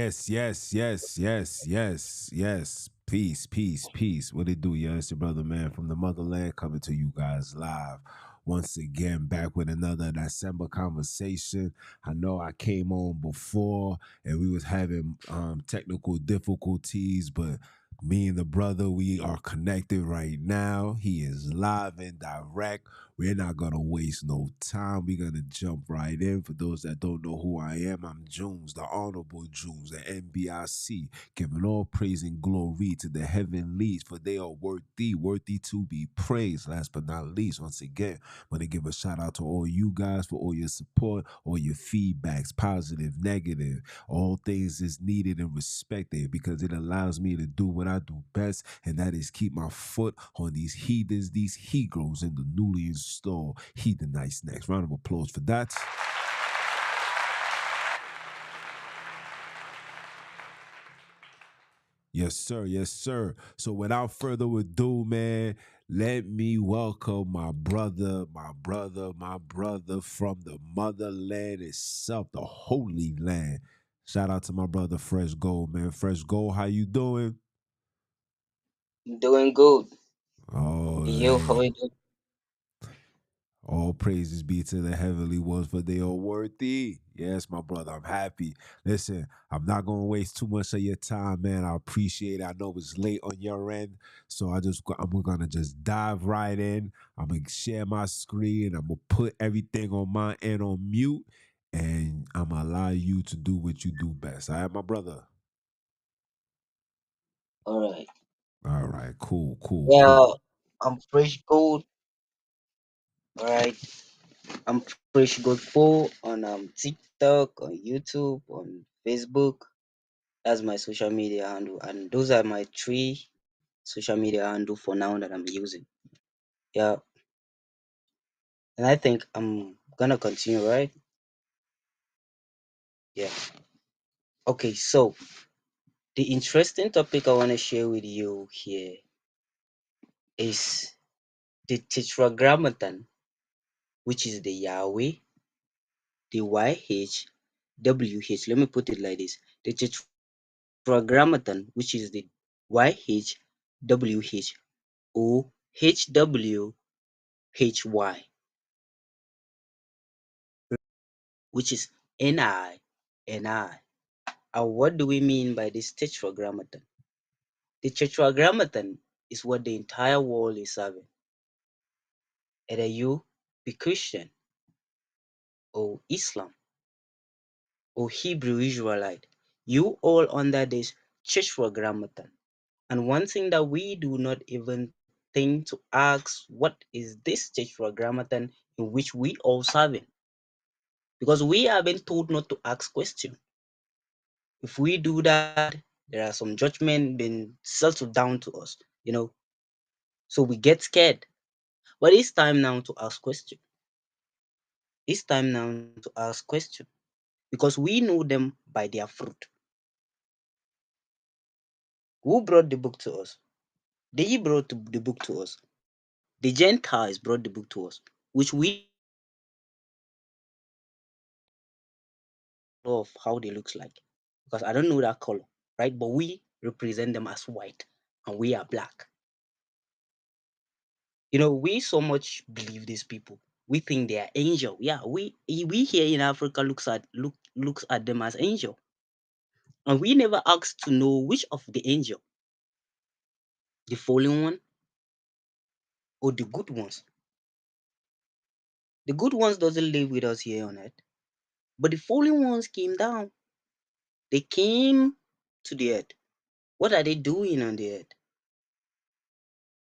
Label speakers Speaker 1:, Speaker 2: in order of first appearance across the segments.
Speaker 1: Yes. Peace. What it do, yo? It's your brother, man, from the motherland, coming to you guys live. Once again, back with another December conversation. I know I came on before and we was having technical difficulties, but me and the brother, we are connected right now. He is live and direct. We're not going to waste no time. We're going to jump right in. For those that don't know who I am, I'm Jones, the Honorable Jones, the NBIC, giving all praise and glory to the heavenlies, for they are worthy to be praised. Last but not least, once again, want to give a shout out to all you guys for all your support, all your feedbacks, positive, negative. All things is needed and respected because it allows me to do what I do best, and that is keep my foot on these heathens, these Hebrews in the newly installed Heathenites next. Round of applause for that. Yes, sir. So without further ado, man, let me welcome my brother from the motherland itself, the Holy Land. Shout out to my brother Fresh Gold, man. Fresh Gold, how you doing?
Speaker 2: Doing good.
Speaker 1: Oh,
Speaker 2: You, how
Speaker 1: hey.
Speaker 2: are you doing?
Speaker 1: All praises be to the heavenly ones, for they are worthy. Yes, my brother, I'm happy. Listen, I'm not gonna waste too much of your time, man. I appreciate it. I know it's late on your end, so I'm gonna just dive right in. I'm gonna share my screen. I'm gonna put everything on my end on mute, and I'm gonna allow you to do what you do best. All right, my brother.
Speaker 2: All right.
Speaker 1: All right, cool.
Speaker 2: Yeah, I'm Fresh Gold. All right. I'm Freshgold4 on TikTok, on YouTube, on Facebook. That's my social media handle, and those are my three social media handle for now that I'm using. Yeah, and I think I'm gonna continue, right? Yeah. Okay. So the interesting topic I want to share with you here is the Tetragrammaton, which is the Yahweh, the YHWH. Let me put it like this: the Tetragrammaton, which is the YHWH or HWHY, which is NI. And what do we mean by this Tetragrammaton? The Tetragrammaton is what the entire world is serving. Either you be Christian or Islam or Hebrew Israelite, you all under this Tetragrammaton. And one thing that we do not even think to ask, what is this tetragrammaton in which we all serving? Because we have been told not to ask questions. If we do that, there are some judgment being settled down to us, you know. So we get scared. But it's time now to ask questions. It's time now to ask questions because we know them by their fruit. Who brought the book to us? They brought the book to us. The Gentiles brought the book to us, which we know of how they looks like because I don't know that color, right? But we represent them as white and we are black. We so much believe these people. We think they are angel. Yeah, we here in Africa looks at them as angel, and we never ask to know which of the angel, the fallen one or the good ones. The good ones doesn't live with us here on earth, but the fallen ones came down. They came to the earth. What are they doing on the earth?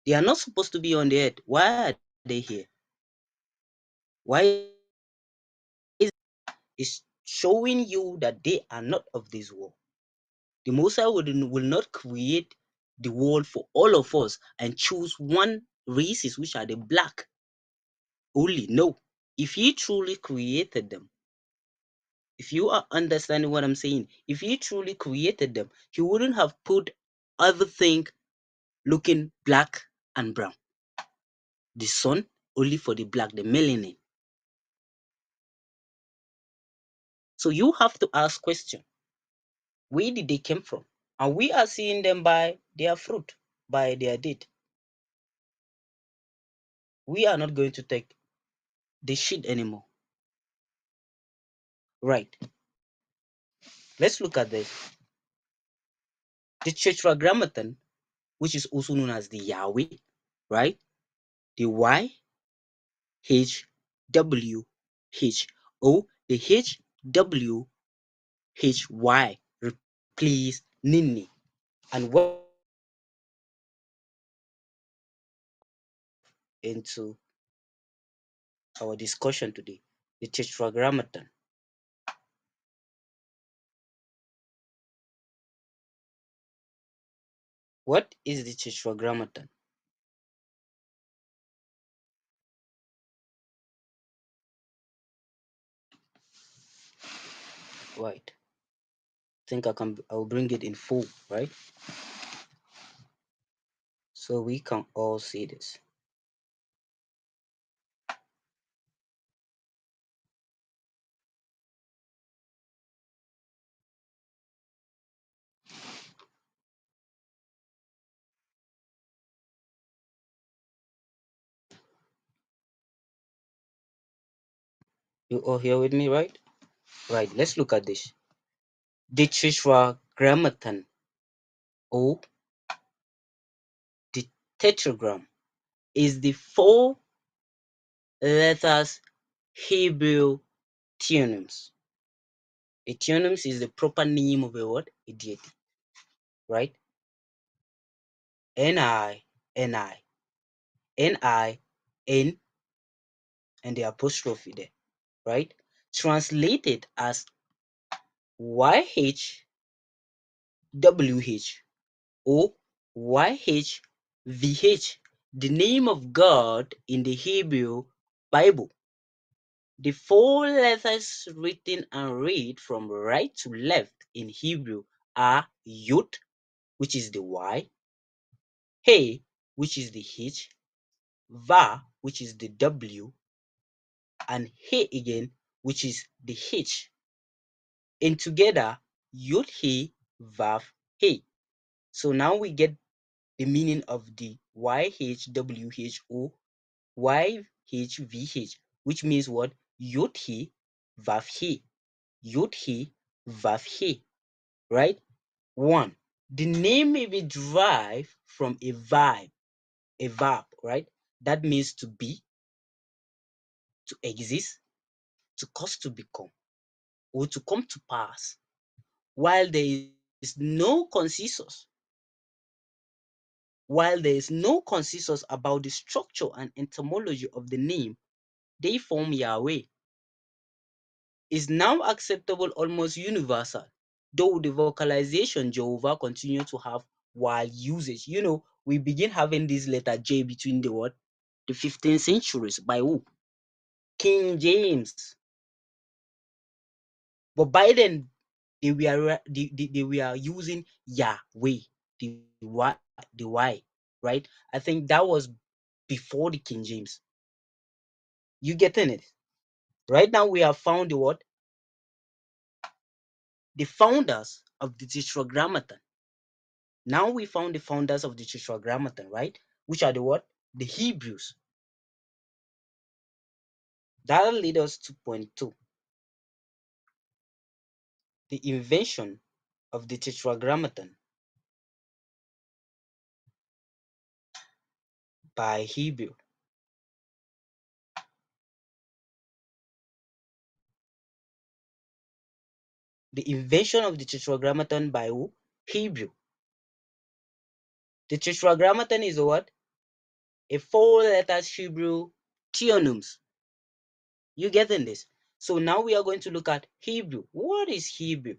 Speaker 2: They are not supposed to be on the earth. Why are they here? Why is showing you that they are not of this world? The Messiah will not create the world for all of us and choose one races, which are the black only. No. If he truly created them, if you are understanding what I'm saying, if he truly created them, he wouldn't have put everything looking black and brown. The sun only for the black, the melanin. So you have to ask question. Where did they come from? And we are seeing them by their fruit, by their deed. We are not going to take the shit anymore. Right. Let's look at this. The Tetragrammaton, which is also known as the Yahweh, right? The Y, H, W, H, O, the H, W, H, Y replace Nini. And what into our discussion today, the Tetragrammaton. What is the Tetragrammaton? Right. Think I'll bring it in full, right? So we can all see this. You all here with me, right? Right, let's look at this. The Tetragrammaton, or the tetragram, is the four letters Hebrew theonyms. A theonyms is the proper name of a word, a deity, right? N-I, N-I, N-I, N, and the apostrophe there, right? Translated as YH, WH, or YHVH, the name of God in the Hebrew Bible. The four letters written and read from right to left in Hebrew are Yud, which is the Y, He, which is the H, Va, which is the W, and He again, which is the H. And together, Yud He, Vav He. So now we get the meaning of the YHWHO YHVH, which means what? Yud He, Vav He. Yud He, Vav He. Right? 1. The name may be derived from a verb, right? That means to be, to exist, to cause to become, or to come to pass. While there is no consensus, about the structure and etymology of the name, they form Yahweh. Is now acceptable, almost universal, though the vocalization Jehovah continue to have wide usage. We begin having this letter J between the 15th centuries by who? King James. But by then, they were using Yahweh, the Y, right? I think that was before the King James. You getting it? Right now, we have found the founders of the Tetragrammaton. Now we found the founders of the Tetragrammaton, right? Which are the Hebrews. That leads us to point 2. The invention of the Tetragrammaton by Hebrew. The invention of the Tetragrammaton by who? Hebrew. The Tetragrammaton is a 4 letters Hebrew theonyms. You getting this? So now we are going to look at Hebrew. What is Hebrew?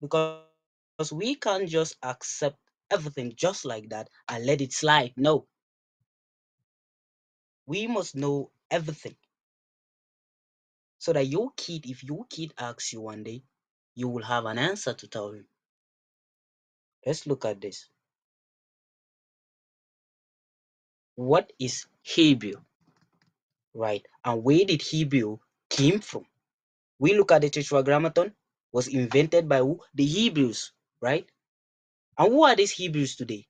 Speaker 2: Because we can't just accept everything just like that and let it slide. No. We must know everything. So that if your kid asks you one day, you will have an answer to tell him. Let's look at this. What is Hebrew? Right? And where did Hebrew came from? We look at the Tetragrammaton. was invented by who? The Hebrews, right? And who are these Hebrews today?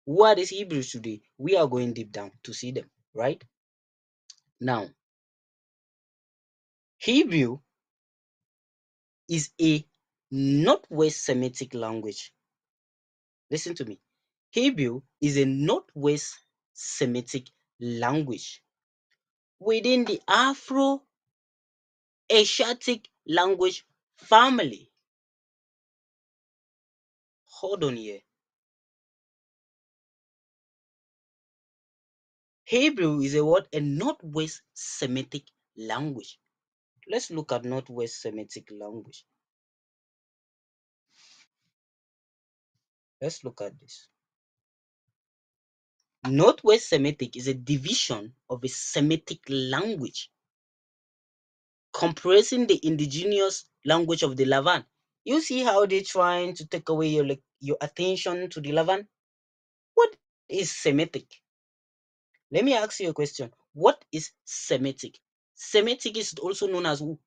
Speaker 2: Who are these Hebrews today? We are going deep down to see them, right? Now, Hebrew is a Northwest Semitic language. Listen to me. Hebrew is a Northwest Semitic language within the Afro-Asiatic language family. Hold on here. Hebrew is a what? A Northwest Semitic language. Let's look at Northwest Semitic language. Let's look at this. Northwest Semitic is a division of a Semitic language compressing the indigenous language of the Levant. You see how they're trying to take away your attention to the Levant? What is Semitic? Let me ask you a question. What is Semitic? Semitic is also known as who?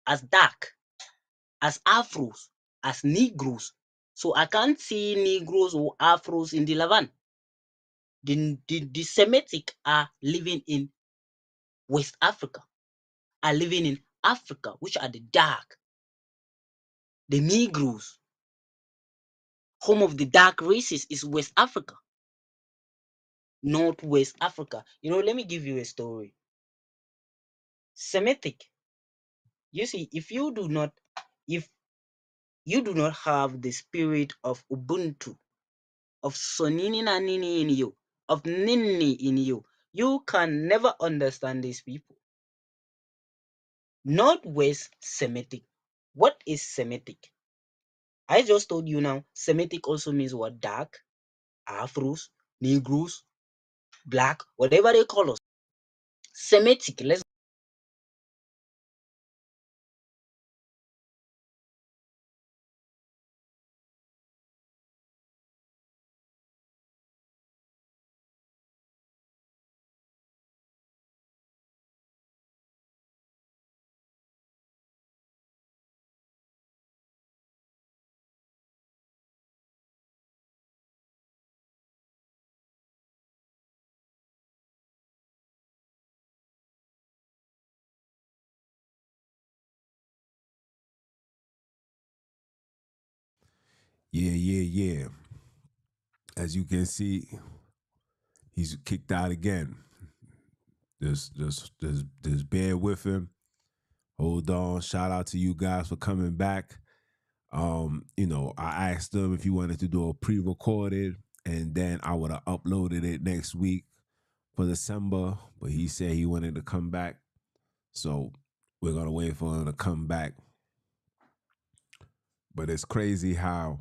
Speaker 2: As dark, as Afros, as Negroes. So I can't see Negroes or Afros in the Levant. The Semitic are living in West Africa, are living in Africa, which are the dark, the Negroes. Home of the dark races is West Africa, Northwest Africa. Let me give you a story. Semitic, you see, if you do not have the spirit of Ubuntu, of Sonini na Nini in you, of Nini in you, you can never understand these people. Northwest Semitic. What is Semitic? I just told you now, Semitic also means what? Dark, Afros, Negroes, black, whatever they call us. Semitic, let's
Speaker 1: Yeah, yeah, yeah. As you can see, he's kicked out again. Just bear with him. Hold on. Shout out to you guys for coming back. I asked him if he wanted to do a pre-recorded, and then I would have uploaded it next week for December, but he said he wanted to come back. So we're gonna wait for him to come back. But it's crazy how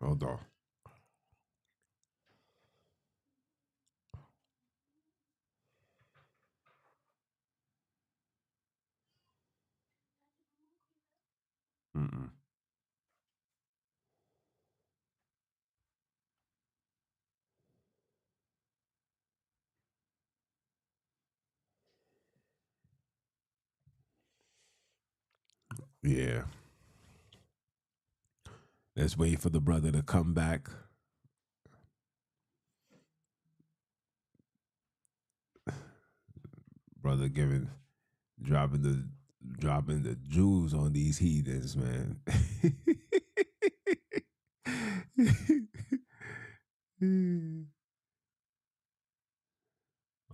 Speaker 1: hold on. Mm-mm. Yeah. Let's wait for the brother to come back. Brother dropping the dropping the jewels on these heathens, man.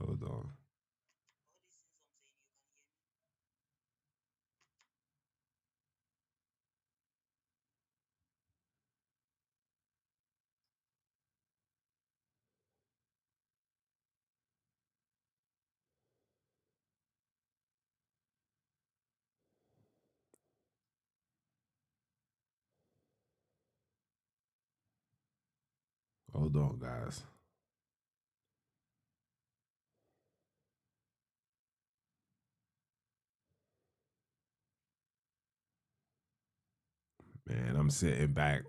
Speaker 1: Hold on. Hold on, guys. Man, I'm sitting back.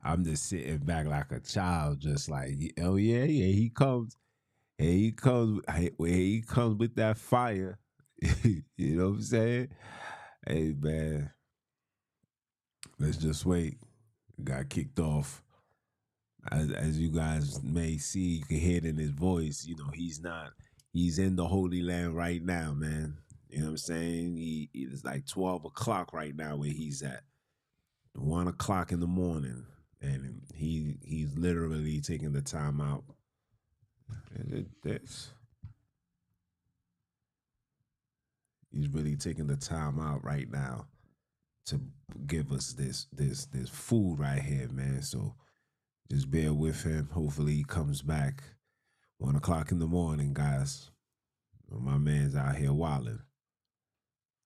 Speaker 1: I'm just sitting back like a child, just like, oh yeah, yeah, he comes. Here he comes with that fire. You know what I'm saying? Hey man, let's just wait. Got kicked off. As you guys may see, you can hear it in his voice. You know, he's not. He's in the Holy Land right now, man. You know what I'm saying? It's like 12 o'clock right now where he's at. 1 o'clock in the morning, and he's literally taking the time out. That's he's really taking the time out right now to give us this food right here, man. So just bear with him. Hopefully he comes back 1 o'clock in the morning, guys. My man's out here wilding.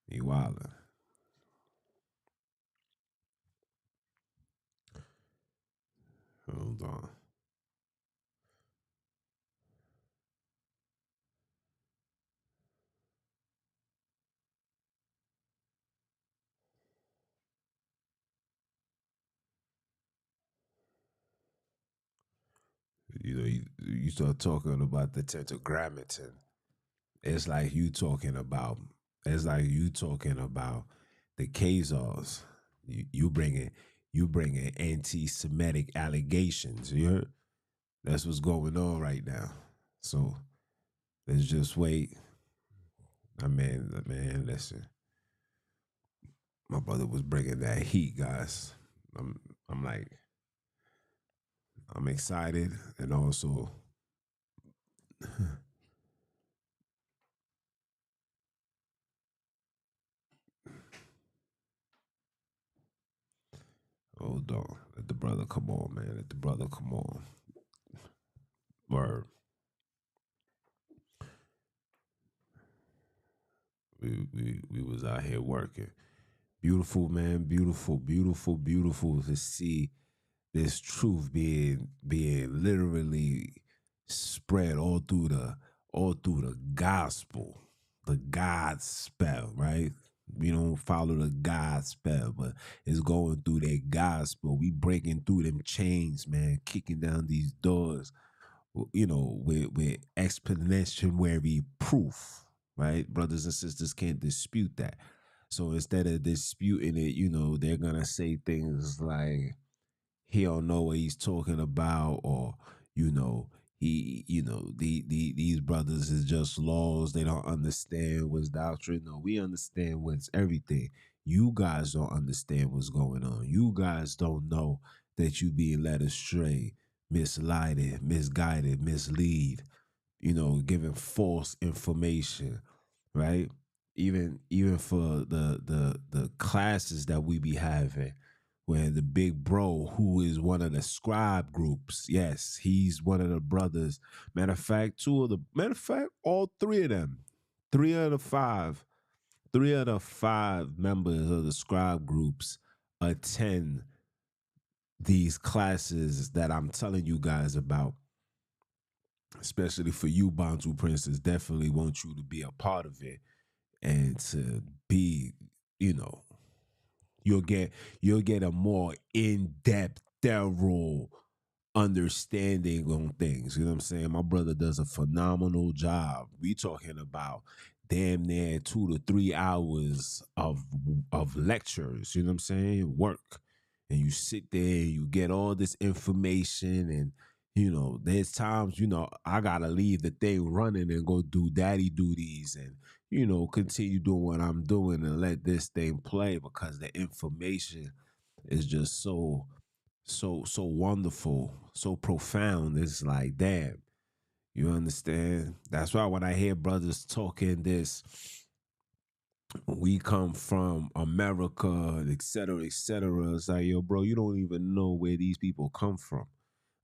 Speaker 1: He wilding. Hold on. You know, you start talking about the tetragrammaton. It's like you talking about. It's like you talking about the Khazars. You bringing anti-Semitic allegations. You heard? That's what's going on right now. So let's just wait. Man, listen. My brother was bringing that heat, guys. I'm, I'm like, I'm excited, and also, hold on. Let the brother come on, man. Let the brother come on. Word. We was out here working. Beautiful, man. Beautiful, beautiful, beautiful to see this truth being literally spread all through the gospel, the God spell, right? We don't follow the God spell, but it's going through that gospel. We breaking through them chains, man, kicking down these doors, with exponential proof, right? Brothers and sisters can't dispute that. So instead of disputing it, they're gonna say things like, he don't know what he's talking about, or you know these brothers is just laws, they don't understand what's doctrine. No, we understand what's everything. You guys don't understand what's going on. You guys don't know that you being led astray, misguided, mislead, giving false information, right? Even for the classes that we be having, where the big bro, who is one of the scribe groups, yes, he's one of the brothers. Matter of fact, all three of them, three of the five, three of the five members of the scribe groups attend these classes that I'm telling you guys about. Especially for you, Bantu Princess, definitely want you to be a part of it and to be, you know, you'll get you'll get a more in-depth, thorough understanding on things. You know what I'm saying? My brother does a phenomenal job. We talking about damn near 2 to 3 hours of lectures. You know what I'm saying? Work, and you sit there, you get all this information, and there's times I gotta leave the thing running and go do daddy duties, and continue doing what I'm doing and let this thing play, because the information is just so wonderful, so profound. It's like, damn, you understand? That's why when I hear brothers talking this, we come from America, et cetera, it's like, yo, bro, you don't even know where these people come from.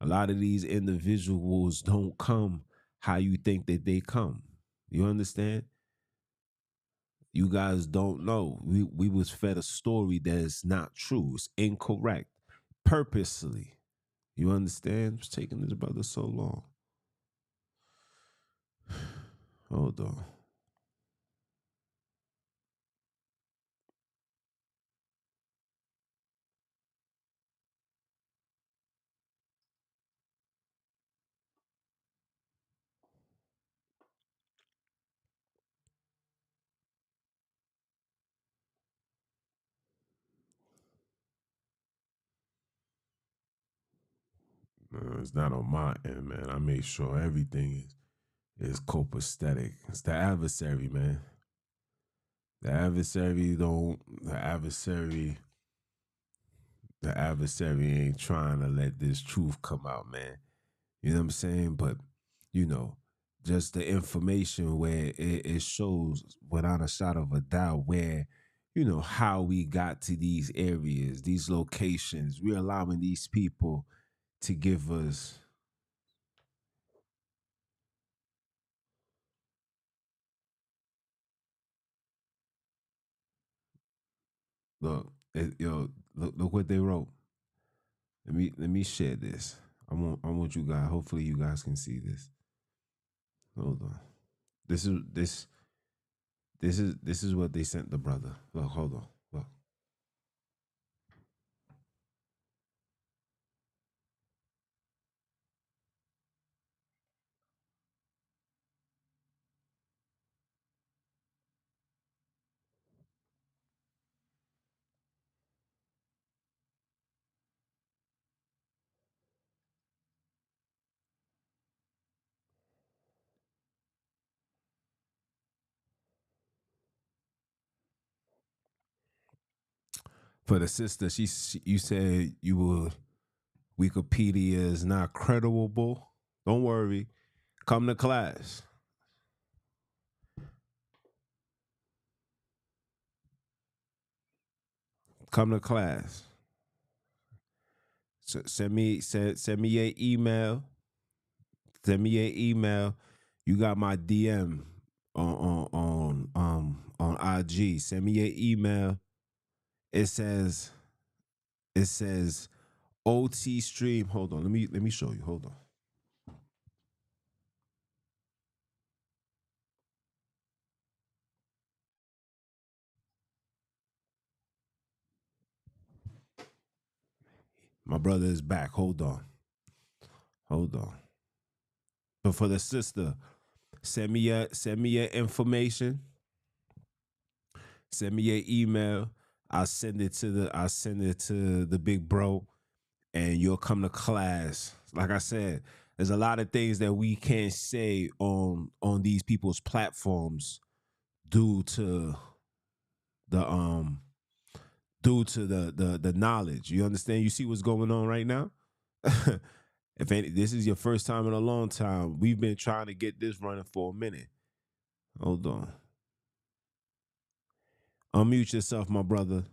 Speaker 1: A lot of these individuals don't come how you think that they come. You understand? You guys don't know. We was fed a story that is not true. It's incorrect. Purposely. You understand? It's taking this brother so long. Hold on. It's not on my end, man. I make sure everything is copacetic. It's the adversary, man. The adversary don't. The adversary ain't trying to let this truth come out, man. You know what I'm saying? But you know, just the information where it shows without a shot of a doubt where how we got to these areas, these locations. We're allowing these people to give us. Look, look what they wrote. Let me share this. I want you guys. Hopefully, you guys can see this. Hold on. This is this is what they sent the brother. Look, hold on. Look. For the sister, you said you were Wikipedia is not credible. Don't worry. Come to class. Come to class. Send me your email. Send me your email. You got my DM on IG. Send me your email. It says OT stream. Hold on. Let me show you. Hold on. My brother is back. Hold on. Hold on. But for the sister, send me your information. Send me your email. I'll send it to the big bro, and you'll come to class. Like I said, there's a lot of things that we can't say on these people's platforms due to the the knowledge. You understand? You see what's going on right now? If this is your first time in a long time, we've been trying to get this running for a minute. Hold on. Unmute yourself, my brother.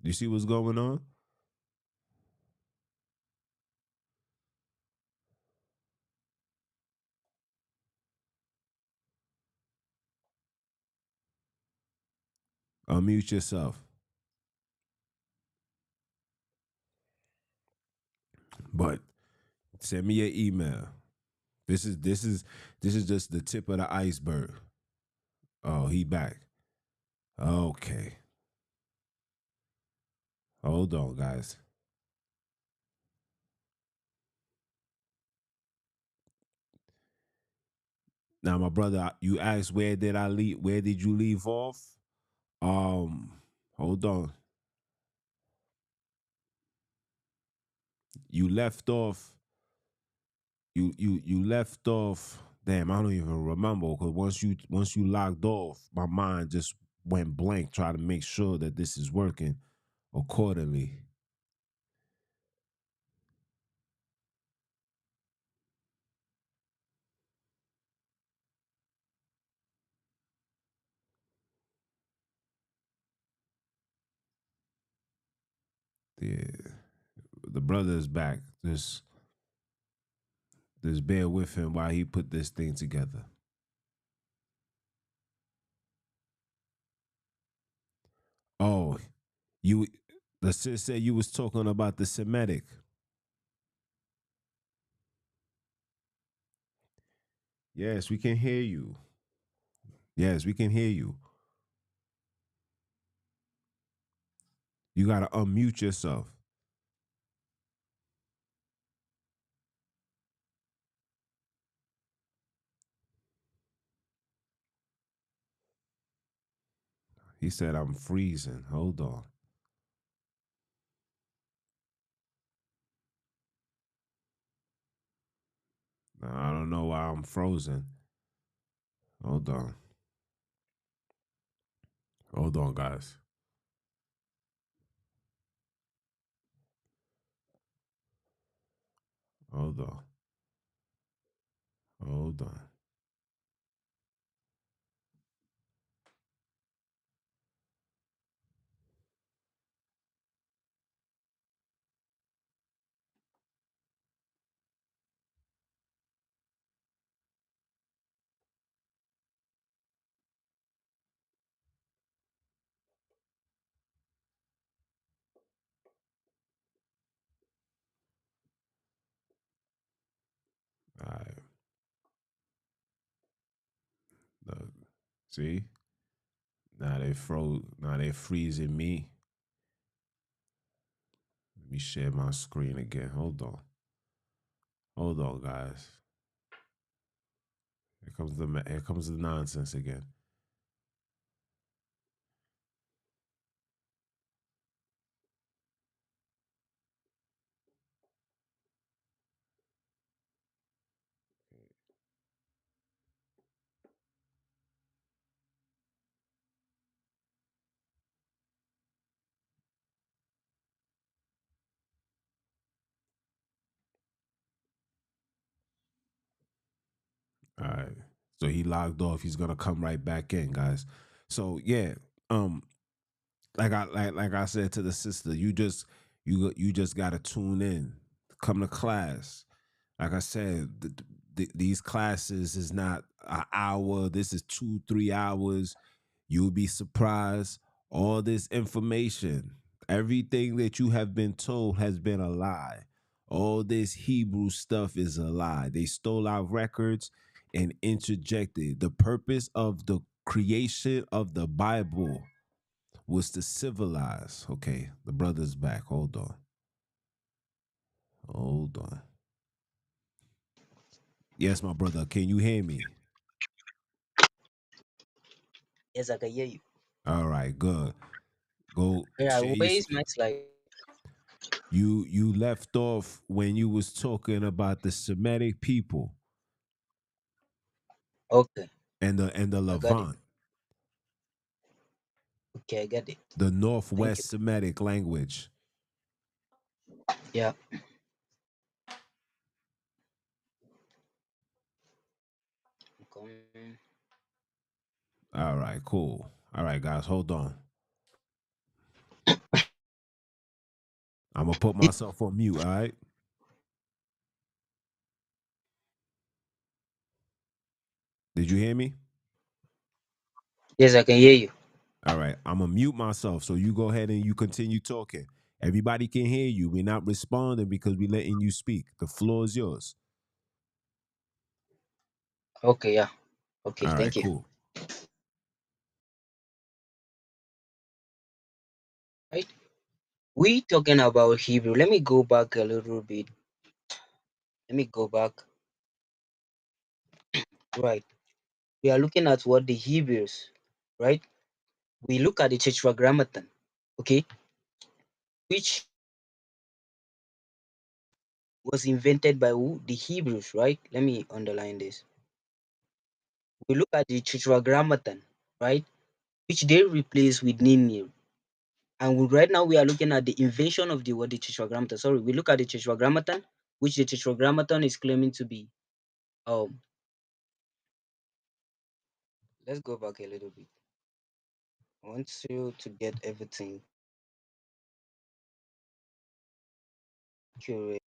Speaker 1: You see what's going on? Unmute yourself. But send me your email. This is just the tip of the iceberg. Oh, he back. Okay. Hold on, guys. Now, my brother, you asked where did I leave? Where did you leave off? Um, hold on. You left off. You left off. Damn, I don't even remember because once you logged off, my mind just went blank. Try to make sure that this is working accordingly. Yeah, the brother is back. Just bear with him while he put this thing together. Oh, you the sis said you was talking about the Semitic. Yes, we can hear you. Yes, we can hear you. You gotta unmute yourself. He said I'm freezing. Hold on. I don't know why I'm frozen. Hold on. Hold on, guys. Hold on. Hold on. All right. Look. See? Now they froze. Now they freezing me. Let me share my screen again. Hold on. Hold on, guys. Here comes the nonsense again. All right. So he logged off. He's gonna come right back in, guys. So yeah, um, like I said to the sister, you just gotta tune in, come to class. Like I said, these classes is not an hour. This is 2 3 hours. You'll be surprised. All this information, everything that you have been told has been a lie. All this Hebrew stuff is a lie. They stole our records and interjected. The purpose of the creation of the Bible was to civilize. Okay, the brother's back. Hold on. Hold on. Yes, my brother. Can you hear me?
Speaker 2: Yes, I can hear you.
Speaker 1: All right, good. Go
Speaker 2: Yeah,
Speaker 1: share your.
Speaker 2: where is my slide?
Speaker 1: You left off when you was talking about the Semitic people
Speaker 2: Okay,
Speaker 1: and the
Speaker 2: I got it.
Speaker 1: Levant,
Speaker 2: Okay, I got it.
Speaker 1: the
Speaker 2: Thank you.
Speaker 1: Northwest Semitic language.
Speaker 2: Yeah, I'm coming.
Speaker 1: All right, cool. All right, guys, hold on. I'm gonna put myself on mute. All right. Did you hear me?
Speaker 2: Yes, I can hear you.
Speaker 1: All right. I'm gonna mute myself. So you go ahead and you continue talking. Everybody can hear you. We're not responding because we're letting you speak. The floor is yours.
Speaker 2: Okay, yeah. Okay,
Speaker 1: All right,
Speaker 2: thank you.
Speaker 1: cool.
Speaker 2: Right. We talking about Hebrew. Let me go back a little bit. Let me go back. Right. We are looking at what the Hebrews, right? We look at the Tetragrammaton, okay, which was invented by who? The Hebrews, right? Let me underline this. We look at the Tetragrammaton, right, which they replaced with Nineveh. And right now we are looking at the invention of the word the Tetragrammaton. Sorry, we look at the Tetragrammaton, which the Tetragrammaton is claiming to be. Um, let's go back a little bit. I want you to get everything accurate.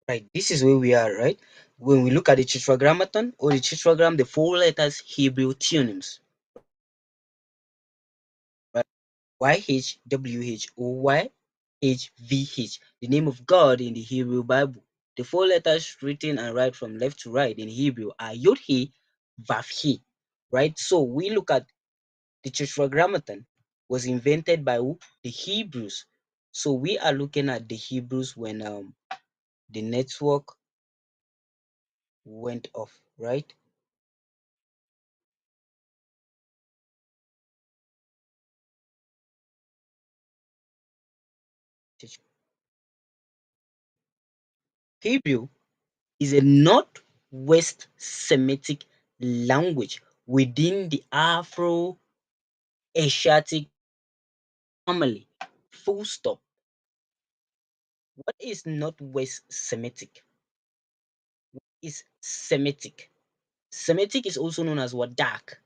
Speaker 2: Right, this is where we are, right? When we look at the Tetragrammaton or the Tetragram, the four letters Hebrew tunings, right? YHWH, the name of God in the Hebrew Bible. The four letters written and read from left to right in Hebrew are Yod He, Vav He, right? So we look at the Tetragrammaton was invented by who? The Hebrews. So we are looking at the Hebrews when the network went off, right? Hebrew is a Northwest Semitic language within the Afro-Asiatic family. Full stop. What is Northwest Semitic? Is Semitic. Semitic is also known as what? Dark,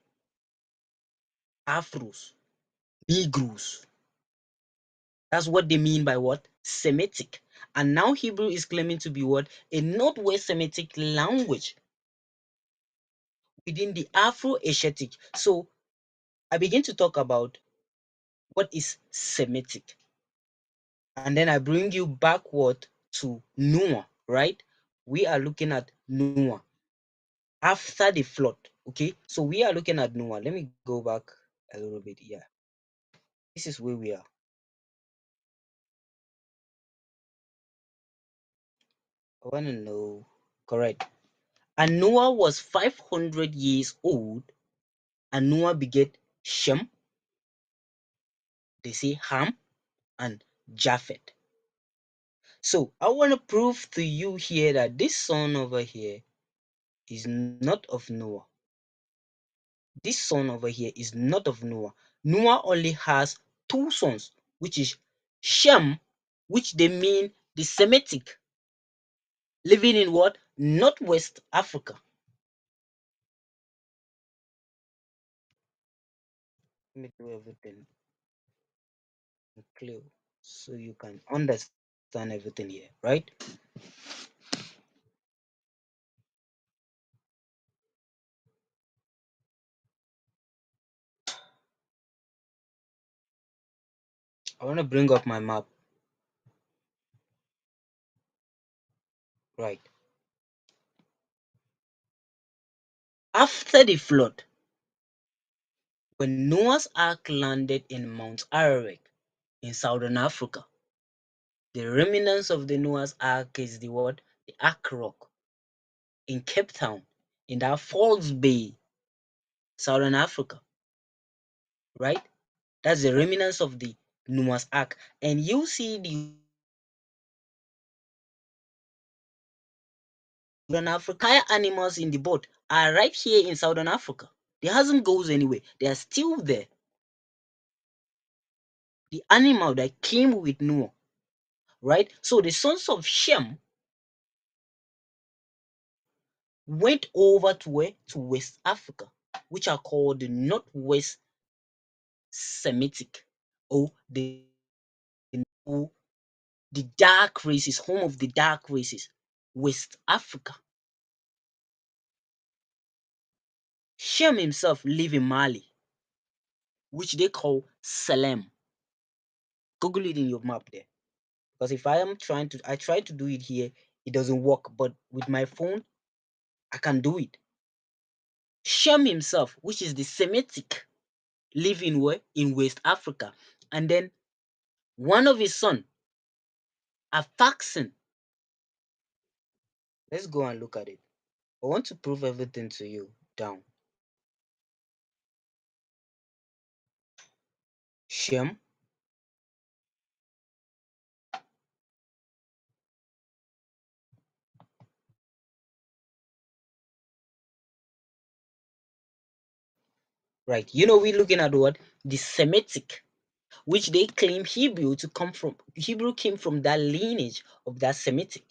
Speaker 2: Afros, Negroes. That's what they mean by what? Semitic. And now Hebrew is claiming to be what? A Northwest Semitic language within the Afro-Asiatic. So I begin to talk about what is Semitic. And then I bring you backward to Noah, right? We are looking at Noah after the flood. Okay, so we are looking at Noah. Let me go back a little bit. Yeah, this is where we are. I want to know. Correct. And Noah was 500 years old, and Noah begat Shem, they say Ham, and Japheth. So I want to prove to you here that this son over here is not of Noah. This son over here is not of Noah. Noah only has two sons, which is Shem, which they mean the Semitic, living in what? Northwest Africa. Let me do everything clear so you can understand everything here, right? I want to bring up my map, right? After the flood, when Noah's Ark landed in Mount Ararat in southern Africa, the remnants of the Noah's Ark is the what? The Ark Rock in Cape Town, in that Falls Bay, southern Africa, right? That's the remnants of the Noah's Ark. And you see the Southern Africa animals in the boat are right here in Southern Africa. They hasn't goes anywhere. They are still there. The animal that came with Noah, right? So the sons of Shem went over to where? To West Africa, which are called the Northwest Semitic, or or the dark races, home of the dark races, West Africa. Shem himself lived in Mali, which they call Salem. Google it in your map there. Because if I am I try to do it here, it doesn't work. But with my phone, I can do it. Shem himself, which is the Semitic, live in where? In West Africa. And then one of his son, a Faxon. Let's go and look at it. I want to prove everything to you down. Shem, right? You know, we're looking at what? The Semitic, which they claim Hebrew to come from. Hebrew came from that lineage of that Semitic.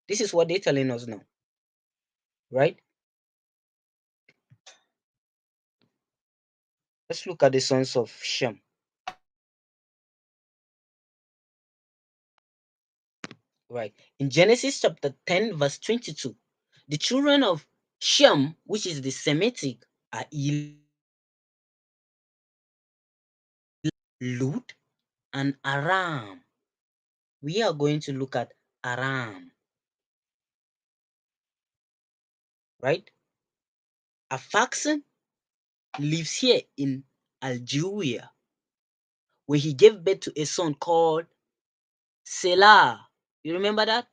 Speaker 2: This is what they're telling us now, right? Let's look at the sons of Shem. Right. In Genesis chapter 10, verse 22, the children of Shem, which is the Semitic, are Lut and Aram. We are going to look at Aram, right? Afaxan lives here in Algeria, where he gave birth to a son called Selah. You remember that?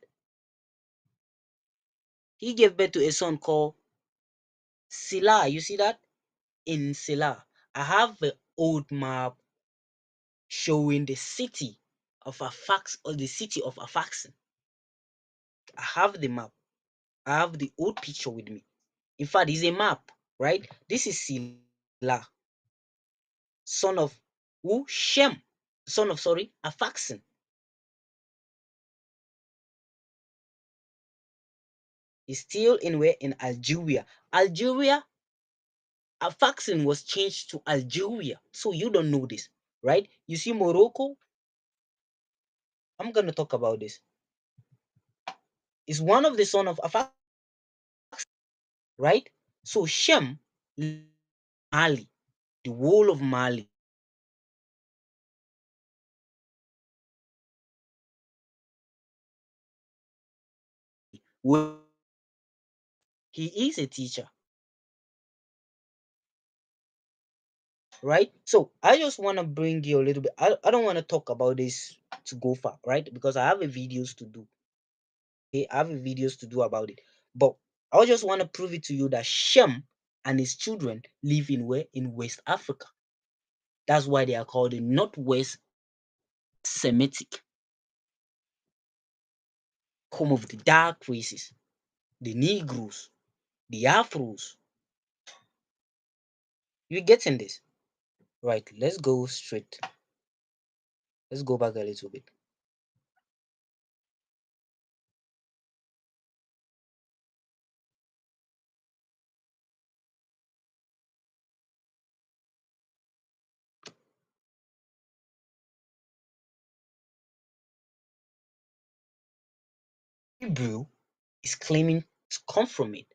Speaker 2: He gave birth to a son called Selah. You see that? In Selah. I have an old map showing the city of Afax or the city of Afaxen. I have the map. I have the old picture with me. In fact, it's a map, right? This is Sila, son of who? Shem, son of Afaxen. He's still in where? In Algeria. Algeria, Afaxen was changed to Algeria. So you don't know this, right? You see Morocco, I'm gonna talk about this. Is one of the son of Afaxen, right? So Shem, Mali, the whole of Mali. He is a teacher, right? So I just want to bring you a little bit. I don't want to talk about this to go far, right? Because I have a videos to do. Okay, I have a videos to do about it. But I just want to prove it to you that Shem and his children live in where? In West Africa. That's why they are called the Northwest Semitic, home of the dark races, the Negroes, the Afros. You getting this? Right, let's go straight. Let's go back a little bit. Hebrew is claiming to come from it.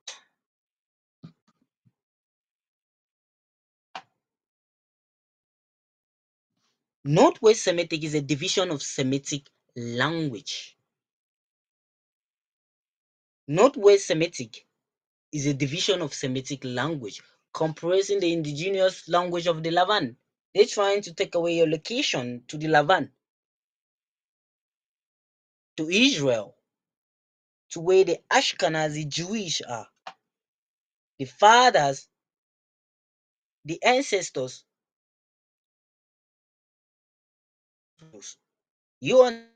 Speaker 2: Northwest Semitic is a division of Semitic language. Northwest Semitic is a division of Semitic language comprising the indigenous language of the Levant. They're trying to take away your location to the Levant, to Israel, to where the Ashkenazi Jewish are. The fathers, the ancestors. You understand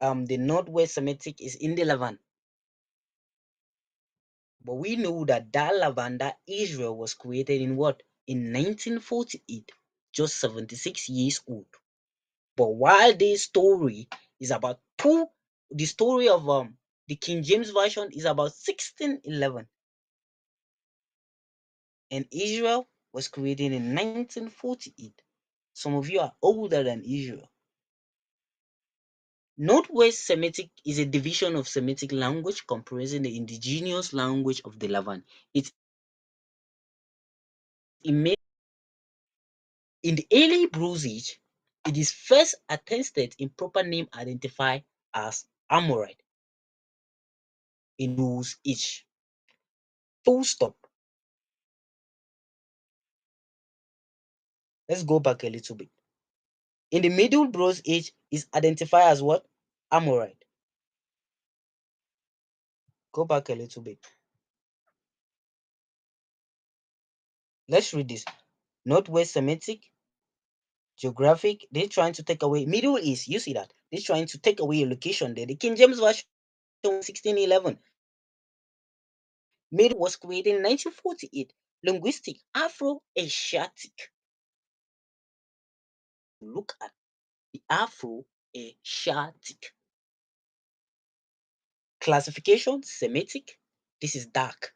Speaker 2: that the Northwest Semitic is in the Levant. But we know that that Levant, that Israel was created in what? In 1948, just 76 years old. But while this story is about the story of the King James Version is about 1611, and Israel was created in 1948. Some of you are older than Israel. Northwest Semitic is a division of Semitic language comprising the indigenous language of the Levant. It's in the early Bronze Age, it is first attested in proper name identified as Amorite in Bronze Age. Full stop. Let's go back a little bit. In the Middle Bronze Age is identified as what? Amorite. Go back a little bit. Let's read this. Northwest Semitic, geographic, they're trying to take away Middle East. You see that? They're trying to take away your location there. The King James Version 1611. Middle was created in 1948. Linguistic Afro-Asiatic. Look at the Afro-Asiatic. Classification Semitic. This is dark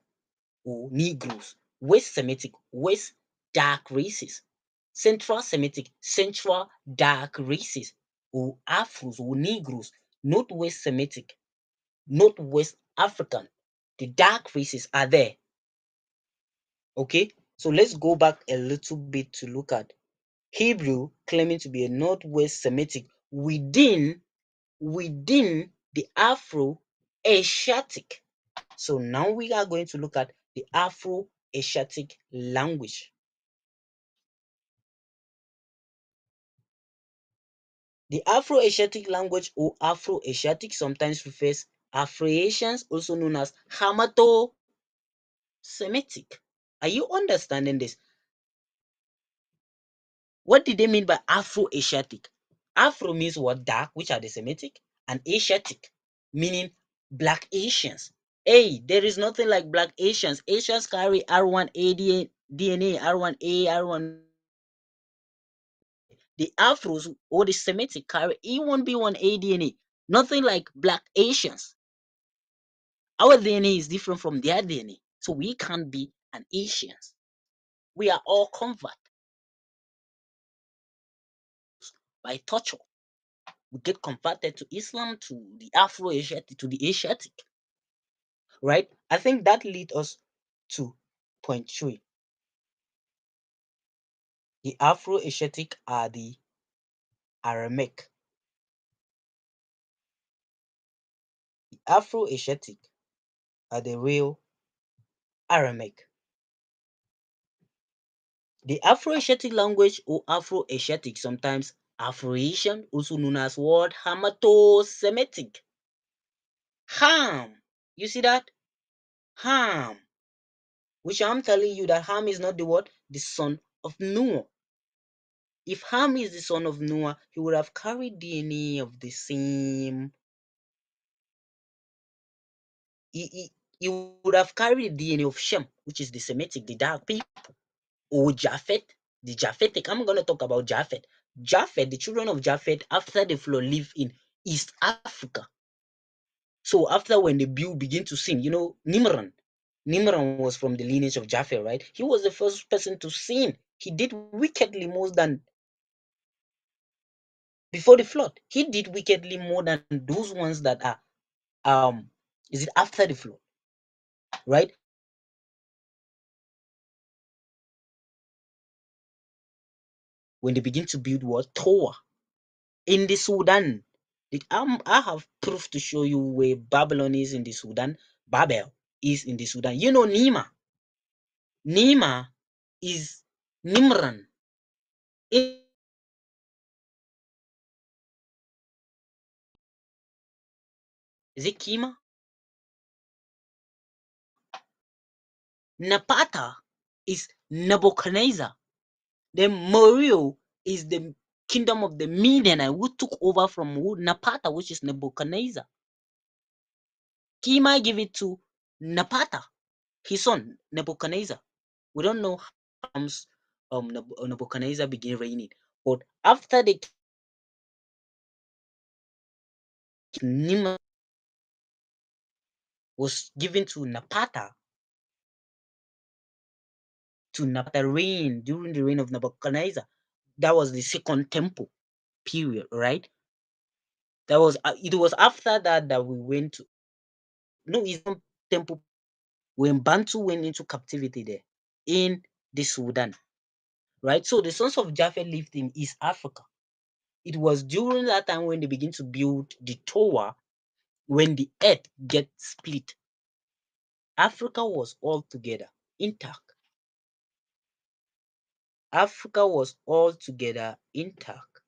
Speaker 2: or Negroes. West Semitic, West dark races. Central Semitic, Central dark races or Afros or Negroes. Northwest Semitic, Northwest African. The dark races are there. Okay, so let's go back a little bit to look at Hebrew claiming to be a Northwest Semitic within the Afro-Asiatic. So now we are going to look at the Afro-Asiatic language. The Afro-Asiatic language or Afro-Asiatic sometimes refers Afro-Asians, also known as Hamato-Semitic. Are you understanding this? What did they mean by Afro-Asiatic? Afro means what? Dark, which are the Semitic, and Asiatic, meaning black Asians. Hey, there is nothing like black Asians. Asians carry R1A DNA, R1A, R1. The Afros or the Semitic carry E1B1A DNA. Nothing like black Asians. Our DNA is different from their DNA. So we can't be an Asians. We are all convert by torture. We get converted to Islam, to the Afro-Asiatic, to the Asiatic. Right? I think that leads us to point three. The Afro-Asiatic are the Aramaic. The Afro-Asiatic are the real Aramaic. The Afro-Asiatic language or Afro-Asiatic, sometimes Afro-Asian, also known as what? Hamato-Semitic. Ham. You see that? Ham. Which I'm telling you that Ham is not the what? The son of Noah. If Ham is the son of Noah, he would have carried DNA of the same. He would have carried the DNA of Shem, which is the Semitic, the dark people, or Japhet, the Japhetic. I'm going to talk about Japhet. Japhet, the children of Japhet, after the flood, live in East Africa. So after when the Bill begin to sin, Nimran was from the lineage of Japhet, right? He was the first person to sin. He did wickedly more than before the flood. He did wickedly more than those ones that are is it after the flood, right? When they begin to build what? Tower in the Sudan. I have proof to show you where Babylon is in the Sudan. Babel is in the Sudan. You know Nima. Nima is Nimran. Is it Kima? Napata is Nebuchadnezzar. Then Morio is the kingdom of the Midianite who took over from who? Napata, which is Nebuchadnezzar. Kima give it to Napata, his son Nebuchadnezzar. We don't know how Nebuchadnezzar began reigning, but after the Nimrod was given to Napata reign during the reign of Nebuchadnezzar. That was the second temple period, right? That was it was after that that we went to no, it's not temple when Bantu went into captivity there in the Sudan, right? So the sons of Japheth lived in East Africa. It was during that time when they begin to build the tower when the earth gets split. Africa was all together intact. Africa was all together intact.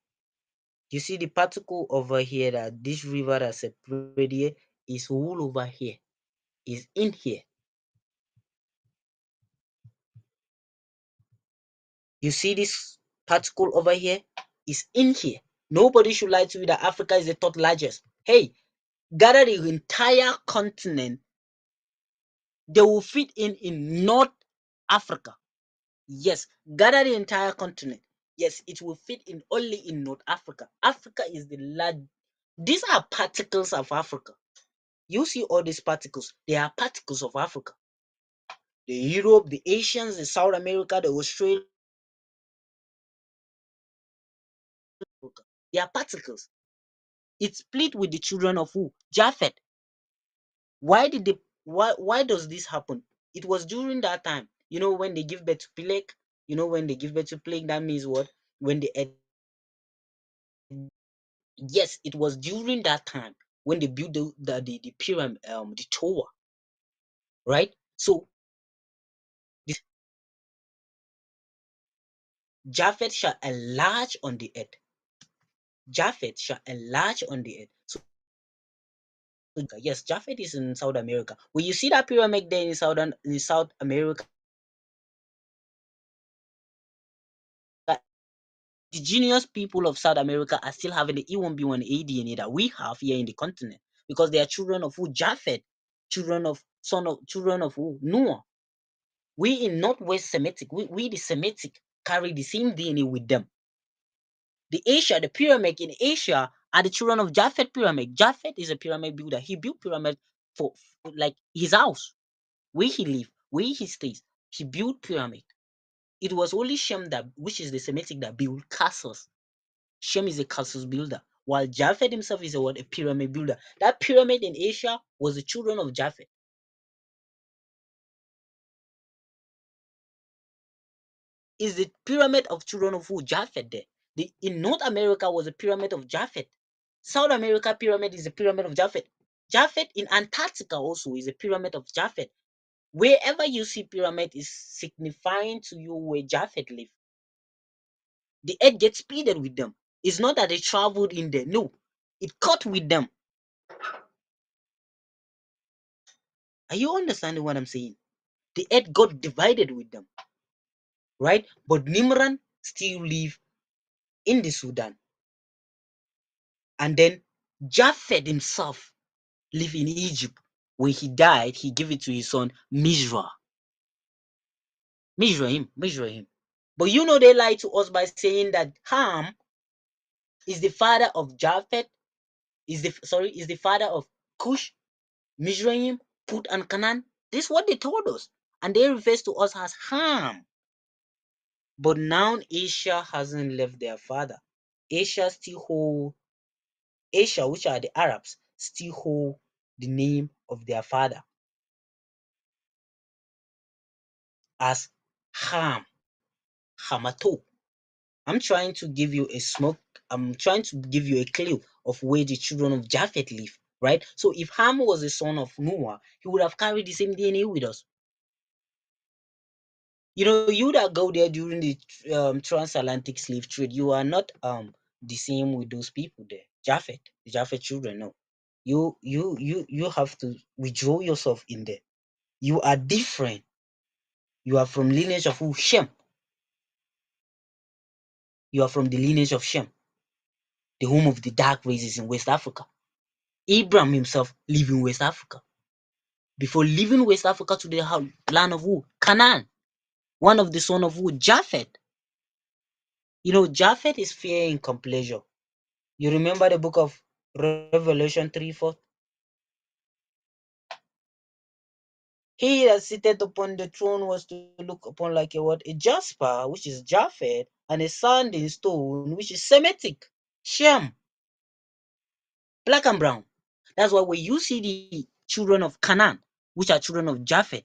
Speaker 2: You see the particle over here that this river that separated here is all over here, is in here. You see this particle over here is in here. Nobody should lie to you that Africa is the third largest. Hey, gather the entire continent, they will fit in North Africa. Yes, gather the entire continent. Yes, it will fit in only in North Africa. Africa is the large. These are particles of Africa. You see all these particles, they are particles of Africa. The Europe, the Asians, the South America, the Australia, they are particles. It's split with the children of who? Japhet. Why did they why does this happen? It was during that time. When they give birth to Peleg, when they give birth to Peleg, that means what? When they yes, it was during that time when they built the pyramid, the tower, right? So this Japhet shall enlarge on the earth. Japhet shall enlarge on the earth. So yes, Japhet is in South America. When you see that pyramid there in South America, The genius people of South America are still having the E1B1A DNA that we have here in the continent, because they are children of who? Japhet, children of who? Noah. We in Northwest Semitic, we the Semitic carry the same DNA with them. The pyramid in Asia are the children of Japhet pyramid. Japhet is a pyramid builder. He built pyramid for like his house, where he live, where he stays. He built pyramid. It was only Shem which is the Semitic, that built castles. Shem is a castles builder, while Japhet himself is a pyramid builder. That pyramid in Asia was the children of Japhet. Is the pyramid of children of who? Japhet there. In North America was a pyramid of Japhet. South America pyramid is a pyramid of Japhet. Japhet in Antarctica also is a pyramid of Japhet. Wherever you see pyramid is signifying to you where Japhet live. The earth gets splitted with them. It's not that they traveled in there. No, it cut with them. Are you understanding what I'm saying? The earth got divided with them, right? But Nimran still live in the Sudan. And then Japhet himself live in Egypt. When he died, he gave it to his son Mizra. Mizraim. But you know they lied to us by saying that Ham is the father of Japhet, is the father of Cush, Mizraim, Put, and Canaan. This is what they told us. And they refer to us as Ham. But now Asia hasn't left their father. Asia still hold Asia, which are the Arabs, still hold the name of their father as Ham, Hamato. I'm trying to give you a smoke. I'm trying to give you a clue of where the children of Japhet live, right? So if Ham was the son of Noah, he would have carried the same DNA with us. You know, you that go there during the transatlantic slave trade, you are not the same with those people there. The Japhet children, no. You have to withdraw yourself in there. You are different. You are from lineage of who? Shem. You are from the lineage of Shem, the home of the dark races in West Africa. Abraham himself lived in West Africa. Before leaving West Africa to the land of who? Canaan. One of the son of who? Japhet. You know, Japhet is fear in completion. You remember the book of Revelation 3:4? He that sitteth upon the throne was to look upon like a what? A jasper, which is Japhet, and a sanding stone, which is Semitic, Shem, black and brown. That's why when you see the children of Canaan, which are children of Japhet,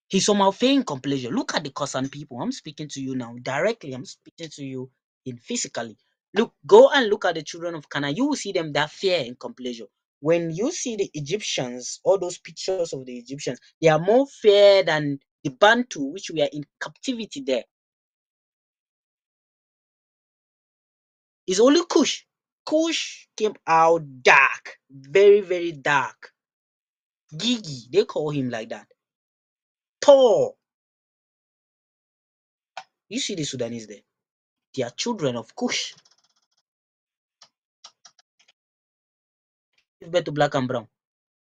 Speaker 2: he somehow feigned completion. Look at the Kosan people. I'm speaking to you now directly. I'm speaking to you in physically. Look, go and look at the children of Canaan. You will see them that fair in completion. When you see the Egyptians, all those pictures of the Egyptians, they are more fair than the Bantu, which we are in captivity there. It's only Kush. Kush came out dark, very, very dark. Gigi, they call him like that. Tall. You see the Sudanese there. They are children of Kush. Give birth to black and brown.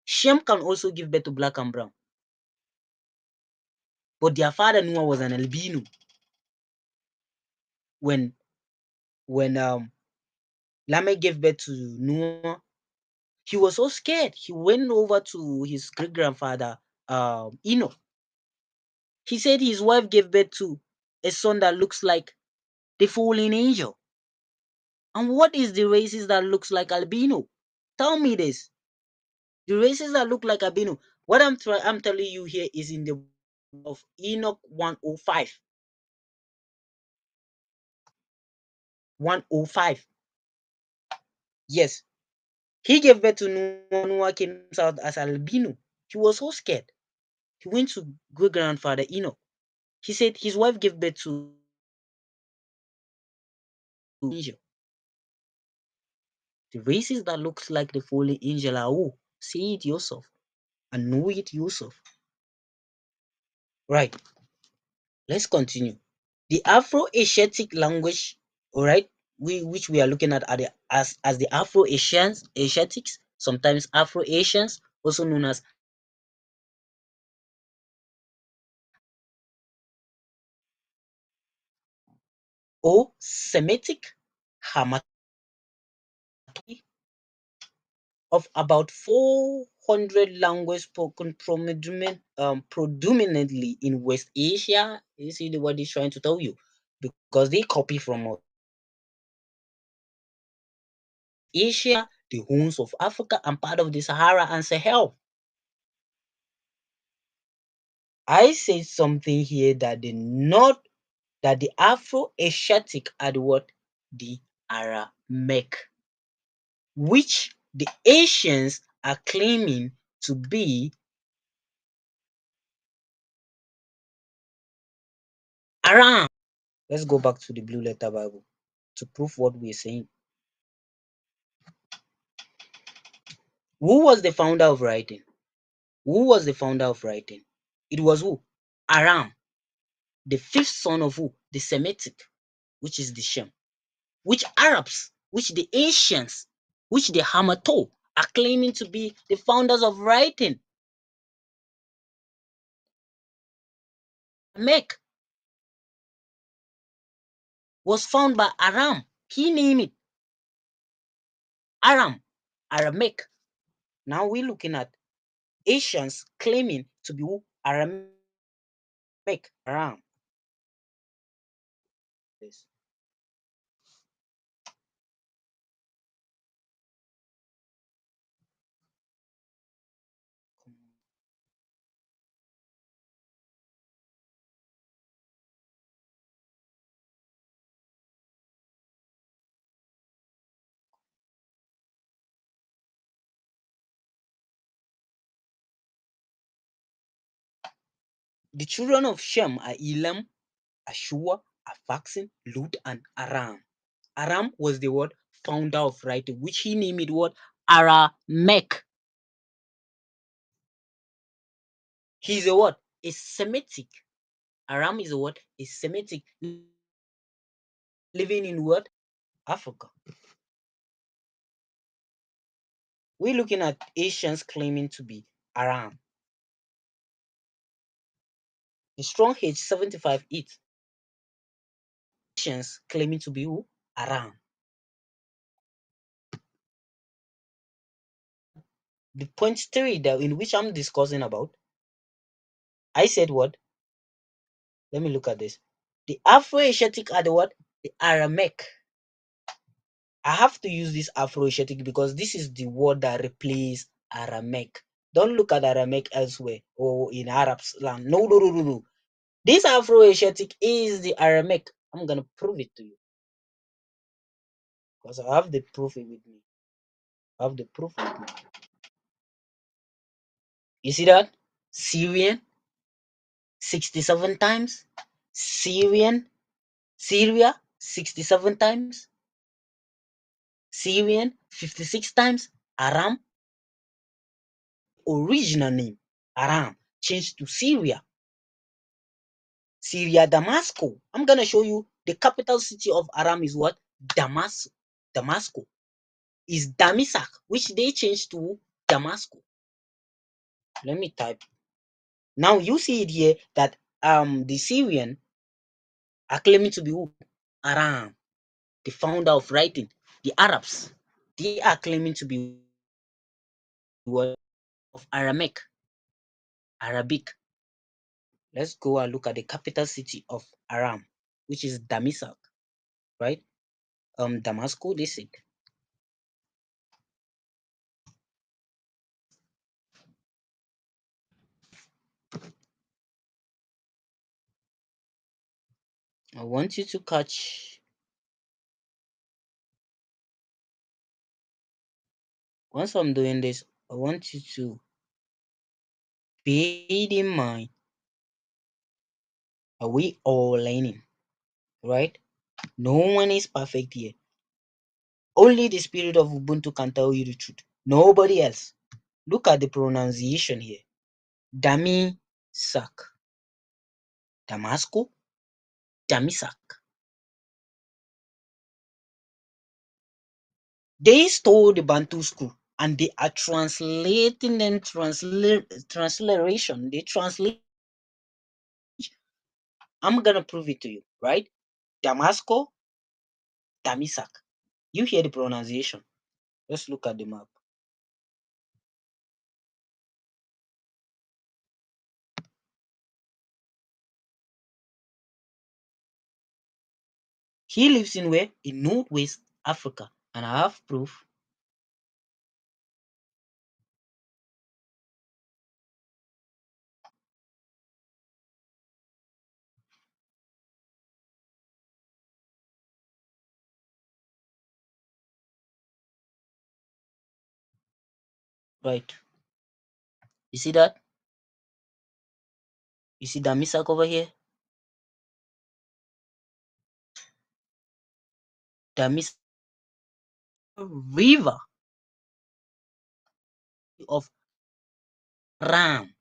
Speaker 2: Shem can also give birth to black and brown. But their father Noah was an albino. When Lamech gave birth to Noah, he was so scared. He went over to his great grandfather Enoch. He said his wife gave birth to a son that looks like the fallen angel. And what is the races that looks like albino? Tell me this. The races that look like albino. What I'm telling you here is in the of Enoch 105. 105. Yes. He gave birth to Noah. Noah came out as albino. He was so scared. He went to great grandfather Enoch. He said his wife gave birth to angel. The races that looks like the fallen angel are who? See it yourself and know it yourself. Right. Let's continue. The Afro-Asiatic language, all right, which we are looking at are as the Afro-Asiatics, sometimes Afro-Asians, also known as O Semitic, Hamato, of about 400 languages spoken predominantly in West Asia. You see what he's trying to tell you, because they copy from Asia, the horns of Africa, and part of the Sahara and Sahel. I said something here that the Afro-Asiatic are the what? The Aramaic, which the Asians are claiming to be Aram. Let's go back to the Blue Letter Bible to prove what we're saying. Who was the founder of writing? Who was the founder of writing? It was who? Aram, the fifth son of who? The Semitic, which is the Shem. Which Arabs, which the Asians, which the Hamato are claiming to be the founders of writing. Aramaic was found by Aram. He named it Aram, Aramaic. Now we're looking at Asians claiming to be who? Aramaic, Aram. This. The children of Shem are Elam, Ashua, Aphaxin, Lud, and Aram. Aram was the word founder of writing, which he named it what? Aramaic. He's a what? A Semitic. Aram is a what? A Semitic living in what? Africa. We're looking at Asians claiming to be Aram. The strong H75 Asians claiming to be who? Aram. The point 3 that in which I'm discussing about, I said what? Let me look at this. The Afro-Asiatic are the what? The Aramaic. I have to use this Afro-Asiatic because this is the word that replaces Aramaic. Don't look at Aramaic elsewhere or in Arab's land. No, no, no, no, no. This Afro-Asiatic is the Aramaic. I'm going to prove it to you because I have the proof with me. I have the proof with me. You see that? Syrian, 67 times. Syria, 67 times. Syrian, 56 times. Aram, original name, Aram, changed to Syria. Syria, Damascus. I'm going to show you the capital city of Aram is what? Damascus. Is Damisak, which they changed to Damascus. Let me type. Now you see it here that the Syrian are claiming to be who? Aram, the founder of writing. The Arabs, they are claiming to be what? Of Arabic. Let's go and look at the capital city of Aram, which is Damisak, right? Damascus, they said. I want you to catch. Once I'm doing this, I want you to bear it in mind. Are we all learning? Right? No one is perfect here. Only the spirit of Ubuntu can tell you the truth. Nobody else. Look at the pronunciation here. Dami Sak. Damascus. Damisak. They stole the Bantu school and they are translating them transliteration. They translate. I'm gonna prove it to you, right? Damasco, Damisak. You hear the pronunciation. Let's look at the map. He lives in where? In Northwest Africa. And I have proof. Right. You see that? You see Damisak over here? Damisak River of Ram.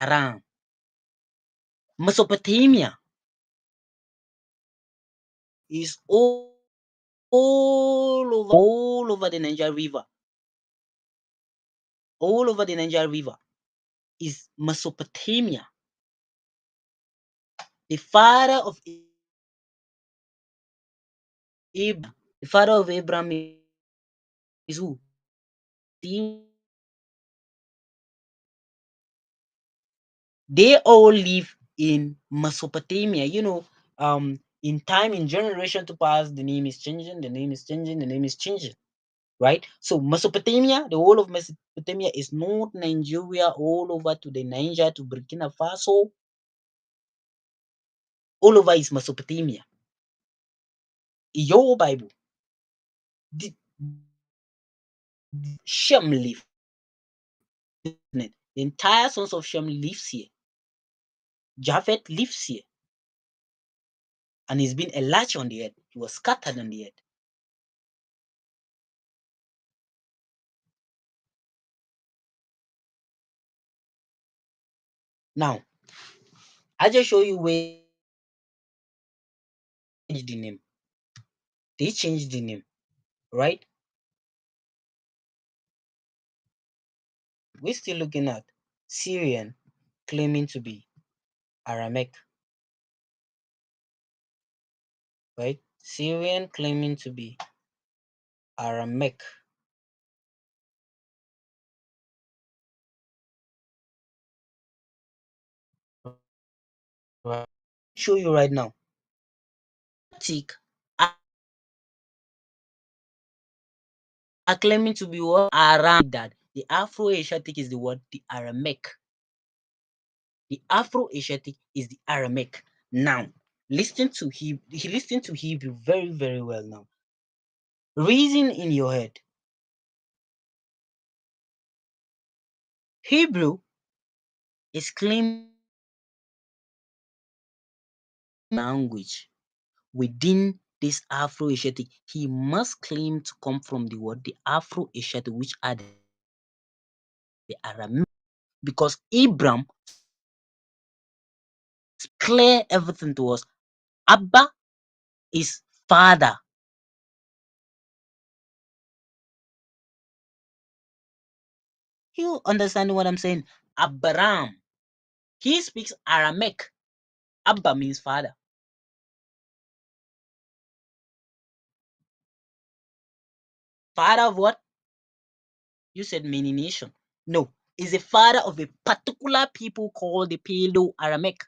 Speaker 2: Ram. Mesopotamia is all over the Niger River. All over the Niger River is Mesopotamia. The father of Abraham, the father of Abraham is who? They all live in Mesopotamia. In time, in generation to pass, the name is changing, the name is changing, the name is changing. Right? So Mesopotamia, the whole of Mesopotamia is North Nigeria, all over to the Niger, to Burkina Faso. All over is Mesopotamia. In your Bible, the Shem live. The entire sons of Shem lives here. Japhet lives here. And he's been enlarged on the earth. He was scattered on the earth. Now, I just show you where the name. They changed the name, right? We're still looking at Syrian claiming to be Aramaic, right? Syrian claiming to be Aramaic. Right. Show you right now. Are claiming to be what? Aram. That the Afro-Asiatic is the word, the Aramaic. The Afro-Asiatic is the Aramaic. Now, listen to he listened to Hebrew very, very well now. Reason in your head. Hebrew is claiming language within this Afro-Asiatic. He must claim to come from the word the Afro-Asiatic, which are the Aramaic, because Abraham clear everything to us. Abba is father. You understand what I'm saying? Abraham. He speaks Aramaic. Abba means father. Father of what? You said many nation. No, is the father of a particular people called the Paleo-Aramaic.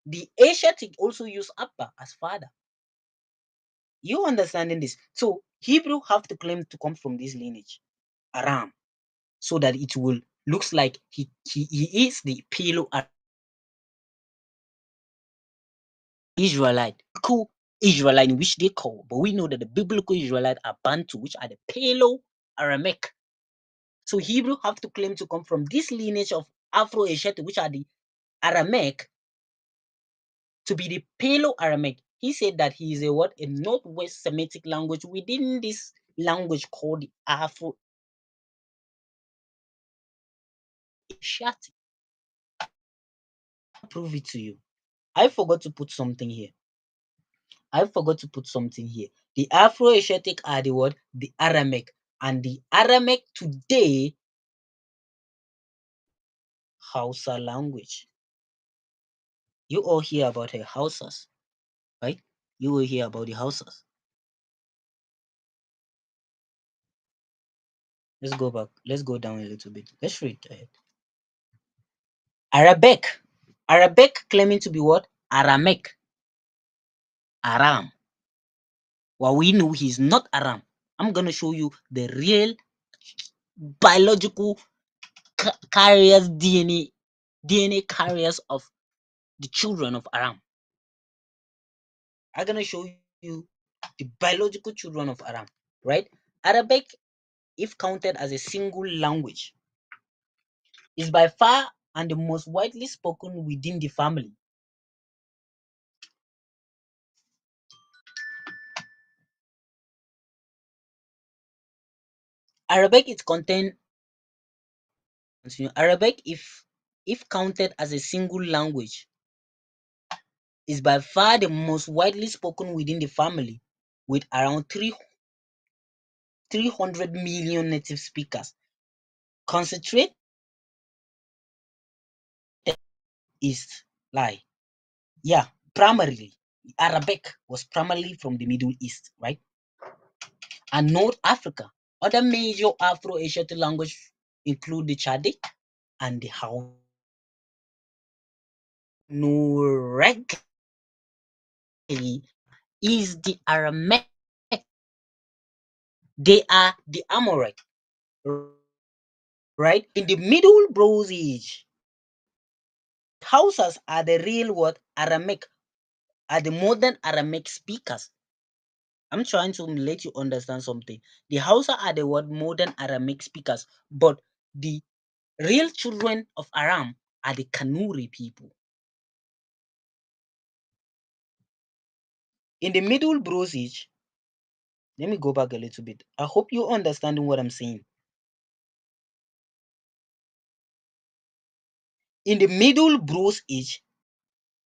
Speaker 2: The Asiatic also use Abba as father. You understanding this? So Hebrew have to claim to come from this lineage, Aram, so that it will looks like he is the Paleo Israelite, cool Israelite, in which they call, but we know that the biblical Israelite are Bantu, which are the Paleo-Aramaic. So Hebrew have to claim to come from this lineage of Afro-Asiatic, which are the Aramaic, to be the Paleo-Aramaic. He said that he is a what? A Northwest Semitic language within this language called the Afro. Asiatic. I'll prove it to you. I forgot to put something here. The Afro-Asiatic are the what? The Aramaic. And the Aramaic today, Hausa language. You all hear about the Hausas, right? You will hear about the Hausas. Let's go back. Let's go down a little bit. Let's read ahead. Arabic. Arabic claiming to be what? Aramaic. Aram. Well, we know he's not Aram. I'm going to show you the real biological carriers, DNA carriers of the children of Aram. I'm going to show you the biological children of Aram, right? Arabic, if counted as a single language, is by far and the most widely spoken within the family. Arabic is contained. Arabic, if counted as a single language, is by far the most widely spoken within the family, with around 300 million native speakers. Concentrate is like, yeah, primarily Arabic was primarily from the Middle East, right? And North Africa. Other major Afro-Asiatic languages include the Chadic and the Hausa. Nuregli is the Aramaic. They are the Amorite, right? In the Middle Bronze Age, Hausas are the real what? Aramaic, are the modern Aramaic speakers. I'm trying to let you understand something. The Hausa are the what? Modern Aramaic speakers, but the real children of Aram are the Kanuri people. In the Middle Bronze Age, let me go back a little bit. I hope you're understanding what I'm saying. In the Middle Bronze Age,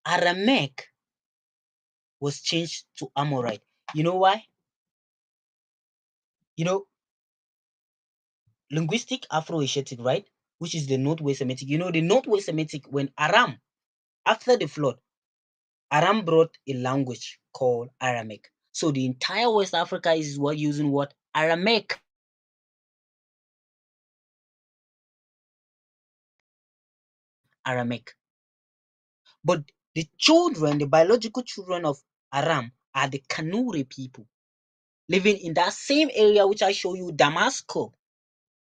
Speaker 2: Aramaic was changed to Amorite. You know why? You know, linguistic Afro-Asiatic, right? Which is the Northwest Semitic. You know, the Northwest Semitic, when Aram, after the flood, Aram brought a language called Aramaic. So the entire West Africa is what using what? Aramaic. Aramaic. But the children, the biological children of Aram, are the Kanuri people living in that same area which I show you, Damascus.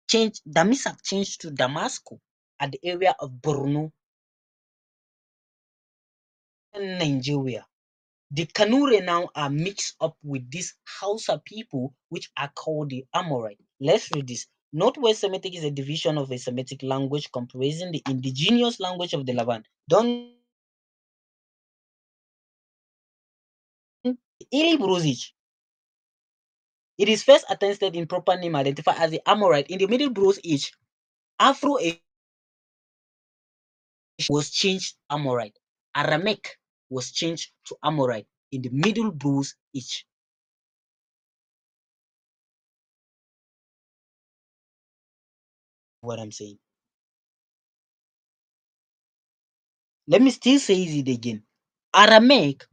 Speaker 2: Damisak changed to Damascus at the area of Borno in Nigeria. The Kanuri now are mixed up with these Hausa people, which are called the Amorite. Let's read this. Northwest Semitic is a division of a Semitic language comprising the indigenous language of the Levant. Don't Ili Brozich. It is first attested in proper name identified as the Amorite. In the Middle Bronze Age, Afro was changed to Amorite. Aramaic was changed to Amorite in the Middle Bronze Age. What I'm saying. Let me still say it again. Aramaic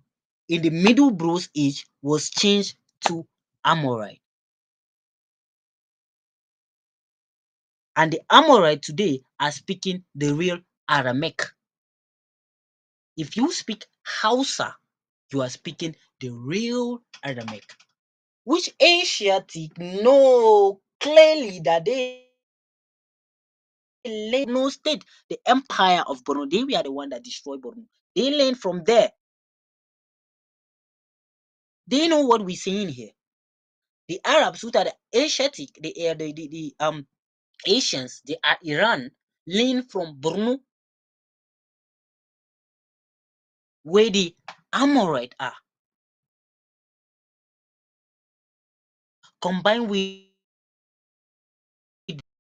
Speaker 2: in the Middle Bronze Age was changed to Amorite. And the Amorite today are speaking the real Aramaic. If you speak Hausa, you are speaking the real Aramaic. Which Asiatic know clearly that they no state, the empire of Borno, they were the one that destroyed Borno. They learned from there. They know what we're saying here. The Arabs, who are the Asiatic, the Asians, they are Iran, learned from Borno, where the Amorite are, combined with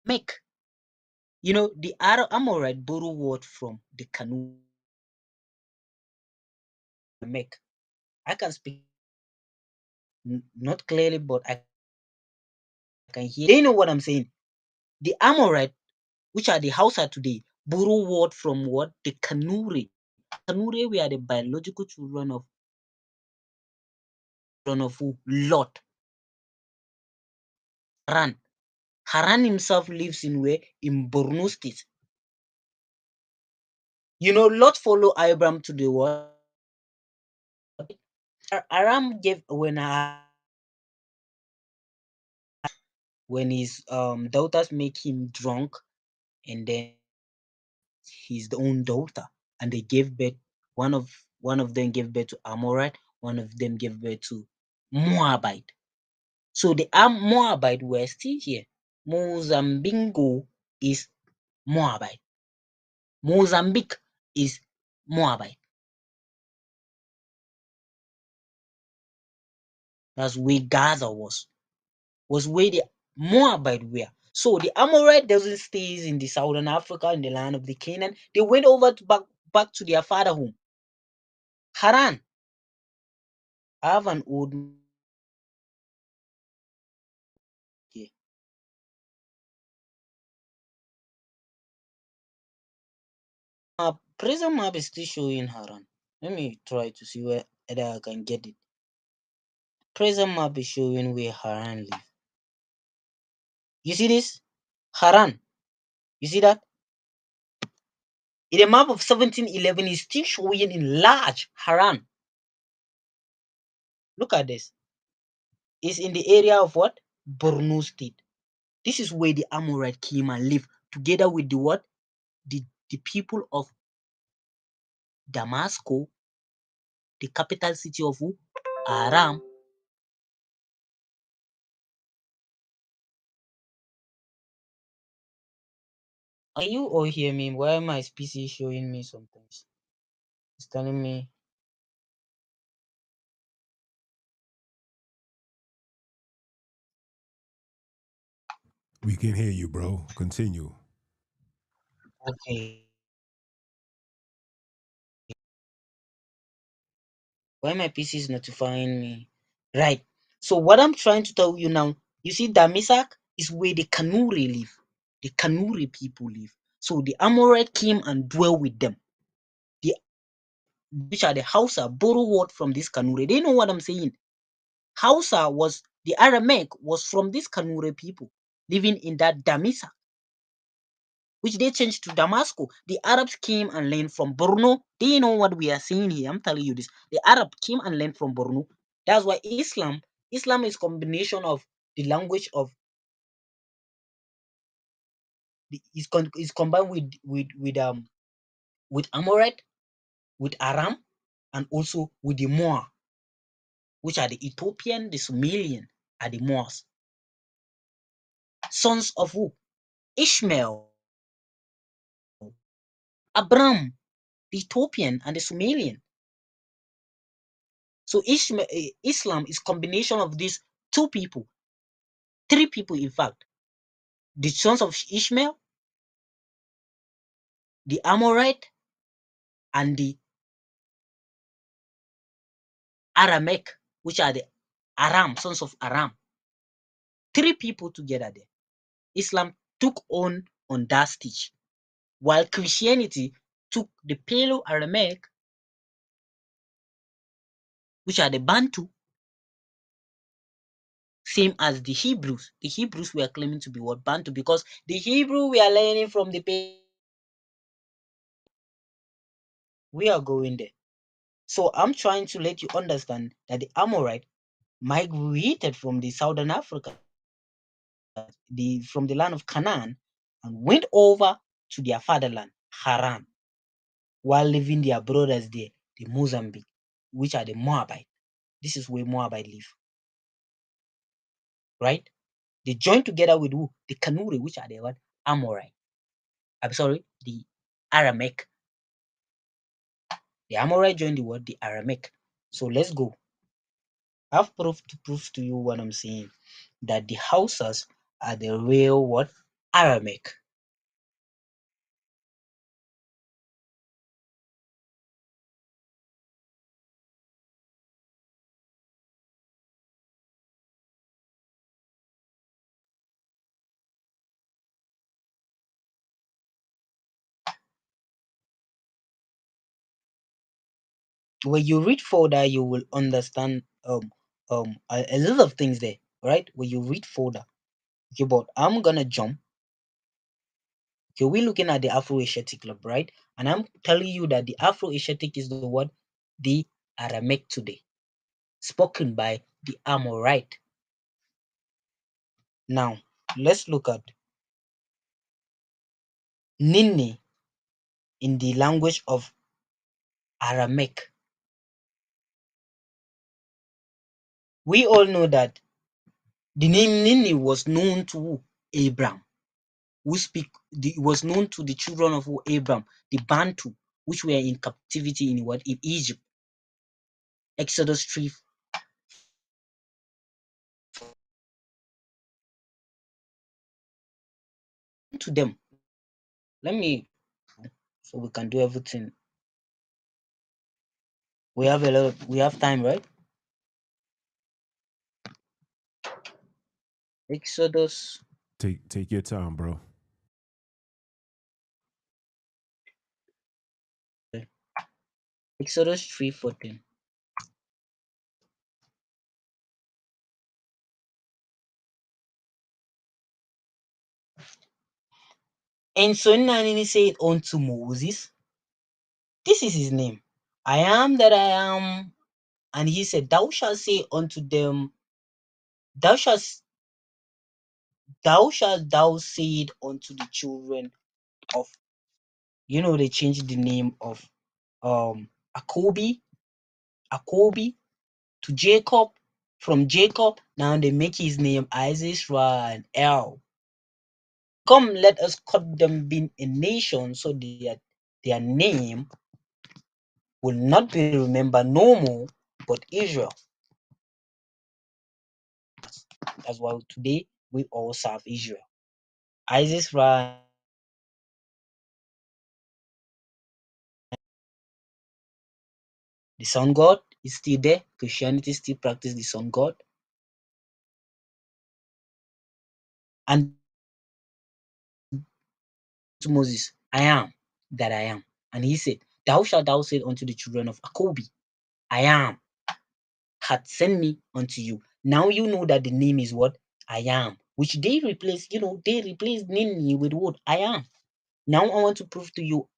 Speaker 2: Mek. The Amorite borrow word from the Kanuri Aramaic. I can speak not clearly, but I can hear. They know what I'm saying. The Amorite, which are the Hausa today, borrow word from what? The Kanuri. Kanuri, we are the biological children of who? Lot. Haran. Haran himself lives in where? In Borno State. Lot follow Abraham to the what? Aram gave when his daughters make him drunk, and then his own daughter, and they gave birth. One of them gave birth to Amorite, one of them gave birth to Moabite. So the Moabite were still here. Mozambique is Moabite. Mozambique is Moabite. That's where Gaza was where the Moabite were. So the Amorite doesn't stay in the southern Africa, in the land of the Canaan. They went over to back to their father home, Haran. I have an old here. Prison map is still showing Haran. Let me try to see whether I can get it. Prison map is showing where Haran live. You see this? Haran. You see that? In the map of 1711 is still showing in large Haran. Look at this. It's in the area of what? Borno State. This is where the Amorite came and lived together with the what? The people of Damascus, the capital city of who? Aram. Are you all hear me? Why my PC showing me sometimes? It's telling me.
Speaker 1: We can hear you, bro. Continue.
Speaker 2: Okay. Why my PC is notifying me? Right. So what I'm trying to tell you now, you see Damisak is where the Kanuri live. The Kanuri people live. So the Amorite came and dwell with them. The which are the Hausa borrow word from this Kanuri. They know what I'm saying. Hausa was the Aramaic was from these Kanuri people living in that Damisa, which they changed to Damascus. The Arabs came and learned from Borno. They know what we are saying here. I'm telling you this. The Arab came and learned from Borno. That's why Islam is combination of the language of is combined with Amorite, with Aram, and also with the Moor, which are the Ethiopian, the Sumerian, are the Moors. Sons of who? Ishmael, Abram, the Ethiopian and the Sumerian. So Islam is combination of these two people, three people in fact. The sons of Ishmael, the Amorite, and the Aramaic, which are the Aram, sons of Aram. Three people together there. Islam took on that stage, while Christianity took the Paleo-Aramaic, which are the Bantu, same as the Hebrews. The Hebrews were claiming to be what? Bantu, because the Hebrew we are learning from the we are going there. So I'm trying to let you understand that the Amorite migrated from the southern Africa, from the land of Canaan, and went over to their fatherland, Haran, while leaving their brothers there, the Mozambique, which are the Moabite. This is where Moabite live, right? They joined together with who? The Kanuri, which are the what? Amorite. I'm sorry, the Aramaic. The Amorite joined the what? The Aramaic. So let's go. I've proved to prove to you what I'm saying, that the Hausas are the real what? Aramaic. When you read further, you will understand a lot of things there, right? When you read further. Okay, but I'm gonna jump. Okay, we're looking at the Afro-Asiatic club, right? And I'm telling you that the Afro-Asiatic is the word, the Aramaic today, spoken by the Amorite. Now, let's look at Nini in the language of Aramaic. We all know that the name Nini was known to Abraham, who speak was known to the children of Abraham, the Bantu, which were in captivity in what, in Egypt. Exodus 3. To them, let me, so we can do everything. We have a lot. We have time, right? Exodus.
Speaker 1: Take your time, bro.
Speaker 2: Exodus 3:14. And so Nanini said unto Moses, this is his name, I am that I am. And he said, thou shalt say unto them, thou shalt thou say it unto the children of, they changed the name of Akobi, Akobi to Jacob. From Jacob, now they make his name Israel and El. Come, let us cut them being a nation, so their name will not be remembered no more, but Israel. That's why today we all serve Israel. Israel, the sun god, is still there. Christianity still practice the sun god. And to Moses, I am that I am. And he said, thou shalt thou say unto the children of Akobi, I am hath sent me unto you. Now you know that the name is what? I am. Which they replace, they replace Nini with what? I am. Now I want to prove to you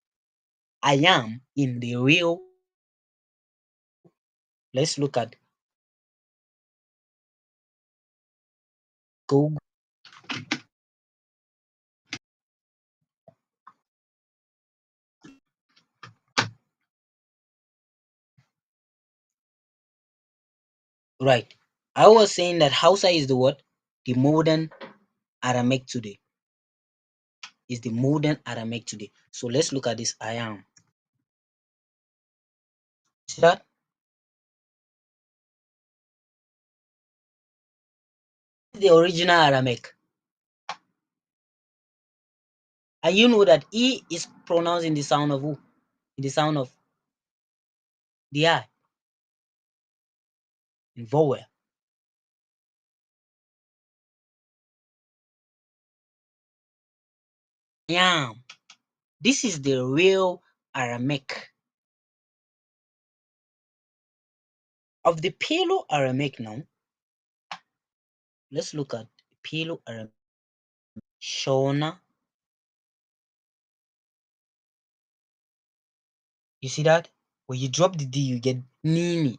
Speaker 2: I am in the real. Let's look at go right. I was saying that Hausa is the what? The modern Aramaic today. Is the modern Aramaic today. So let's look at this I am. See that? The original Aramaic. And you know that E is pronounced in the sound of who? In the sound of the I. In vowel. I am. This is the real Aramaic. Of the Paleo Aramaic now, let's look at Paleo Aramaic. Shona. You see that? When you drop the D, you get Nini.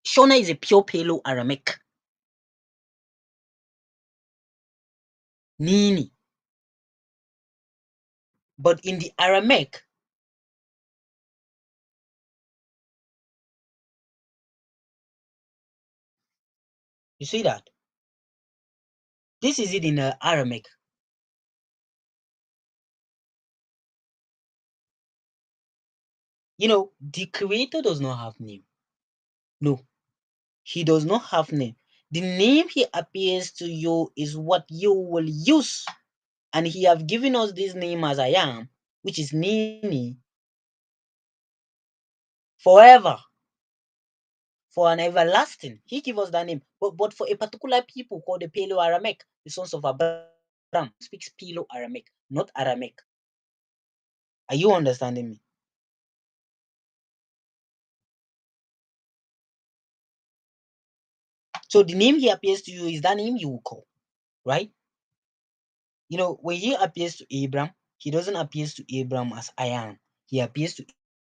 Speaker 2: Shona is a pure Paleo Aramaic. Nini. But in the Aramaic, you see that? This is it in Aramaic. The creator does not have name. No, he does not have name. The name he appears to you is what you will use. And he have given us this name as I am, which is Nini, forever. For an everlasting. He gave us that name. But for a particular people called the Paleo Aramaic, the sons of Abraham, speaks Paleo Aramaic, not Aramaic. Are you understanding me? So the name he appears to you is that name you will call, right? When he appears to Abraham, he doesn't appear to Abraham as I am. He appears to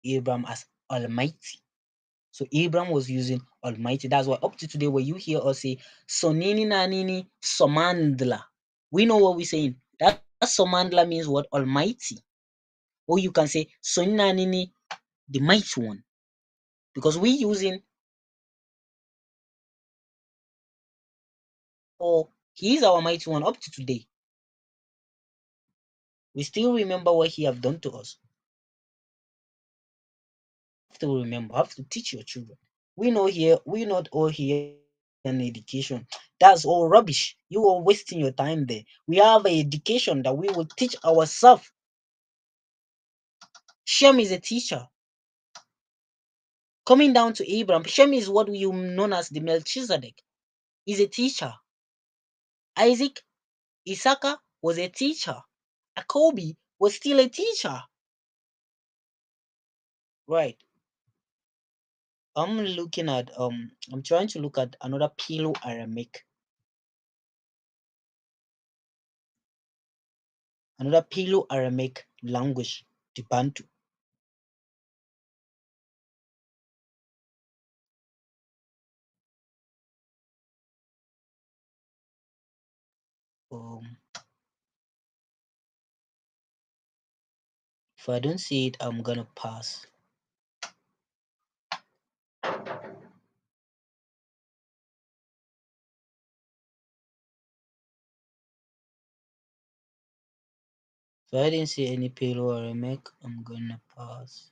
Speaker 2: Abraham as Almighty. So Abraham was using Almighty. That's why up to today, when you hear us say Sonini Nanini Somandla, we know what we're saying. That Somandla means what? Almighty. Or you can say Sonini Nanini, the mighty one. Because we're using, or he is our mighty one up to today. We still remember what he have done to us. Have to remember, have to teach your children. We're not all here an education. That's all rubbish. You are wasting your time there. We have an education that we will teach ourselves. Shem is a teacher. Coming down to Abraham, Shem is what we known as the Melchizedek. He's a teacher. Isaac, Isaka was a teacher. Jacobi was still a teacher. Right. I'm trying to look at another Paleo-Aramaic. Another Paleo-Aramaic language, the Bantu. Um, if I don't see it, I'm gonna pass. If I didn't see any Paleo-Aramaic, I'm gonna pass.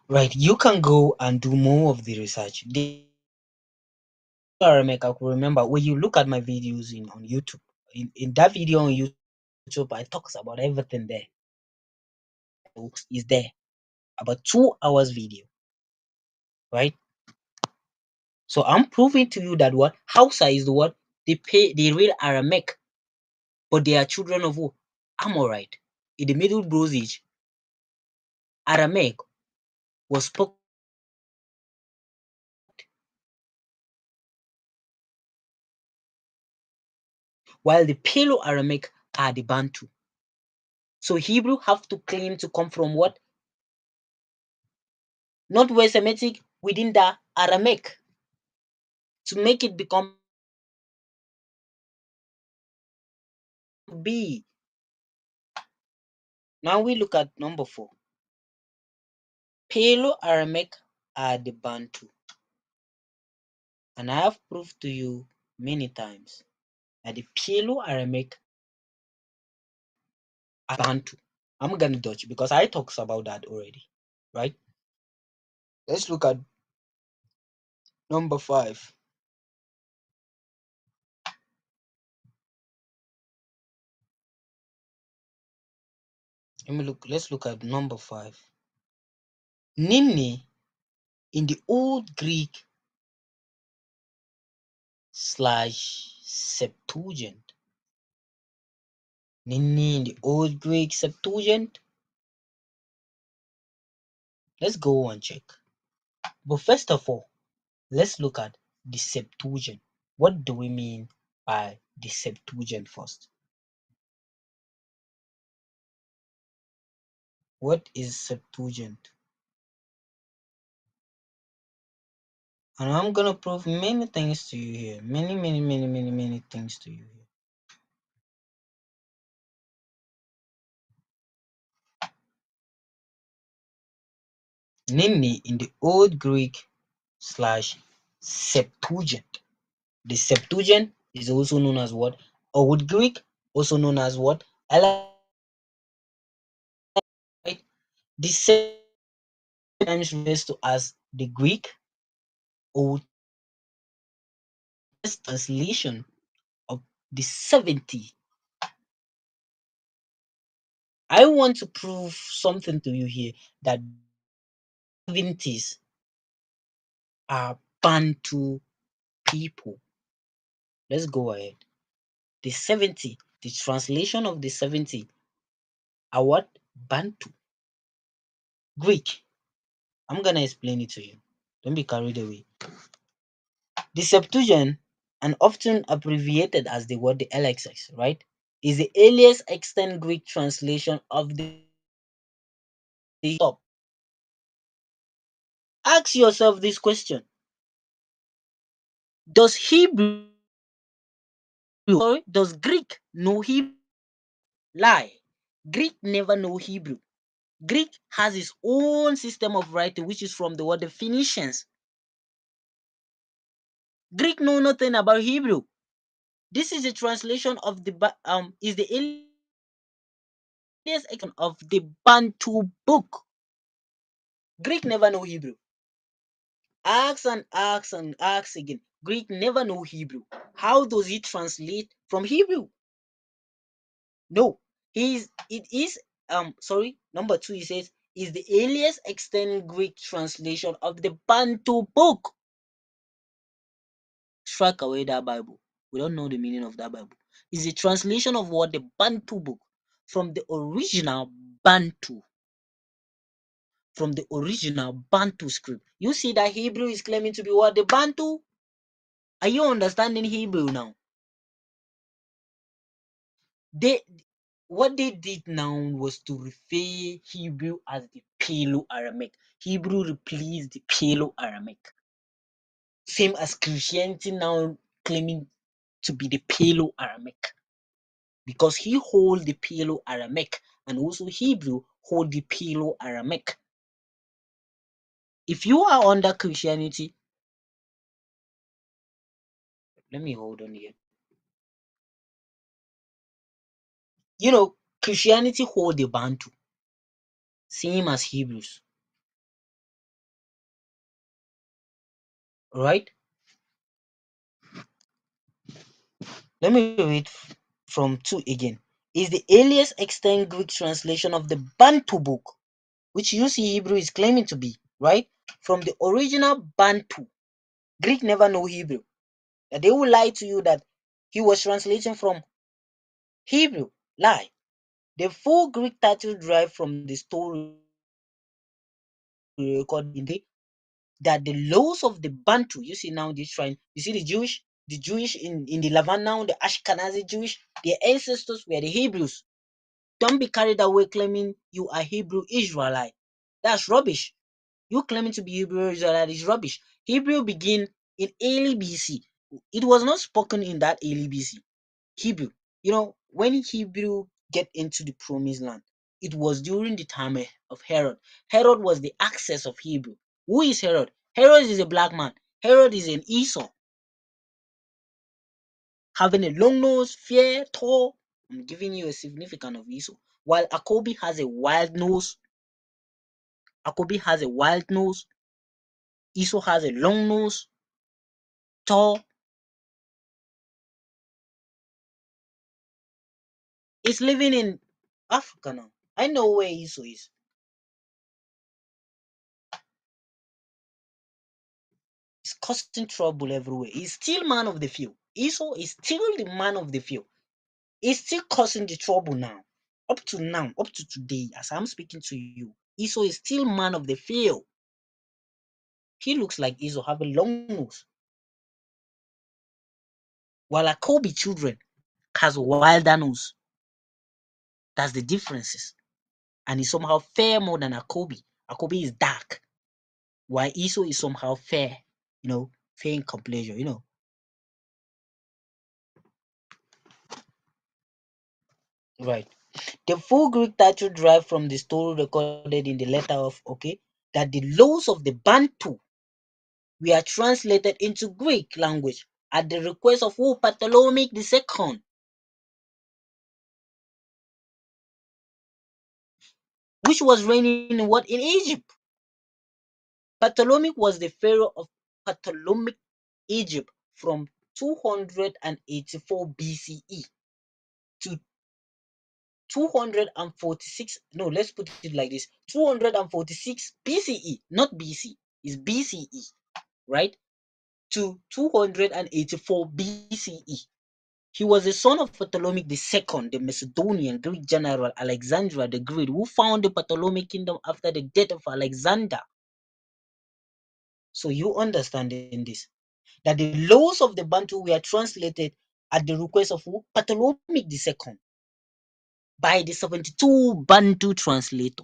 Speaker 2: Right, you can go and do more of the research. The Aramaic, I could remember when you look at my videos on YouTube. In that video on YouTube, I talks about everything there. Is there about 2 hours video, right? So I'm proving to you that what Hausa is the what the real Aramaic, but they are children of who? Amorite. In the Middle Bronze Age, Aramaic was spoken, while the Paleo-Aramaic are the Bantu. So Hebrew have to claim to come from what? Not West Semitic within the Aramaic to make it become B. Now we look at number 4. Paleo-Aramaic are the Bantu. And I have proved to you many times that the Paleo-Aramaic are Bantu. I'm gonna dodge because I talks about that already, right? Let's look at number 5. Let's look at number 5. Nini in the Old Greek / Septuagint. Nini in the Old Greek Septuagint. Let's go and check. But first of all, let's look at the Septuagint. What do we mean by the Septuagint first? What is Septuagint? And I'm gonna prove many things to you here. Many things to you here. Namely, in the Old Greek / Septuagint. The Septuagint is also known as what? Old Greek, also known as what? Right? The sometimes refers to as the Greek Old translation of the 70. I want to prove something to you here that 70s are Bantu people. Let's go ahead. The 70, the translation of the 70 are what? Bantu. Greek. I'm gonna explain it to you. Don't be carried away. The Septuagint, and often abbreviated as the word the LXX, right, is the earliest extant Greek translation of the stop. Ask yourself this question: Does Hebrew, sorry, does Greek know Hebrew? Lie. Greek never know Hebrew. Greek has its own system of writing, which is from the word the Phoenicians. Greek know nothing about Hebrew. This is a translation of the is the earliest expression of the Bantu book. Greek never know Hebrew. Ask and ask and ask again. Greek never know Hebrew. How does he translate from Hebrew? No, it is sorry, number two, he says is the earliest extant Greek translation of the Bantu book. Strike away that Bible. We don't know the meaning of that Bible. It's a translation of what the Bantu book from the original Bantu. From the original Bantu script. You see that Hebrew is claiming to be what? The Bantu? Are you understanding Hebrew now? They what they did now was to refer Hebrew as the Paleo-Aramaic. Hebrew replaced the Paleo-Aramaic. Same as Christianity now claiming to be the Paleo-Aramaic. Because he hold the Paleo-Aramaic and also Hebrew hold the Paleo-Aramaic. If you are under Christianity, let me hold on here. You know, Christianity hold the Bantu, same as Hebrews. Right? Let me read from 2 again. Is the earliest extant Greek translation of the Bantu book, which you see Hebrew is claiming to be, right? From the original Bantu. Greek never know Hebrew. That they will lie to you that he was translating from Hebrew. Lie. The full Greek title derived from the story recorded in the that the laws of the Bantu, you see now this shrine, you see the Jewish in the Levant now, the Ashkenazi Jewish, their ancestors were the Hebrews. Don't be carried away claiming you are Hebrew Israelite. That's rubbish. You claiming to be Hebrew Israelite is rubbish. Hebrew began in early BC. It was not spoken in that early BC. Hebrew. You know, when Hebrew get into the promised land, it was during the time of Herod. Herod was the access of Hebrew. Who is Herod? Herod is a black man. Herod is an Esau, having a long nose, fair, tall. I'm giving you a significance of Esau. While Akobi has a wild nose, Akobi has a wild nose. Esau has a long nose, tall. He's living in Africa now. I know where Esau is. He's causing trouble everywhere. He's still man of the field. Esau is still the man of the field. He's still causing the trouble now. Up to now, up to today, as I'm speaking to you, Esau is still man of the field. He looks like Esau have a long nose. While Akobi children has a wilder nose. That's the differences. And he's somehow fair more than Akobi. Akobi is dark. While Esau is somehow fair, fair in complexion. Right. The full Greek title derived from the story recorded in the letter of, that the laws of the Bantu were translated into Greek language at the request of who? Ptolemy II, which was reigning in what? In Egypt. Ptolemy was the pharaoh of Ptolemaic Egypt from 284 BCE to 246. No, let's put it like this: 246 BCE, not BC. It's BCE, right? To 284 BCE. He was the son of Ptolemy II, the Macedonian Greek general Alexander the Great, who founded the Ptolemaic kingdom after the death of Alexander. So you understand in this that the laws of the Bantu were translated at the request of who? Ptolemy II by the 72 Bantu translator,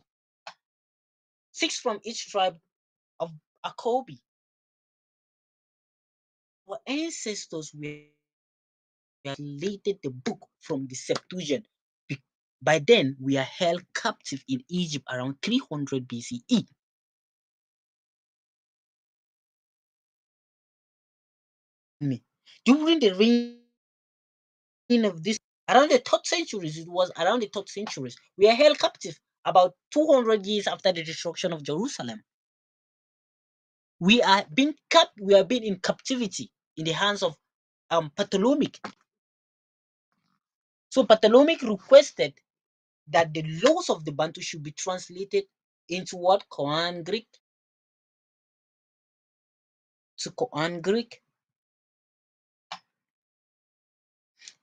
Speaker 2: 6 from each tribe of Akobi. Our ancestors were translated the book from the Septuagint. By then, we are held captive in Egypt around 300 BCE. During the reign of this, around the 3rd centuries, it was around the 3rd centuries, we are held captive about 200 years after the destruction of Jerusalem. We are being in captivity in the hands of Ptolemy. So Ptolemy requested that the laws of the Bantu should be translated into what? Koine Greek. To Koine Greek.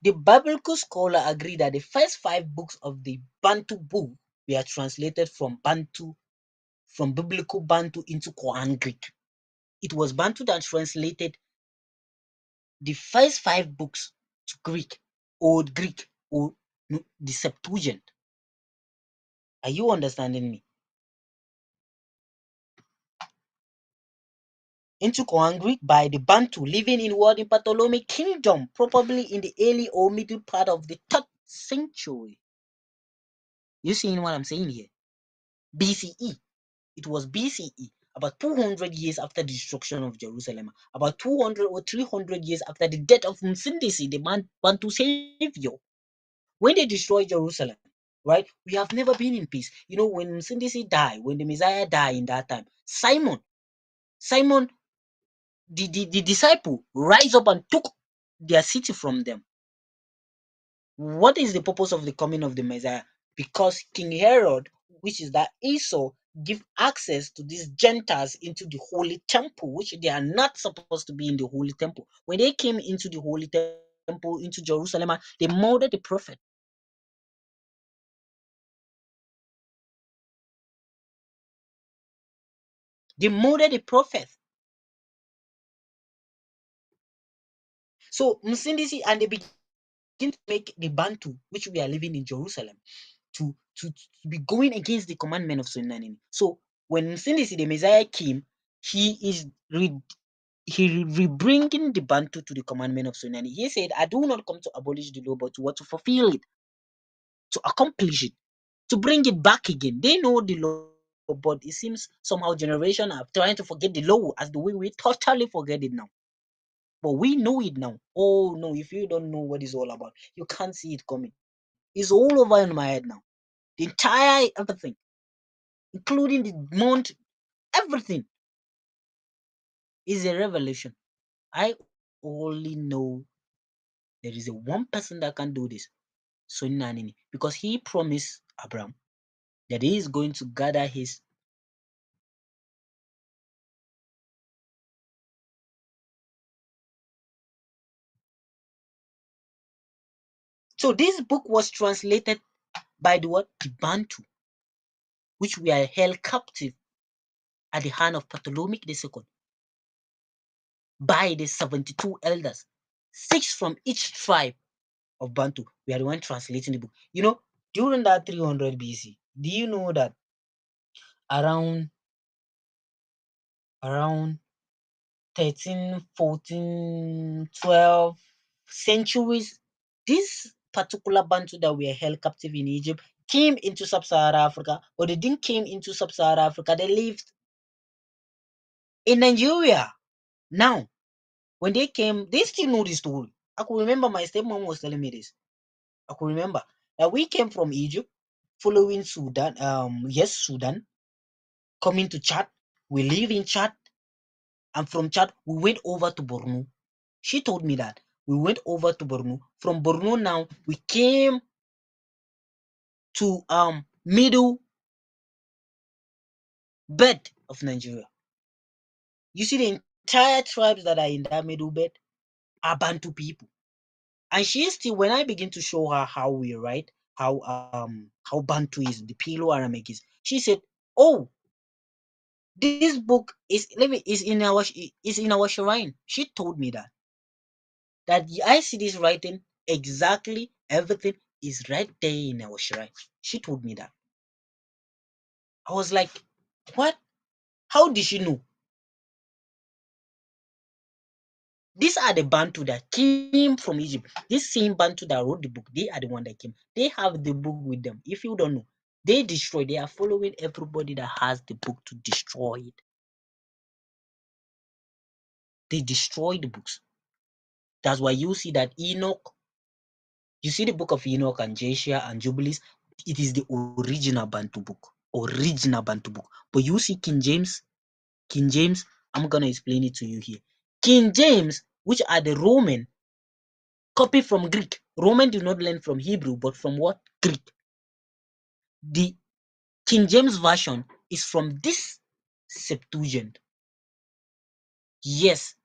Speaker 2: The biblical scholar agree that the first 5 books of the Bantu book were translated from biblical Bantu into Koine Greek. It was Bantu that translated the first 5 books to Greek, Old Greek, or the Septuagint. Are you understanding me? Into Koine Greek by the Bantu living in what? In Ptolemy kingdom, probably in the early or middle part of the 3rd century. You seeing what I'm saying here? BCE. It was BCE, about 200 years after the destruction of Jerusalem, about 200 or 300 years after the death of Msindisi, the Bantu savior. When they destroyed Jerusalem, right? We have never been in peace. You know, when Msindisi died, when the Messiah died in that time, Simon, the disciple, rise up and took their city from them. What is the purpose of the coming of the Messiah? Because King Herod, which is that Esau, give access to these Gentiles into the holy temple, which they are not supposed to be in the holy temple. When they came into the holy temple, into Jerusalem, they murdered the prophet. They murdered the prophet. So Msindisi, and they begin to make the Bantu, which we are living in Jerusalem, to be going against the commandment of Sunnah. So when Msindisi, the Messiah, came, he is bringing the Bantu to the commandment of Sunnah. He said, I do not come to abolish the law, but to fulfill it, to accomplish it, to bring it back again. They know the law, but it seems somehow generation are trying to forget the law as the way we totally forget it now. But we know it now. Oh no, if you don't know what it's all about, you can't see it coming. It's all over in my head now. The entire everything, including the month, everything is a revelation. I only know there is a one person that can do this. Sunnanini, because he promised Abraham that he is going to gather his so this book was translated by the word the Bantu, which we are held captive at the hand of Ptolemy II by the 72 elders, 6 from each tribe of Bantu. We are the one translating the book. You know, during that 300 BC, do you know that around 13, 14, 12 centuries, this particular Bantu that were held captive in Egypt came into sub-Saharan Africa, or they didn't came into sub-Saharan Africa, they lived in Nigeria. Now, when they came, they still know the story. I could remember my stepmom was telling me this. I could remember that we came from Egypt, following Sudan, Sudan, coming to Chad. We live in Chad, and from Chad, we went over to Borno. She told me that we went over to Borno. From Borno now, we came to middle bed of Nigeria. You see, the entire tribes that are in that middle bed are Bantu people. And she still, when I begin to show her how we write, how Bantu is, the Palo Aramaic is, she said, "Oh, this book is is in our shrine." She told me that I see this writing exactly, everything is right there in our shrine. She told me that. I was like, what? How did she know? These are the Bantu that came from Egypt. This same Bantu that wrote the book, they are the one that came. They have the book with them. If you don't know, they destroy. They are following everybody that has the book to destroy it. They destroy the books. That's why you see that Enoch, you see the book of Enoch and Jeshua and Jubilees, it is the original Bantu book. Original Bantu book. But you see King James, I'm gonna explain it to you here. King James, which are the Roman, copy from Greek. Roman did not learn from Hebrew, but from what? Greek. The King James Version is from this Septuagint. Yes,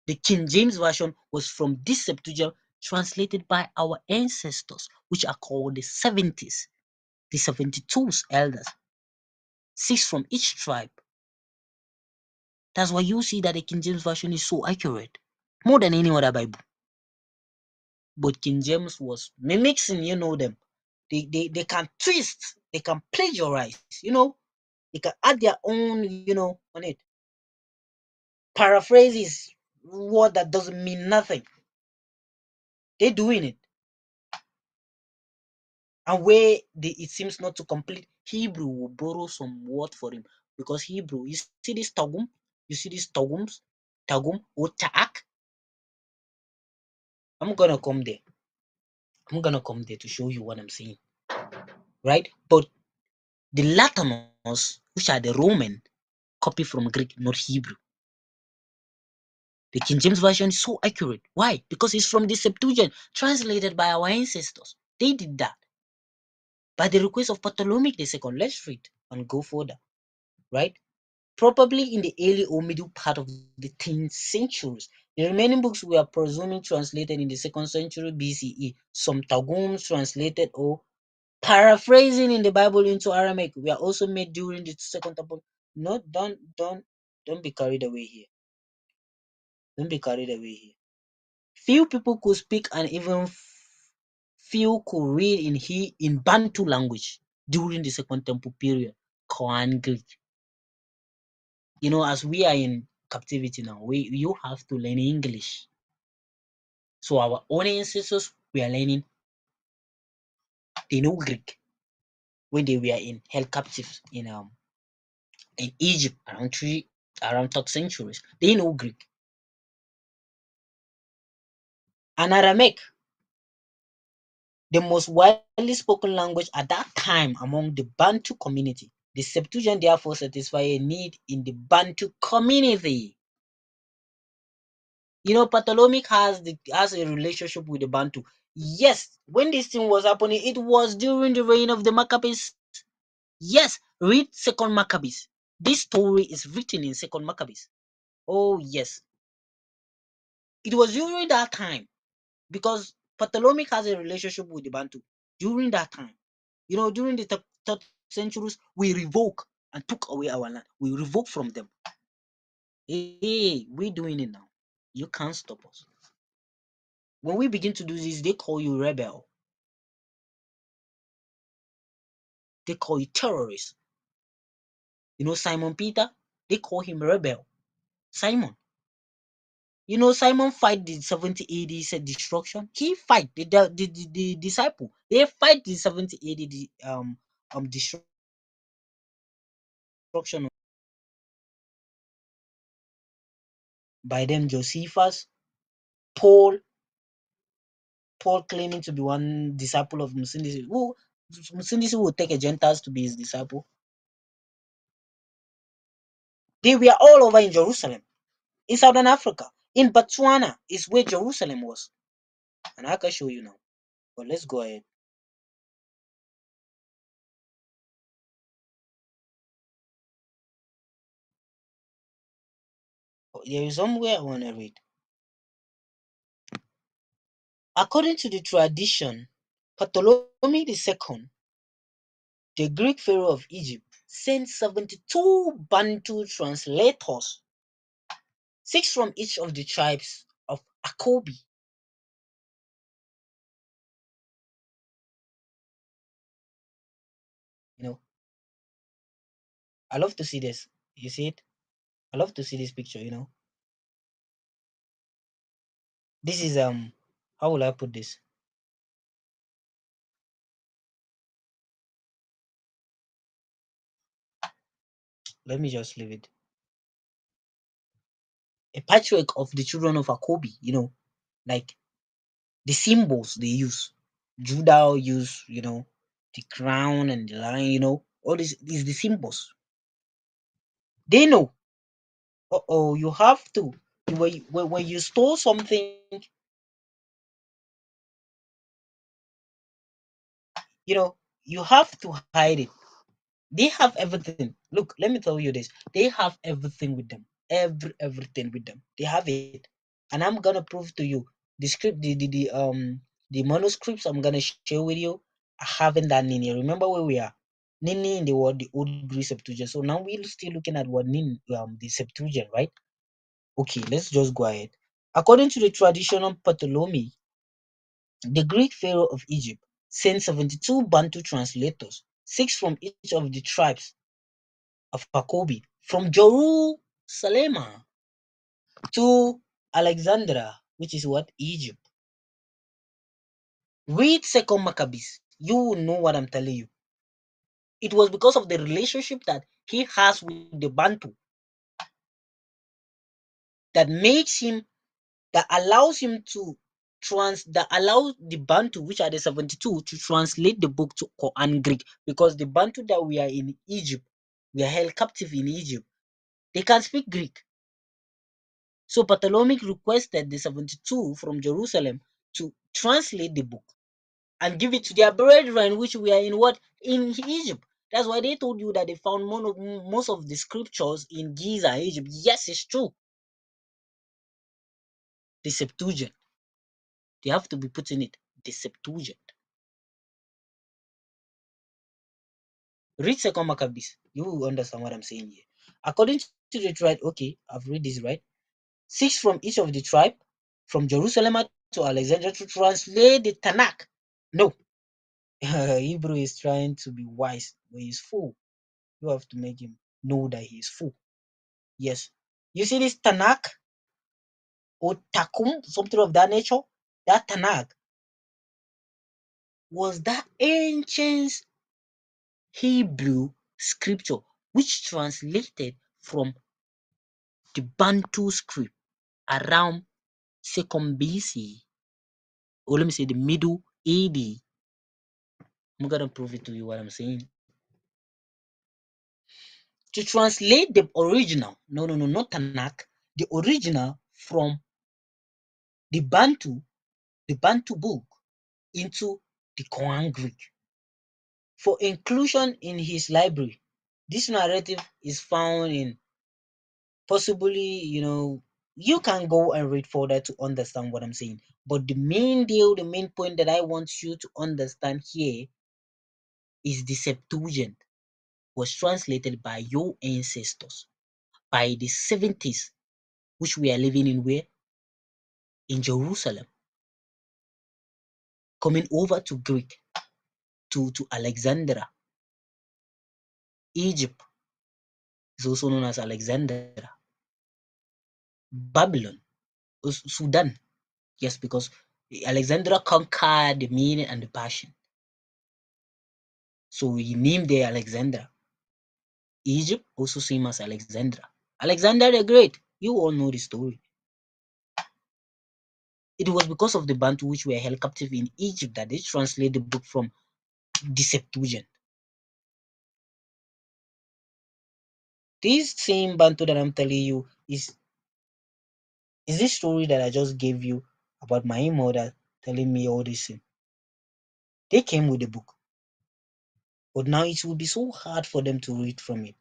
Speaker 2: the King James Version was from this Septuagint translated by our ancestors, which are called the 70s, the 72 elders, 6 from each tribe. That's why you see that the King James Version is so accurate, more than any other Bible. But King James was mimicking, them. They can twist, they can plagiarize, they can add their own, on it. Paraphrases, word that doesn't mean nothing. They're doing it. And where it seems not to complete, Hebrew will borrow some word for him. Because Hebrew, you see this Tagum, you see these Tagums, Tagum or Ta'ak. I'm gonna come there. I'm gonna come there to show you what I'm saying. Right? But the Latinos, which are the Roman, copy from Greek, not Hebrew. The King James Version is so accurate. Why? Because it's from the Septuagint, translated by our ancestors. They did that. By the request of Ptolemy II. Let's read and go further. Right? Probably in the early or middle part of the 10th centuries. The remaining books were presuming translated in the 2nd century BCE. Some Targums translated or paraphrasing in the Bible into Aramaic were also made during the Second Temple. No, don't be carried away here. Don't be carried away here. Few people could speak, and even few could read in Bantu language during the Second Temple period, Koan Greek. As we are in captivity now, you have to learn English. So our own ancestors were learning, they know Greek when they were held captive in Egypt around 3rd centuries. They know Greek. And Aramaic, the most widely spoken language at that time among the Bantu community. The Septuagint therefore satisfies a need in the Bantu community. Ptolemy has a relationship with the Bantu. Yes, when this thing was happening, it was during the reign of the Maccabees. Yes, read Second Maccabees. This story is written in Second Maccabees. Oh yes, it was during that time because Ptolemy has a relationship with the Bantu during that time. During the third centuries, we revoke and took away our land. We revoke from them. Hey, we're doing it now. You can't stop us. When we begin to do this, they call you rebel. They call you terrorist. Simon Peter, they call him rebel. Simon. Simon fight the 70 AD said destruction. He fight the disciple. They fight the 70 AD destruction by them Josephus, Paul, claiming to be one disciple of Musindisi. Who Musindisi would take a Gentiles to be his disciple. They were all over in Jerusalem, in Southern Africa, in Botswana is where Jerusalem was. And I can show you now. But let's go ahead. There is somewhere I want to read. According to the tradition, Ptolemy II, the Greek pharaoh of Egypt, sent 72 Bantu translators, 6 from each of the tribes of Akobi. You know, I love to see this. You see it? I love to see this picture. This is how will I put this? Let me just leave it. A patchwork of the children of Akobi, like the symbols they use. Judah use, the crown and the lion, all this is the symbols. They know. Oh, you have to. When you store something, you have to hide it. They have everything. Look, let me tell you this. They have everything with them. Everything with them. They have it. And I'm gonna prove to you the script, the manuscripts I'm gonna share with you. I haven't done Nini. Remember where we are? Nini in the word the old Greek Septuagint. So now we're still looking at what Nini the Septuagint, right? Okay, let's just go ahead. According to the traditional Ptolemy, the Greek pharaoh of Egypt sent 72 Bantu translators, 6 from each of the tribes of Jacobi, from Jerusalem to Alexandria, which is what? Egypt. Read Second Maccabees. You will know what I'm telling you. It was because of the relationship that he has with the Bantu that makes him, that allows him to that allows the Bantu, which are the 72, to translate the book to Quran Greek, because the Bantu that we are in Egypt, we are held captive in Egypt, they can speak Greek. So Ptolemy requested the 72 from Jerusalem to translate the book and give it to their brethren, which we are in what? In Egypt. That's why they told you that they found most of the scriptures in Giza, Egypt. Yes, it's true. The Septuagint. They have to be put in it. The Septuagint. Read Second Maccabees. You will understand what I'm saying here. According to the tribe, okay, I've read this right. 6 from each of the tribe, from Jerusalem to Alexandria, to translate the Tanakh. No, Hebrew is trying to be wise, but he's fool. You have to make him know that he is fool. Yes. You see this Tanakh or Takum, something of that nature? That Tanakh was that ancient Hebrew scripture which translated from the Bantu script around 2nd BC, or let me say the middle AD. I'm gonna prove it to you what I'm saying. To translate the original, no, not Tanakh, the original from the Bantu book into the Quran Greek for inclusion in his library. This narrative is found in possibly, you can go and read further to understand what I'm saying. But the main deal, the main point that I want you to understand here is the Septuagint was translated by your ancestors by the 70s, which we are living in where? In Jerusalem. Coming over to Greek, to Alexandria. Egypt is also known as Alexandria. Babylon, Sudan. Yes, because Alexandria conquered the Medes and the Persian. So he named the Alexandria. Egypt also same as Alexandria. Alexander the Great, you all know the story. It was because of the Bantu which were held captive in Egypt that they translate the book from the Septuagint. This same Bantu that I'm telling you is this story that I just gave you about my mother telling me all this thing. They came with the book, but now it will be so hard for them to read from it.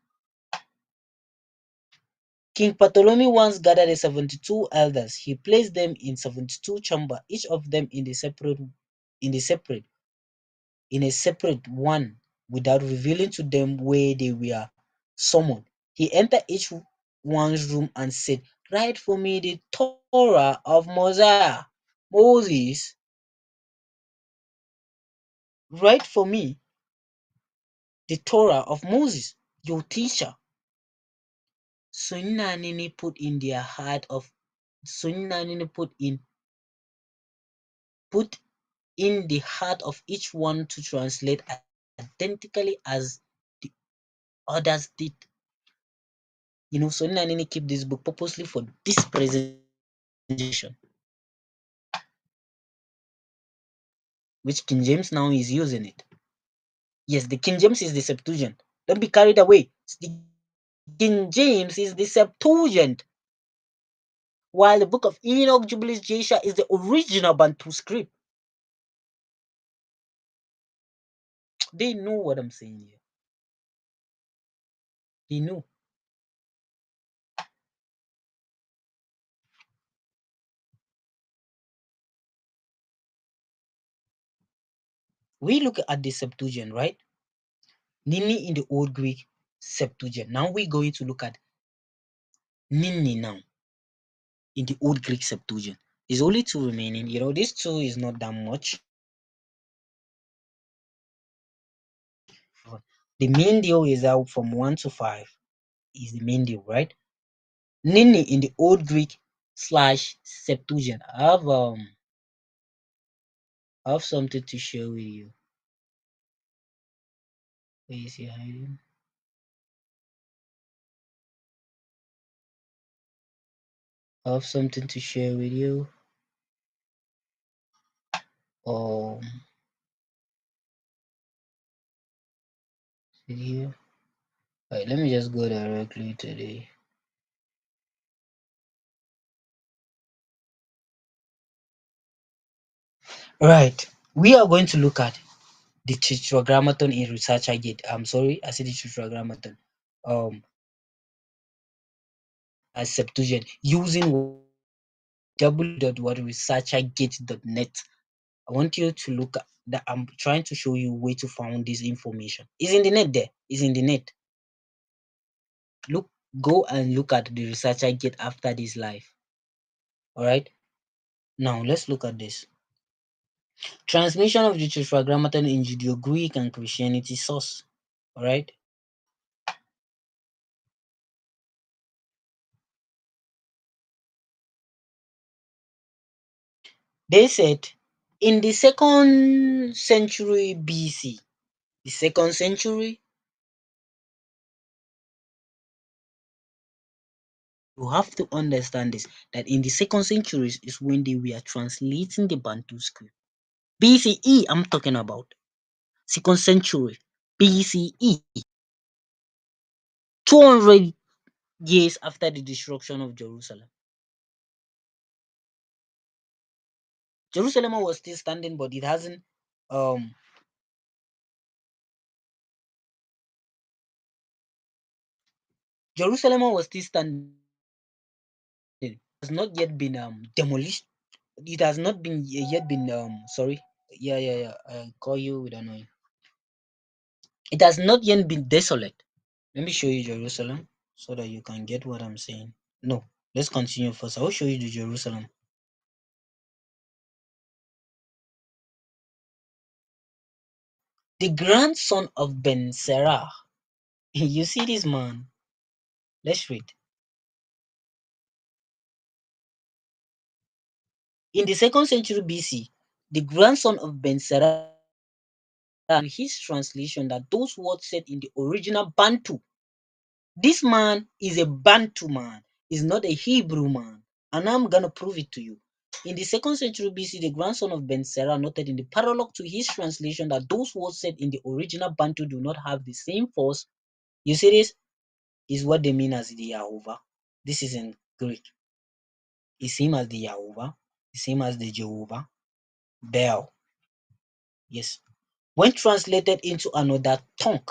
Speaker 2: King Ptolemy once gathered the 72 elders. He placed them in 72 chambers, each of them in a separate one, without revealing to them where they were summoned. He entered each one's room and said, "Write for me the Torah of Moses. Write for me the Torah of Moses, your teacher." Sunnanini put in the heart of each one to translate identically as the others did. Sunnanini keep this book purposely for this presentation, which King James now is using it. Yes, the King James is the Septuagint. Don't be carried away. The King James is the Septuagint, while the book of Enoch, Jubilees, Jasher is the original Bantu script. They know what I'm saying here. They know. We look at the Septuagint, right? Nini in the Old Greek Septuagint. Now we're going to look at Nini now in the Old Greek Septuagint. There's only two remaining. This two is not that much. The main deal is out from 1 to 5 is the main deal, right? Nini in the Old Greek / Septuagint. I have something to share with you. Where is he hiding? I have something to share with you. Is it here? Alright, let me just go directly to the. Right. We are going to look at the Tetragrammaton in ResearcherGate. I'm sorry, I said the Tetragrammaton. As Septuagint using www.researchergate.net. I want you to look at that. I'm trying to show you where to find this information. It's in the net there. It's in the net. Go and look at the ResearcherGate after this live. Alright. Now let's look at this. Transmission of the Tetragrammaton in Judeo-Greek and Christianity source. Alright. They said in the 2nd century BC, the 2nd century, you have to understand this, that in the 2nd century is when they were translating the Bantu script. BCE, I'm talking about. 2nd century BCE. 200 years after the destruction of Jerusalem. Jerusalem was still standing, but it hasn't Jerusalem was still standing. It has not yet been demolished. It has not been yet been sorry. Yeah. I'll call you with annoying. It has not yet been desolate. Let me show you Jerusalem so that you can get what I'm saying. No, let's continue first. I'll show you the Jerusalem. The grandson of Ben Serah. You see this man? Let's read. In the 2nd century BC, the grandson of Ben Serah, his translation that those words said in the original Bantu. This man is a Bantu man, is not a Hebrew man, and I'm gonna prove it to you. In the 2nd century BC, the grandson of Ben Serah noted in the prologue to his translation that those words said in the original Bantu do not have the same force. You see, this is what they mean as the Yahovah. This is in Greek. It's same as the Yahovah, the same as the Jehovah, Baal. Yes. When translated into another tongue,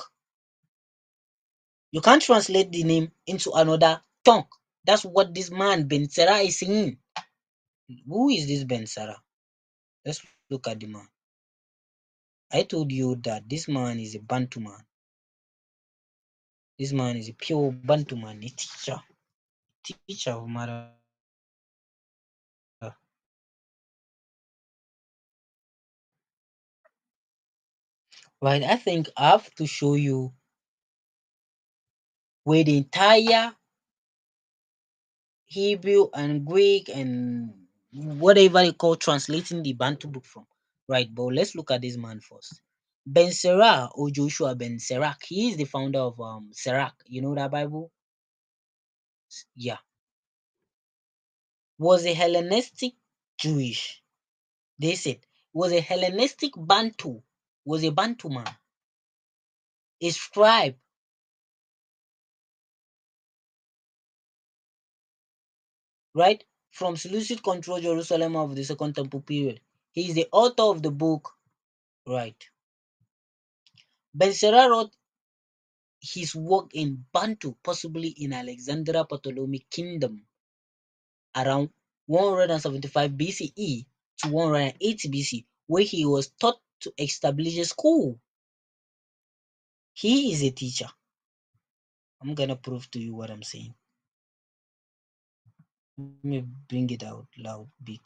Speaker 2: you can't translate the name into another tongue. That's what this man Ben Sera is saying. Who is this Ben Sera? Let's look at the man. I told you that this man is a Bantu man. This man is a pure Bantu man, a teacher of Mother. Right, I think I have to show you where the entire Hebrew and Greek and whatever you call translating the Bantu book from. Right, but let's look at this man first. Ben Serah or Joshua Ben Serach. He is the founder of Serach. You know that Bible? Yeah. Was a Hellenistic Jewish. They said was a Hellenistic Bantu. Was a Bantu man. A scribe. Right? From Seleucid control Jerusalem of the Second Temple period. He is the author of the book. Right. Ben Serah wrote his work in Bantu, possibly in Alexandria Ptolemaic Kingdom, around 175 BCE to 180 BC, where he was taught to establish a school. He is a teacher. I'm gonna prove to you what I'm saying. Let me bring it out loud, big.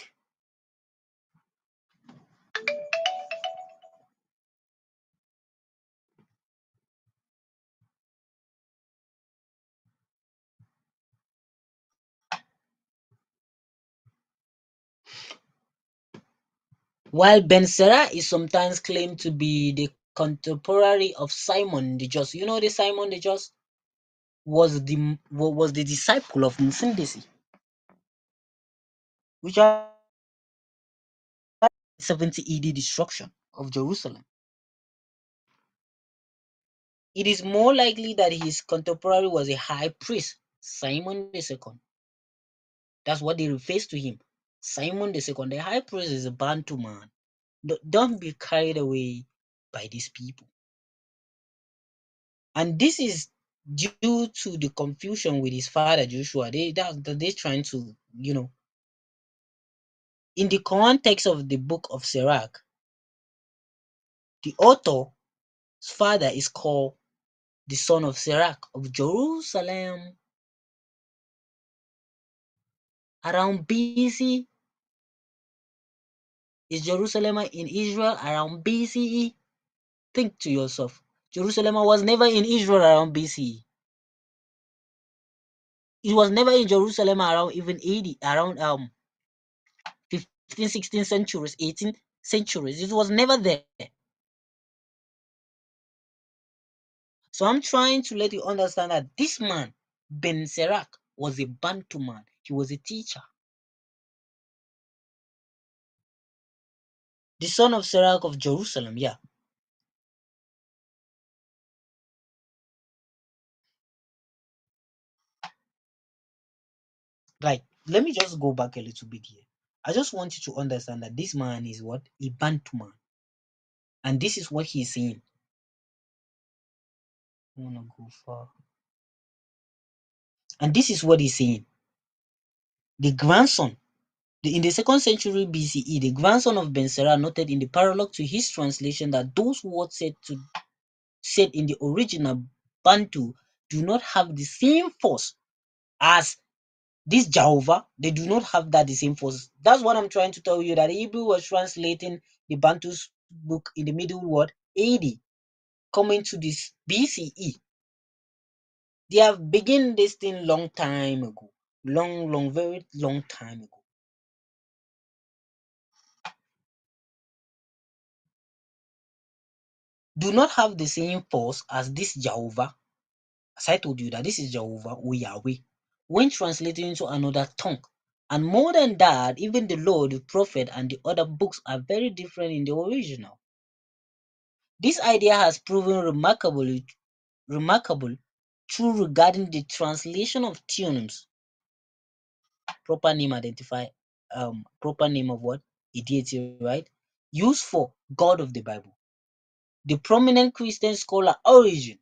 Speaker 2: While Ben Sera is sometimes claimed to be the contemporary of Simon the Just, you know the Simon the Just was the disciple of Mufundisi, which are 70 AD destruction of Jerusalem. It is more likely that his contemporary was a high priest, Simon II. That's what they refers to him. Simon II, the high priest, is a Bantu man. Don't be carried away by these people. And this is due to the confusion with his father Joshua. They're trying to, in the context of the book of Sirach, the author's father is called the son of Sirach of Jerusalem around BC. Is Jerusalem in Israel around BCE? Think to yourself. Jerusalem was never in Israel around BCE. It was never in Jerusalem around even 80, around 15, 16th centuries, 18th centuries. It was never there. So I'm trying to let you understand that this man, Ben Sirach, was a Bantu man. He was a teacher. The son of Sirach of Jerusalem, yeah. Like, let me just go back a little bit here. I just want you to understand that this man is what? A Bantu man. And this is what he's saying. I want to go far. And this is what he's saying. The grandson, in the 2nd century BCE, the grandson of Ben Sera noted in the parallel to his translation that those words said in the original Bantu do not have the same force as this Jehovah. They do not have that the same force. That's what I'm trying to tell you, that Hebrew was translating the Bantu's book in the middle word AD, coming to this BCE. They have begun this thing long time ago. Very long time ago. Do not have the same force as this Jehovah. As I told you that this is Jehovah or Yahweh when translated into another tongue. And more than that, even the law, the prophet, and the other books are very different in the original. This idea has proven remarkable true regarding the translation of theonems. Proper name proper name of what? A deity, right? Used for God of the Bible. The prominent Christian scholar Origen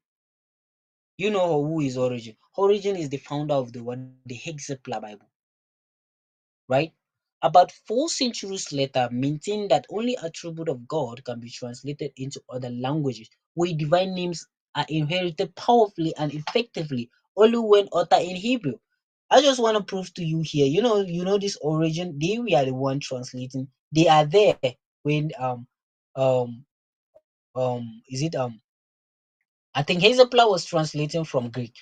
Speaker 2: You know who is Origin? Origin is the founder of the Hexapla Bible, right? About 4 centuries later, maintained that only attribute of God can be translated into other languages, where divine names are inherited powerfully and effectively only when uttered in Hebrew. I just want to prove to you here. You know this Origin. They were the one translating. They are there when um is it I think Hezapla was translating from Greek,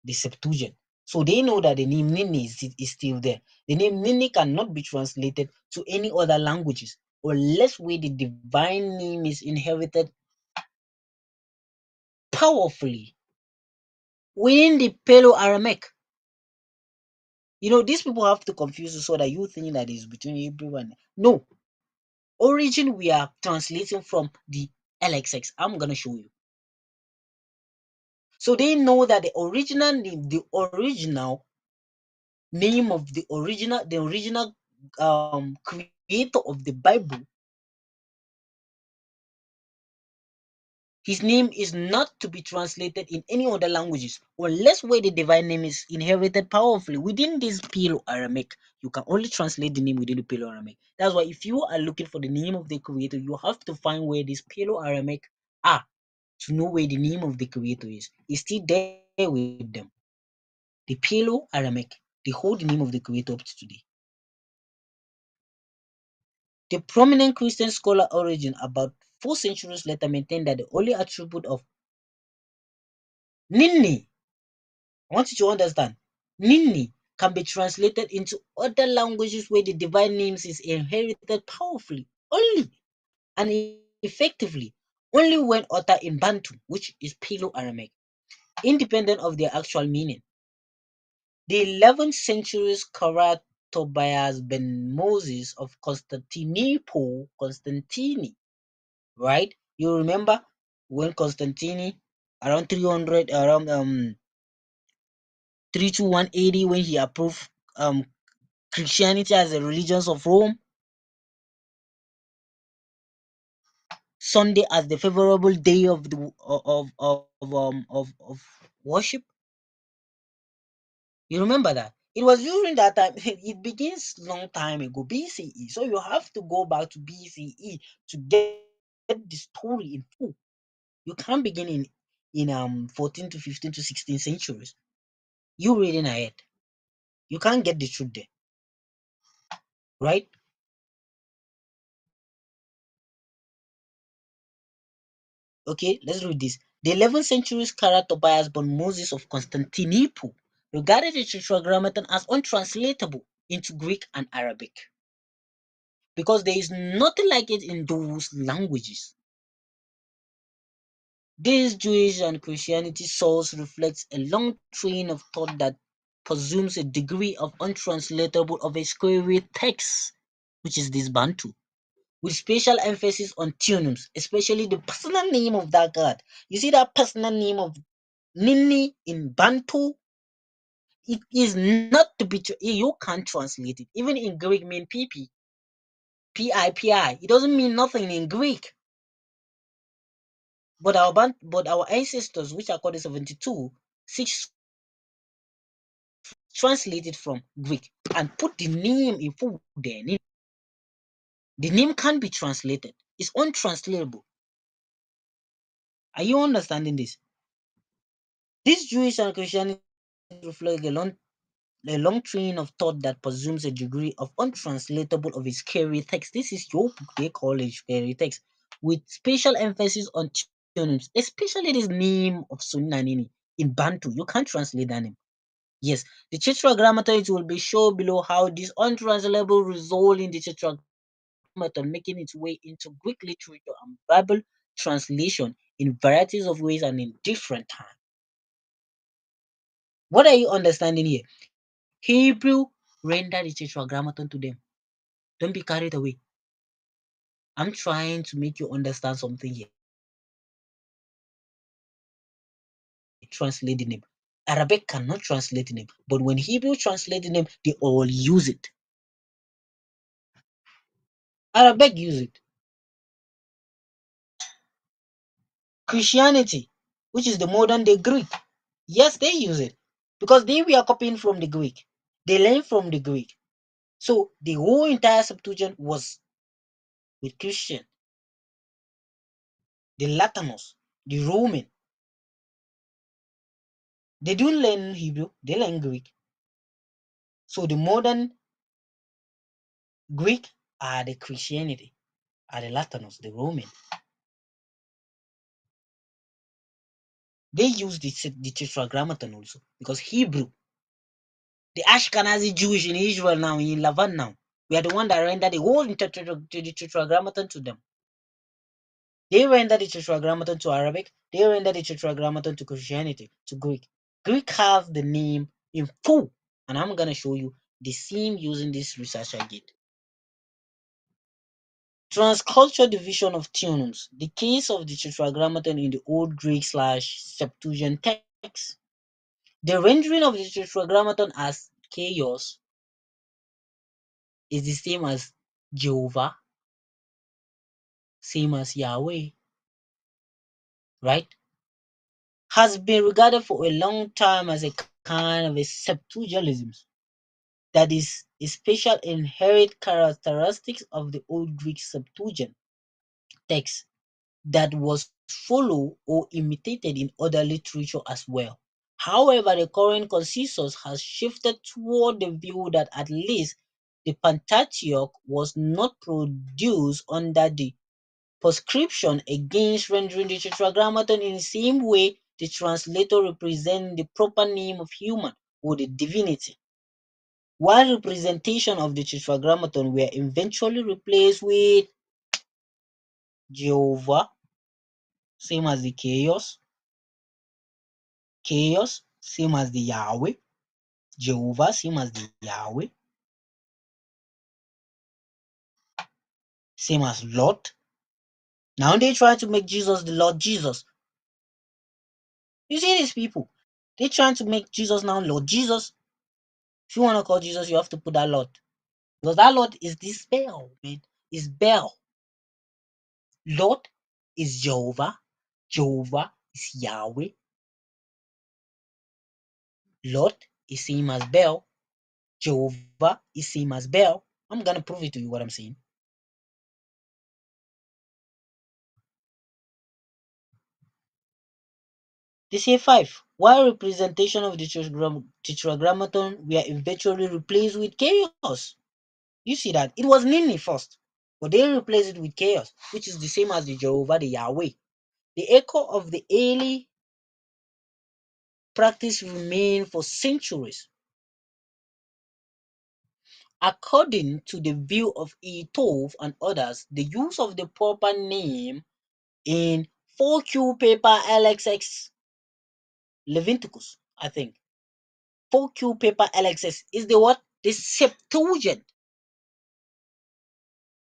Speaker 2: the Septuagint. So they know that the name Nini is still there. The name Nini cannot be translated to any other languages unless where the divine name is inherited powerfully within the Paleo-Aramaic. These people have to confuse you so that you think that it's between Hebrew and no. Origin we are translating from the LXX. I'm gonna show you. So they know that the original creator of the Bible, his name is not to be translated in any other languages unless where the divine name is inherited powerfully within this Paleo-Aramaic. You can only translate the name within the Paleo-Aramaic. That's why if you are looking for the name of the creator, you have to find where this Paleo-Aramaic are to know where the name of the creator is. It's still there with them. The Paleo-Aramaic, they hold the name of the creator up to today. The prominent Christian scholar Origen, about 4 centuries later, maintained that the only attribute of Ninni, I want you to understand, Ninni can be translated into other languages where the divine names is inherited powerfully, only and effectively, only when uttered in Bantu, which is Paleo-Aramaic, independent of their actual meaning. The 11th century's Kara Tobias ben Moses of Constantine, right? You remember when Constantine around 300 around 321 AD, when he approved Christianity as a religion of Rome, Sunday as the favorable day of the of worship. You remember that? It was during that time. It begins long time ago, BCE. So you have to go back to BCE to get the story in full. You can't begin in 14 to 15 to 16 centuries. You reading ahead. You can't get the truth there, right? Okay, let's read this. The 11th century's Kara Tobias born Moses of Constantinople regarded the Tetragrammaton as untranslatable into Greek and Arabic because there is nothing like it in those languages. This Jewish and Christianity source reflects a long train of thought that presumes a degree of untranslatable of a square text, which is this Bantu, with special emphasis on tunums, especially the personal name of that god. You see that personal name of Nini in Bantu? It is not to be, you can't translate it. Even in Greek, mean PP, PIPI. It doesn't mean nothing in Greek. But our ancestors, which are called the 72, 6 translated from Greek and put the name in full there. The name can't be translated. It's untranslatable. Are you understanding this? This Jewish and Christianity reflect a long train of thought that presumes a degree of untranslatable of a scary text. This is your book, they call it scary text, with special emphasis on tunums, especially this name of Sunnanini in Bantu. You can't translate that name. Yes, the Tetragrammaton, it will be shown below how this untranslatable result in the Tetragrammaton making its way into Greek literature and Bible translation in varieties of ways and in different times. What are you understanding here? Hebrew rendered the Tetragrammaton to them. Don't be carried away. I'm trying to make you understand something here. Hebrew translate the name. Arabic cannot translate the name. But when Hebrew translate the name, they all use it. Arabic use it. Christianity, which is the modern day Greek, Yes, they use it because they were copying from the Greek. They learned from the Greek. So the whole entire Septuagint was with Christian, the Latinos, the Roman. They don't learn Hebrew, they learn Greek. So the modern Greek are the Christianity, are the Latinos, the Roman. They use the Tetragrammaton also because Hebrew, the Ashkenazi Jewish in Israel now, in Lavan now, we are the one that render the whole the Tetragrammaton to them. They render the Tetragrammaton to Arabic. They render the Tetragrammaton to Christianity, to Greek. Greek have the name in full, and I'm gonna show you the same using this research I did. Transcultural division of theonoms. The case of the Tetragrammaton in the Old Greek / Septuagint text. The rendering of the Tetragrammaton as chaos is the same as Jehovah, same as Yahweh, right? Has been regarded for a long time as a kind of a Septuagintism that is a special inherent characteristics of the Old Greek Septuagint text that was followed or imitated in other literature as well. However, the current consensus has shifted toward the view that at least the Pentateuch was not produced under the prescription against rendering the Tetragrammaton in the same way the translator represents the proper name of human or the divinity. While representation of the Tetragrammaton were eventually replaced with Jehovah, same as the chaos, same as the Yahweh, Jehovah, same as the Yahweh, same as Lord. Now they try to make Jesus the Lord Jesus. You see these people, they trying to make Jesus now Lord Jesus. If you want to call Jesus, you have to put that Lord. Because that Lord is this spell, man. Is Bel. Lord is Jehovah. Jehovah is Yahweh. Lord is same as Bel. Jehovah is same as Bel. I'm gonna prove it to you what I'm saying. They say 5. While representation of the tetragrammaton were eventually replaced with chaos. You see that? It was Nini first, but they replaced it with chaos, which is the same as the Jehovah, the Yahweh. The echo of the early practice remained for centuries. According to the view of Etov and others, the use of the proper name in 4Q paper LXX Leviticus, I think. 4Q paper LXX is the what? The Septuagint.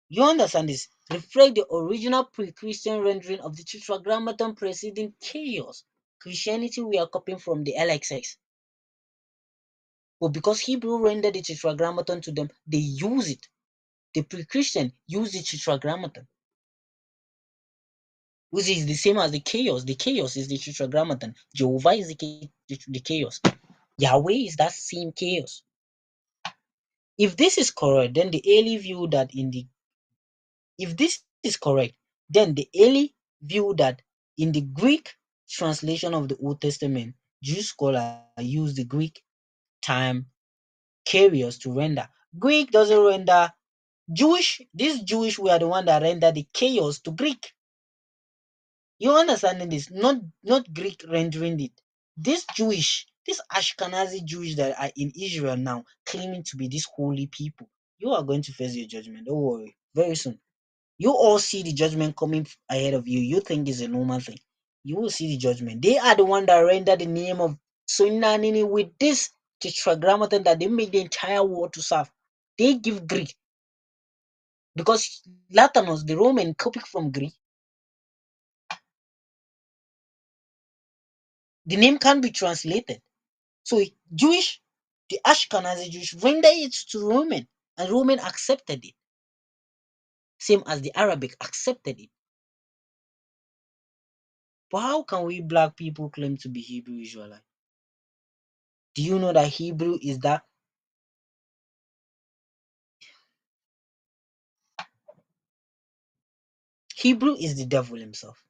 Speaker 2: You understand this? Reflect the original pre-Christian rendering of the Tetragrammaton preceding chaos. Christianity we are copying from the LXX. But because Hebrew rendered the Tetragrammaton to them, they use it. The pre-Christian use the Tetragrammaton, which is the same as the chaos. The chaos is the Tetragrammaton. Jehovah is the chaos. Yahweh is that same chaos. If this is correct, then the early view that in the if this is correct, then the early view that in the Greek translation of the Old Testament, Jewish scholars use the Greek term chaos to render. Greek doesn't render Jewish. This Jewish were the one that render the chaos to Greek. You understanding this? Not Greek rendering it. This Ashkenazi Jewish that are in Israel now, claiming to be these holy people, you are going to face your judgment. Don't worry. Very soon. You all see the judgment coming ahead of you. You think it's a normal thing. You will see the judgment. They are the one that render the name of Sunnanini with this tetragrammaton that they make the entire world to serve. They give Greek. Because Latinos, the Roman, copied from Greek. The name can be translated. So Jewish, the Ashkenazi Jewish render it to Roman, and Roman accepted it. Same as the Arabic accepted it. But how can we black people claim to be Hebrew Israelite? Do you know that Hebrew is the devil himself?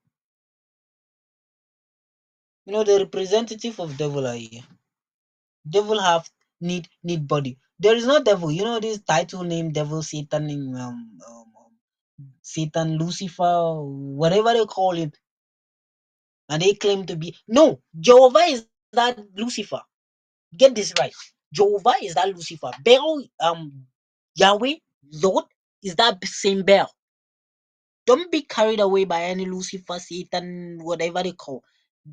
Speaker 2: You know, the representative of devil are here. Devil have need body. There is no devil. You know this title name devil, Satan, Satan, Lucifer, whatever they call it, and they claim to be no. Jehovah is that Lucifer. Get this right. Jehovah is that Lucifer. Baal, Yahweh, Lord is that same Baal. Don't be carried away by any Lucifer, Satan, whatever they call.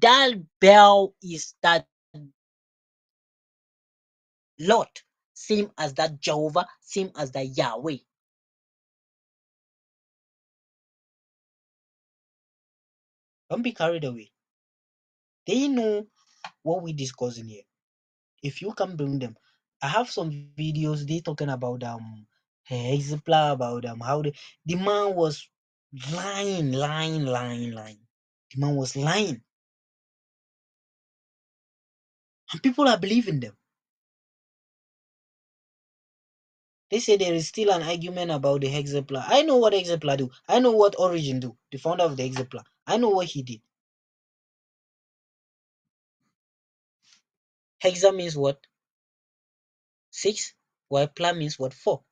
Speaker 2: That Baal is that Lord, same as that Jehovah, same as that Yahweh. Don't be carried away. They know what we discussing here. If you can bring them, I have some videos they talking about exemplar about how the man was lying. The man was lying, and people are believing them. They say there is still an argument about the exemplar. I know what exemplar do. I know what Origin do. The founder of the exemplar. I know what he did. Hexa means what? 6. While pla means what? 4.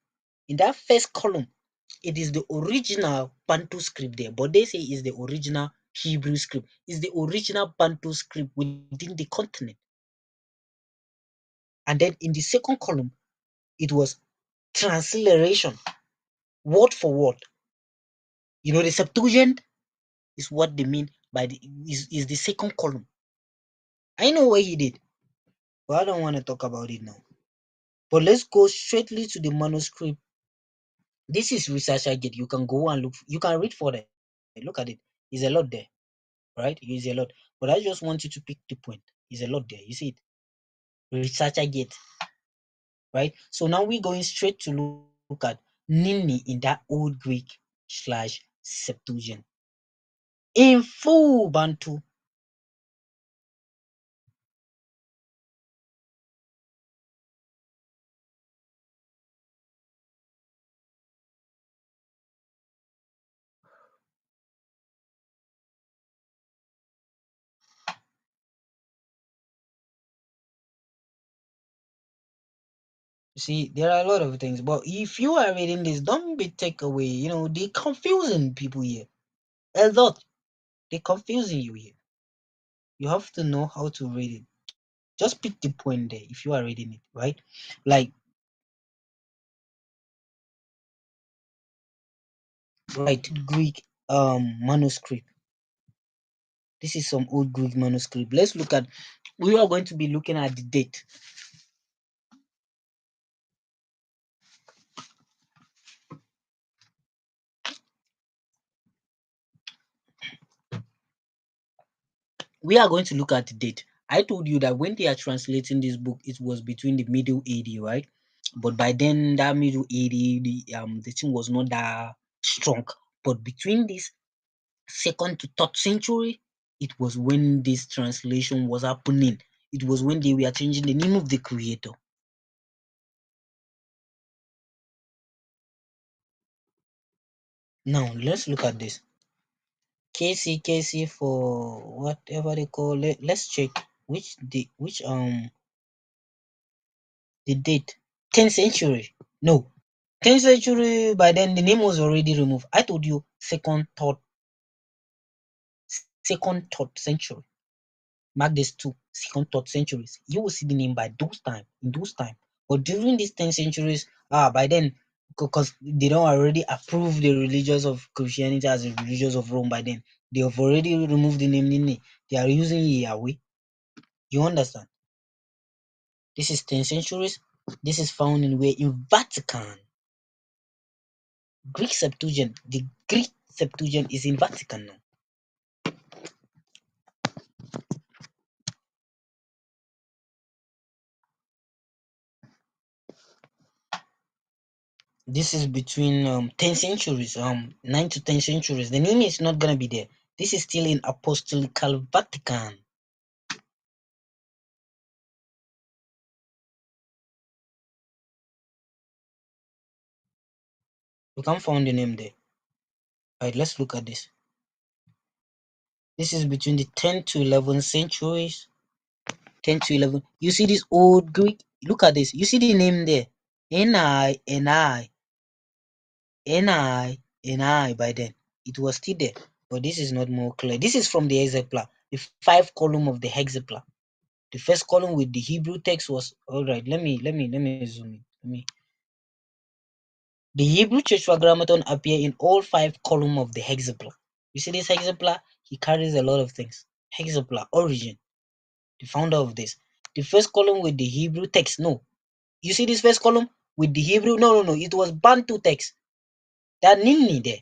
Speaker 2: In that first column, it is the original Bantu script there, but they say it's the original Hebrew script. It's the original Bantu script within the continent. And then in the second column, it was transliteration, word for word. You know, the Septuagint is what they mean by is the second column. I know what he did, but I don't want to talk about it now. But let's go straightly to the manuscript. This is ResearcherGate. You can go and look. You can read for it. Look at it. There's a lot there, right? There's a lot. But I just want you to pick the point. There's a lot there. You see it? ResearcherGate, right? So now we're going straight to look at Nini in that old Greek/Septuagint in full Bantu. You see, there are a lot of things, but if you are reading this, don't be take away. You know, they're confusing people here. A lot. They're confusing you here. You have to know how to read it. Just pick the point there if you are reading it, right? Like, right, Greek manuscript. This is some old Greek manuscript. Let's look at. We are going to be looking at the date. We are going to look at the date. I told you that when they are translating this book, it was between the middle AD, right? But by then, that middle AD, the thing was not that strong. But between this second to third century, it was when this translation was happening. It was when they were changing the name of the creator. Now let's look at this. KC for whatever they call it. Let's check which the date. 10th century. No. 10th century, by then the name was already removed. I told you second, third century. Mark these two, second, third centuries. You will see the name by in those time. But during these 10 centuries, by then, because they don't already approve the religions of Christianity as the religions of Rome by then, they have already removed the name Nini. They are using Yahweh. You understand? This is 10 centuries. This is found in where? In Vatican. Greek Septuagint. The Greek Septuagint is in Vatican now. This is between 10 centuries, 9 to 10 centuries. The name is not going to be there. This is still in Apostolical Vatican. You can't find the name there. Right, let's look at this. This is between the 10th to 11th centuries. 10 to 11. You see this old Greek? Look at this. You see the name there. Ni, Ni, Ni by then. It was still there. But this is not more clear. This is from the hexapla, the 5 column of the hexapla. The first column with the Hebrew text was alright. Let me zoom in. The Hebrew tetragrammaton appear in all 5 columns of the hexapla. You see this hexapla? He carries a lot of things. Hexapla, origin, the founder of this. The first column with the Hebrew text. No. You see this first column with the Hebrew? No. It was Bantu text. That Nini there.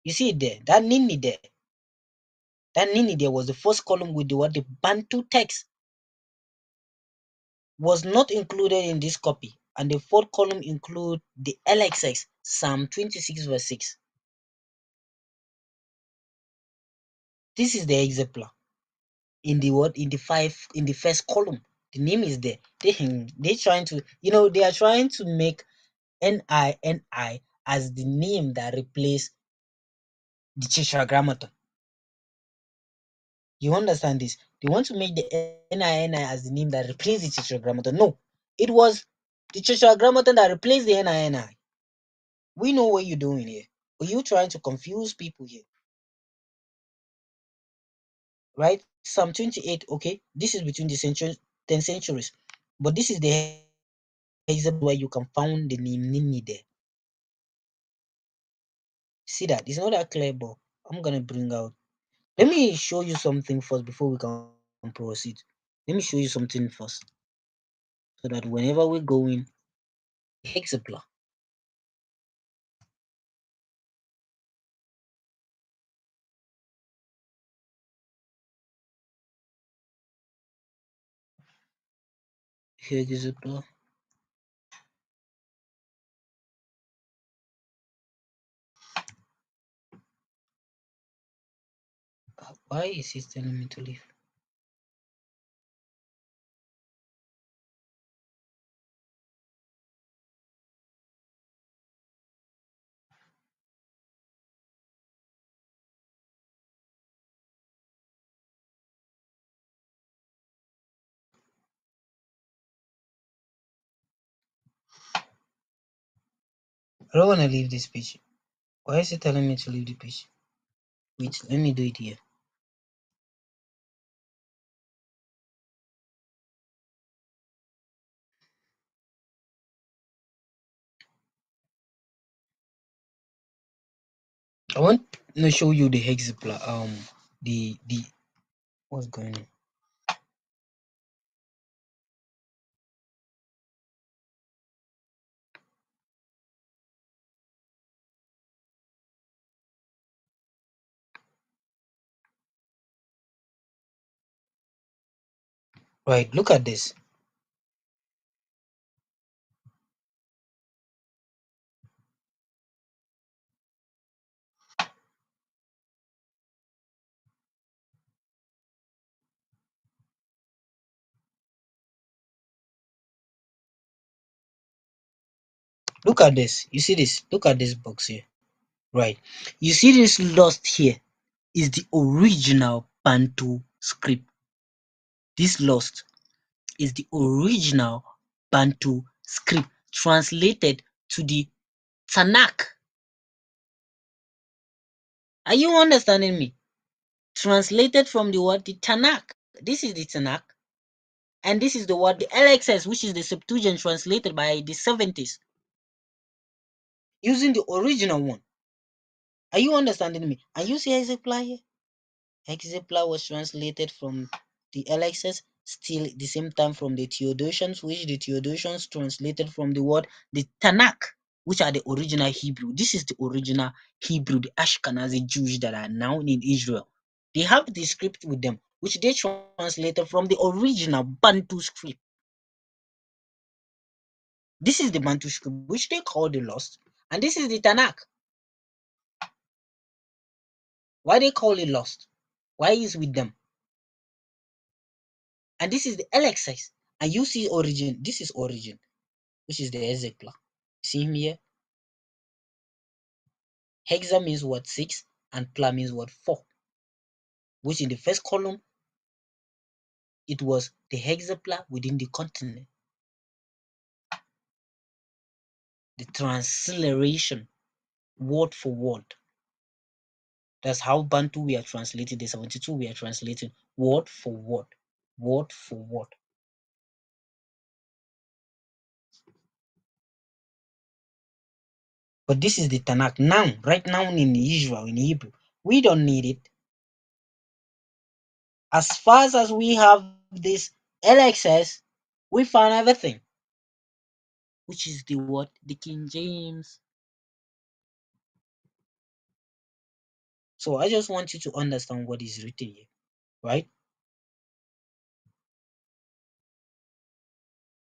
Speaker 2: You see it there. That Nini there. That Nini there was the first column with the what? The Bantu text. Was not included in this copy. And the fourth column include the LXX, Psalm 26 verse 6. This is the exemplar. In the what? In the first column. The name is there. They trying to, they are trying to make NINI as the name that replace the tetragrammaton. You understand this? They want to make the NINI as the name that replace the tetragrammaton. No, it was the tetragrammaton that replaced the NINI. We know what you're doing here. Are you trying to confuse people here? Right? Psalm 28, okay, this is between the 10 centuries. But this is the example where you can find the name Nini there. See that? It's not that clear, but I'm going to bring out. Let me show you something first before we can proceed. Let me show you something first. So that whenever we're going, exemplar. Exemplar. Why is it telling me to leave? I don't want to leave this page. Why is it telling me to leave the page? Wait, let me do it here. I want to show you the exemplar. The what's going on? Right, look at this. Look at this. You see this? Look at this box here. Right. You see this lost here is the original Bantu script. This lost is the original Bantu script translated to the Tanakh. Are you understanding me? Translated from the word the Tanakh. This is the Tanakh. And this is the word the LXS, which is the Septuagint translated by the 70s. Using the original one. Are you understanding me? And you see exemplar here? Exemplar was translated from the LXS, still at the same time from the Theodosians, which the Theodosians translated from the word the Tanakh, which are the original Hebrew. This is the original Hebrew, the Ashkenazi Jews that are now in Israel. They have the script with them, which they translated from the original Bantu script. This is the Bantu script, which they call the Lost, and this is the Tanakh. Why they call it Lost? Why is with them? And this is the LXS. And you see origin. This is origin, which is the exemplar. See him here? Hexa means what? 6, and pla means what? 4. Which in the first column, it was the hexapla within the continent. The transliteration, word for word. That's how Bantu we are translating. The 72 we are translating word for word. Word for word. But this is the Tanakh. Now, right now in Israel, in Hebrew, we don't need it. As far as we have this LXS, we found everything. Which is the what? The King James. So I just want you to understand what is written here, right?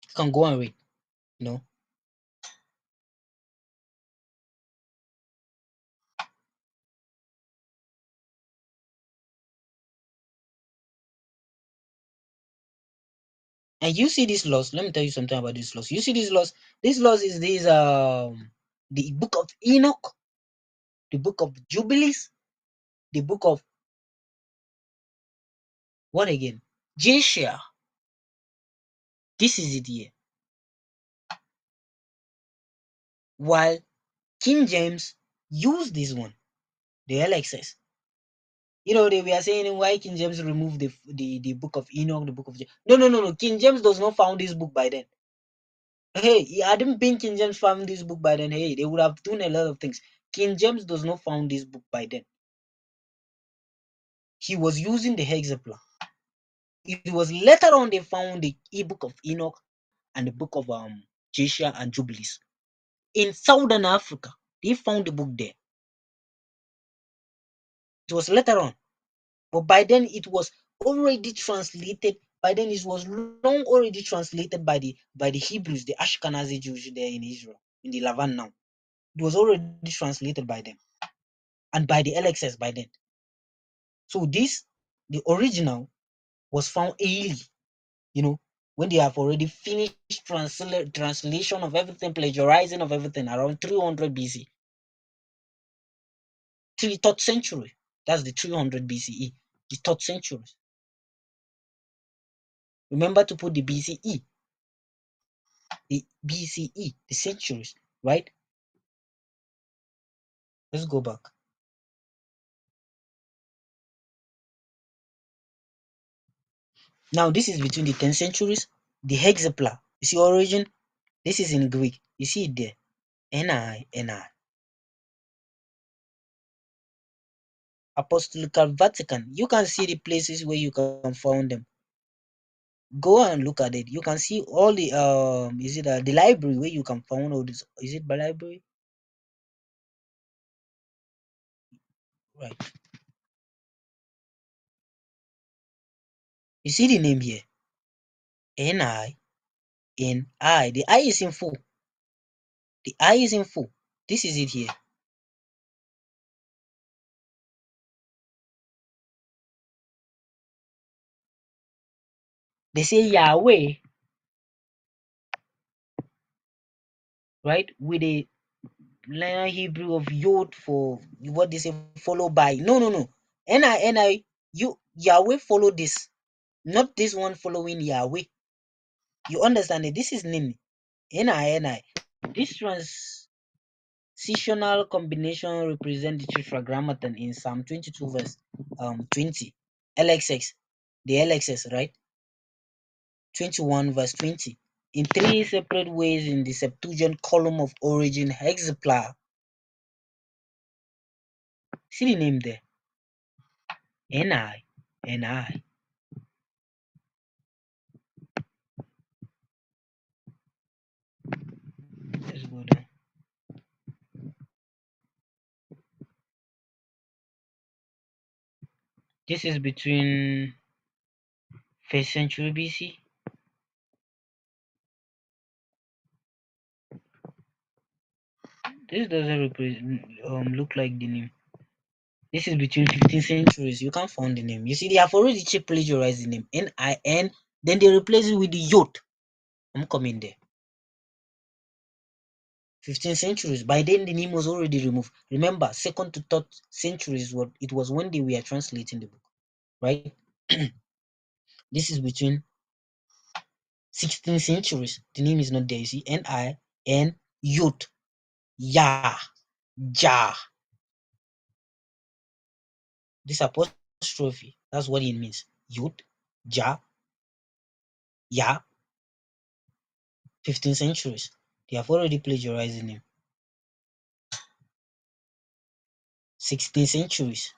Speaker 2: You can go and read, you know. And you see these laws. Let me tell you something about these laws. You see these laws. These laws is these the book of Enoch, the book of Jubilees, the book of what again? Jeshua. This is it here. While King James used this one, the LXS. You know, they were saying why King James removed the book of Enoch, the book of no. King James does not found this book by then. Hey, hadn't been King James found this book by then, hey, they would have done a lot of things. King James does not found this book by then. He was using the hexapla. It was later on they found the book of Enoch and the book of Jeshua and Jubilees. In Southern Africa, they found the book there. It was later on. But by then it was already translated. By then it was long already translated by the Hebrews, the Ashkenazi Jews there in Israel, in the Levant now. It was already translated by them. And by the LXS by then. So this, the original, was found early, you know, when they have already finished translation of everything, plagiarizing of everything around 300 BC. 3rd century. That's the 300 BCE, the 3rd century. Remember to put the BCE, the centuries, right? Let's go back. Now, this is between the 10 centuries, the hexapla. You see origin? This is in Greek. You see it there. Ni. Apostolical Vatican. You can see the places where you can find them. Go and look at it. You can see all the is it the library where you can find all this? Is it the library? Right. You see the name here. N-I-N-I. The I is in full. The I is in full. This is it here. They say Yahweh, right? With a line Hebrew of Yod for what they say followed by. No. N-I. You Yahweh follow this. Not this one following Yahweh. You understand it? This is Nini. N-I. This transitional combination represent the tetragrammaton in Psalm 22 verse 20. LXX. The LXS, right? 21 verse 20. In 3 separate ways in the Septuagint column of origin hexapla. See the name there. Ni. Let's go down. This is between 1st century BC. This doesn't look like the name. This is between 15th centuries. You can't find the name. You see, they have already plagiarized the name. N-I-N. Then they replace it with the yacht. I'm coming there. 15th centuries. By then, the name was already removed. Remember, second to third centuries, what it was when they were translating the book, right? This is between 16th centuries. The name is not there. You see, N-I-N, Yot, Ya, Ja. This apostrophe, that's what it means. Yot, Ja, Ya. 15th centuries. They have already plagiarized the name. 16th centuries.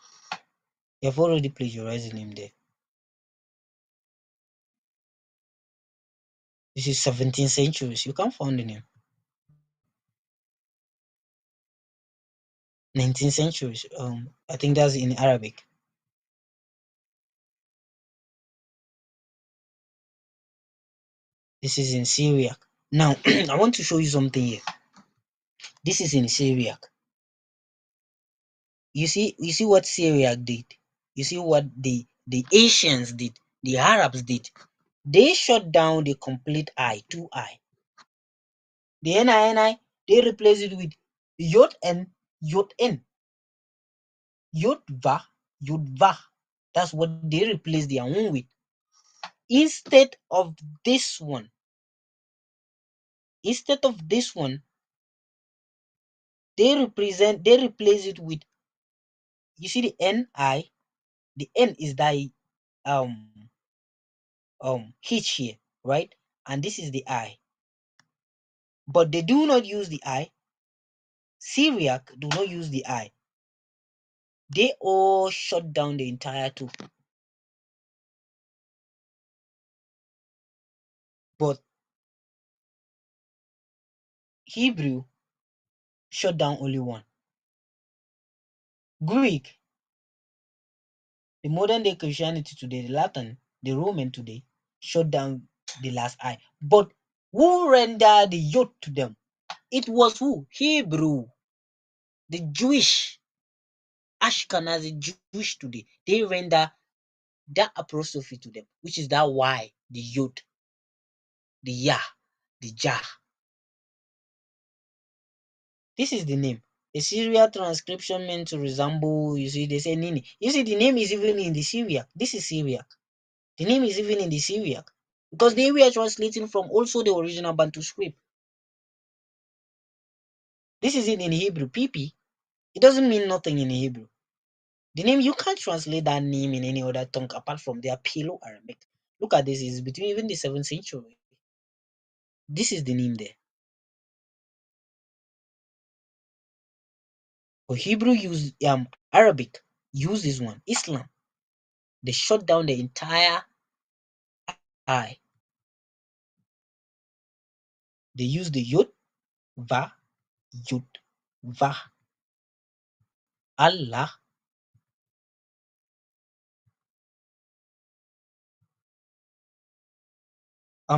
Speaker 2: They have already plagiarized the name there. This is 17th centuries. You can't find the name. 19th centuries. I think that's in Arabic. This is in Syriac. Now, I want to show you something here. This is in Syriac. You see what Syriac did. You see what the Asians did. The Arabs did. They shut down the complete I, two I. The NI, they replace it with Yod and Yod N. Yod Va, Yod Va. That's what they replace their own with. Instead of this one, they replace it with, you see the NI, the N is that um H here, right? And this is the I. But they do not use the I. Syriac do not use the I. They all shut down the entire two. But Hebrew shut down only one. Greek, the modern day Christianity today, the Latin, the Roman today, shut down the last I. But who rendered the yoke to them? It was who? Hebrew. The Jewish, Ashkenazi Jewish today. They render that apostrophe to them, which is that Y, the Yod, the Yah, the Jah. This is the name. The Syriac transcription meant to resemble, you see, they say Nini. You see, the name is even in the Syriac. This is Syriac. The name is even in the Syriac. Because they were translating from also the original Bantu script. This is it in Hebrew. PP. It doesn't mean nothing in Hebrew. The name, you can't translate that name in any other tongue apart from their Paleo-Arabic. Look at this. It's between even the 7th century. This is the name there. But Hebrew use Arabic use this one. Islam. They shut down the entire I. They use the Yud, Va, Yud, Va, Allah.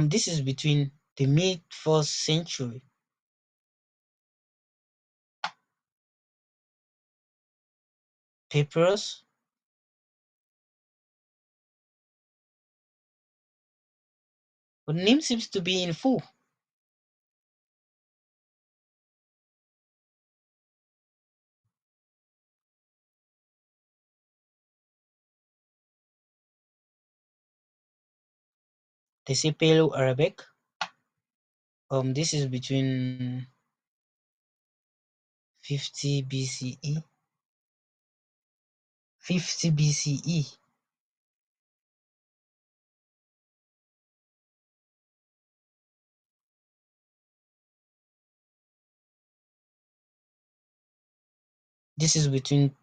Speaker 2: This is between the mid-1st century. Papyrus. But name seems to be in full. They say Paleo-Arabic. This is between 50 BCE. 50 BCE. This is between.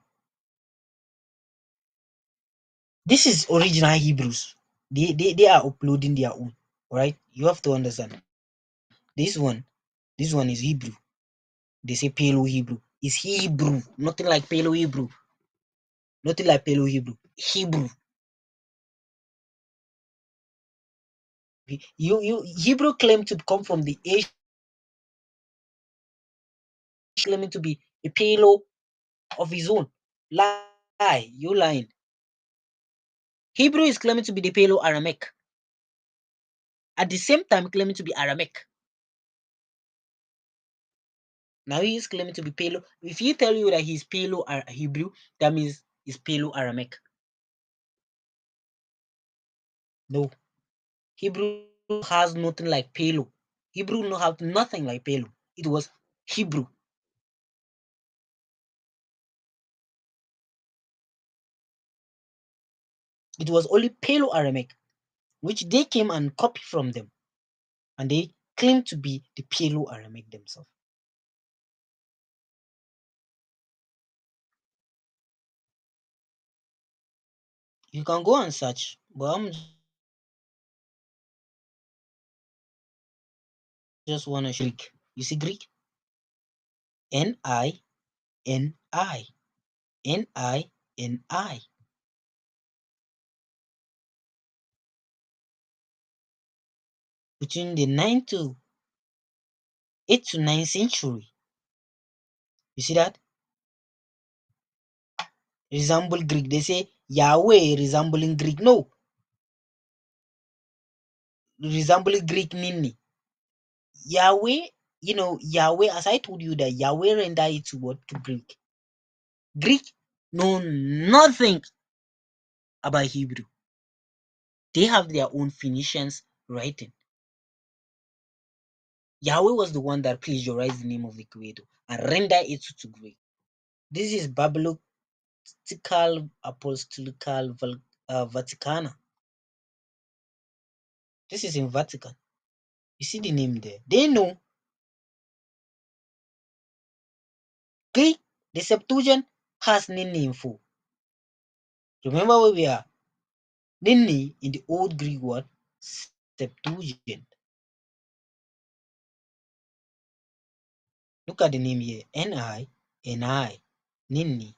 Speaker 2: This is original Hebrews. They are uploading their own. Right? You have to understand. This one is Hebrew. They say Paleo Hebrew. It's Hebrew. Nothing like Paleo Hebrew. Nothing like Paleo Hebrew. Hebrew. Hebrew claim to come from the Asian, claiming to be a Paleo of his own. Lie. You lying. Hebrew is claiming to be the Paleo Aramaic. At the same time claiming to be Aramaic. Now he is claiming to be Paleo. If he tell you that he's Paleo Hebrew, that means he's Paleo Aramaic. No, Hebrew has nothing like Paleo. Hebrew no have nothing like Paleo. It was Hebrew. It was only Paleo Aramaic, which they came and copied from them, and they claim to be the Paleo Aramaic themselves. You can go and search, but I'm just want to show Greek. You see Greek? N-I-N-I. N-I-N-I. Between the 8th to 9th century. You see that? Resemble Greek. They say Yahweh resembling Greek. No. Resembling Greek Nini. Yahweh, Yahweh, as I told you that Yahweh render it to what? To Greek. Greek know nothing about Hebrew. They have their own Phoenicians writing. Yahweh was the one that plagiarized the name of the Creator and rendered it to Greek. This is Babylonical Apostolical Vaticana. This is in Vatican. You see the name there. They know Greek, the Septuagint has Nini in full. Remember where we are. Nini in the old Greek word Septuagint. Look at the name here. N-I-N-I. Nini.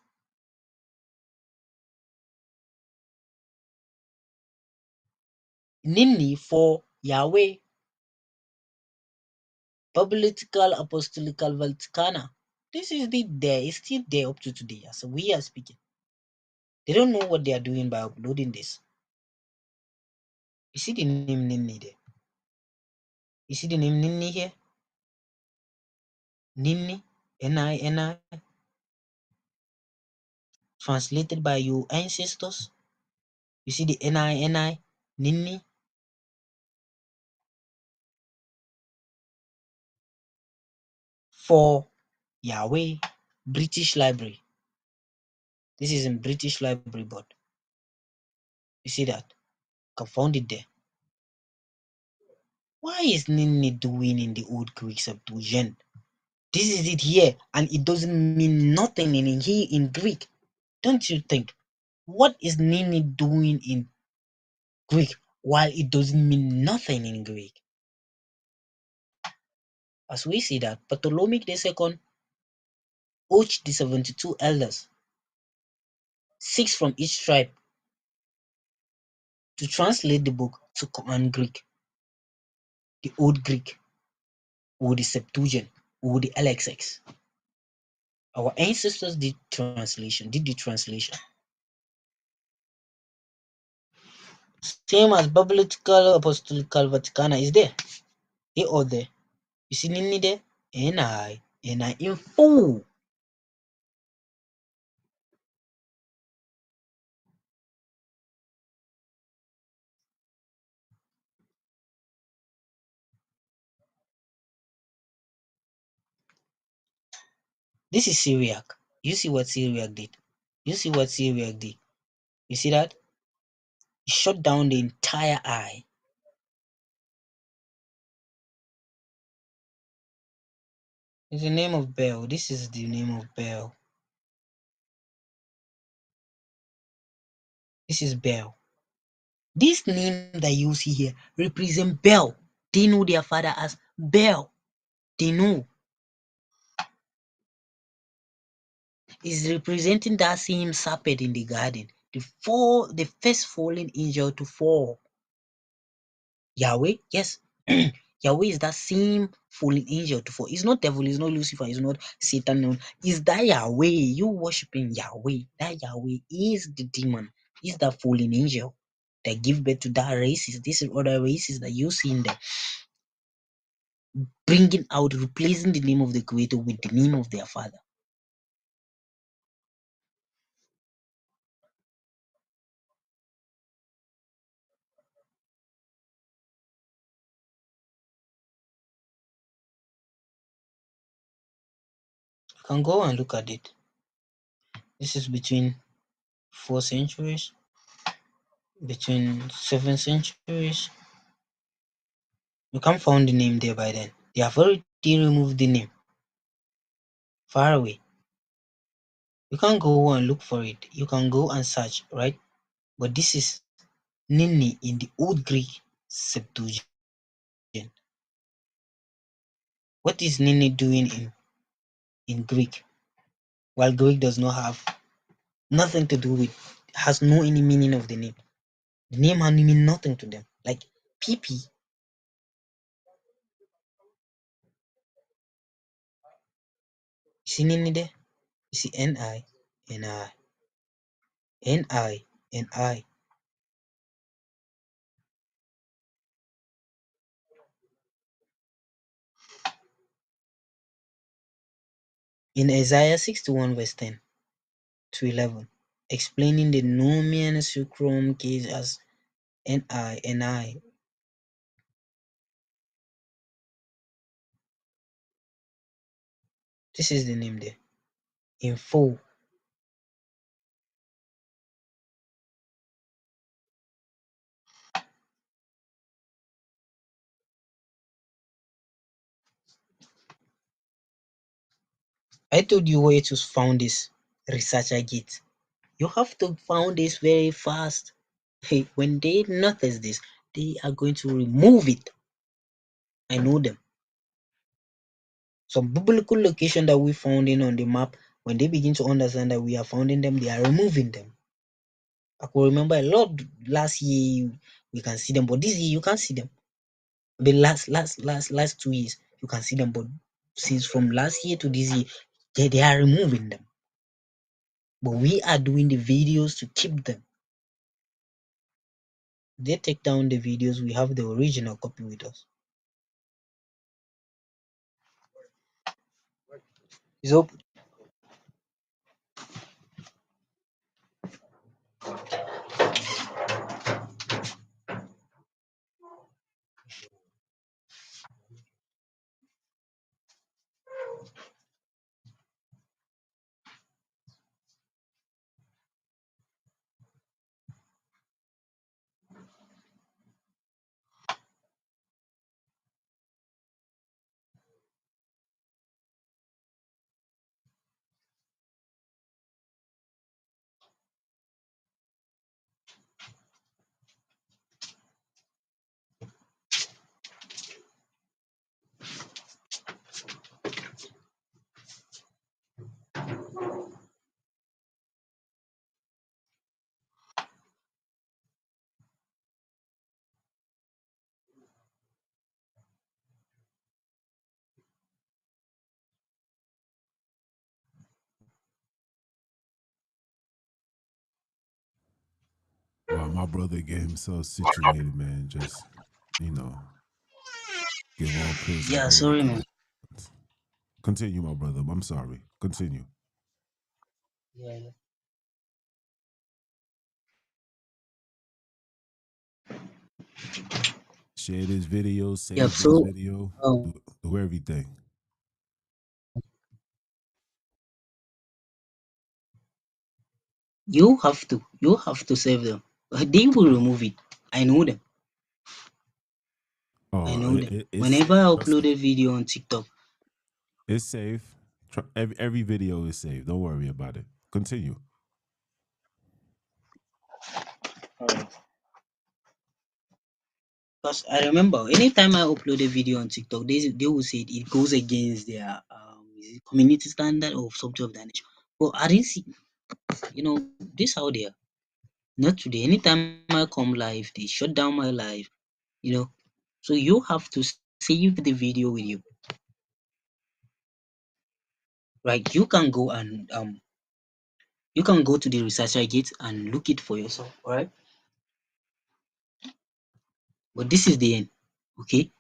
Speaker 2: Nini for Yahweh. Biblical Apostolical Vaticana. This is there. It's still there up to today as we are speaking. They don't know what they are doing by uploading this. You see the name Nini there? You see the name Nini here? Nini, N-I-N-I, translated by your ancestors. You see the N-I-N-I, Nini. For Yahweh, British Library. This is in British Library board. You see that? Can found it there. Why is Nini doing in the old Greek Septuagint? This is it here, and it doesn't mean nothing in here in Greek. Don't you think? What is Nini doing in Greek while it doesn't mean nothing in Greek? As we see that Ptolemy II urged the 72 elders, 6 from each tribe, to translate the book to Common Greek, the Old Greek, or the Septuagint, or the LXX. Our ancestors did the translation. Same as Biblical Apostolical Vaticana is there. They all there. You see Nini there? NI in full. This is Syriac. You see what Syriac did? You see what Syriac did? You see that? He shut down the entire eye. It's the name of Bel. This is the name of Bel. This is Bel. This name that you see here represent Bel. They know their father as Bel. They know. Is representing that same serpent in the garden. The first fallen angel to fall. Yahweh, yes. Yahweh is that same fallen angel to fall. It's not devil, it's not Lucifer, it's not Satan. No. It's that Yahweh. You worshiping Yahweh. That Yahweh is the demon. Is that fallen angel that give birth to that races. These are other races that you see in there. bringing out, replacing the name of the creator with the name of their father. You can go and look at it. This is between 4 centuries, between 7 centuries. You can't find the name there by then. They have already removed the name far away. You can't go and look for it. You can go and search, right? But this is Nini in the Old Greek Septuagint. What is Nini doing in Greek? While Greek does not have nothing to do with, has no any meaning of the name. The name has mean nothing to them. Like PP, you see Nini there? You see NI, NI, NI, NI. In Isaiah 61 verse 10 to 11, explaining the nomen sucrum case as NI, NI. This is the name there. In full. I told you where to found this researcher gate. You have to found this very fast. Hey, when they notice this, they are going to remove it. I know them. Some biblical location that we found in on the map, when they begin to understand that we are finding them, they are removing them. I could remember a lot last year we can see them, but this year you can't see them. The last 2 years you can see them, but since from last year to this year, they are removing them. But we are doing the videos to keep them. They take down the videos, we have the original copy with us. It's open.
Speaker 1: While my brother get himself situated, man, just you know, give all praise and
Speaker 2: Yeah,
Speaker 1: glory
Speaker 2: sorry
Speaker 1: to
Speaker 2: man.
Speaker 1: the. Continue, my brother. I'm sorry. Continue.
Speaker 2: Yeah.
Speaker 1: Share this video,
Speaker 2: Yeah,
Speaker 1: save this
Speaker 2: so
Speaker 1: video,
Speaker 2: um,
Speaker 1: do everything.
Speaker 2: you have to save them. They will remove it. I know them. I
Speaker 1: Oh,
Speaker 2: know them.
Speaker 1: it's
Speaker 2: Whenever
Speaker 1: safe.
Speaker 2: I
Speaker 1: Trust
Speaker 2: upload
Speaker 1: me.
Speaker 2: a video on TikTok,
Speaker 1: It's safe. Every video is safe. Don't worry about it. Continue.
Speaker 2: because I remember anytime I upload a video on TikTok, they will say it goes against their is it community standard or something of that nature. But I didn't see, this how they are. Not today. Anytime I come live, they shut down my live. You know, so you have to save the video with you, right? You can go to the researcher gate and look it for yourself, all right? But this is the end, okay?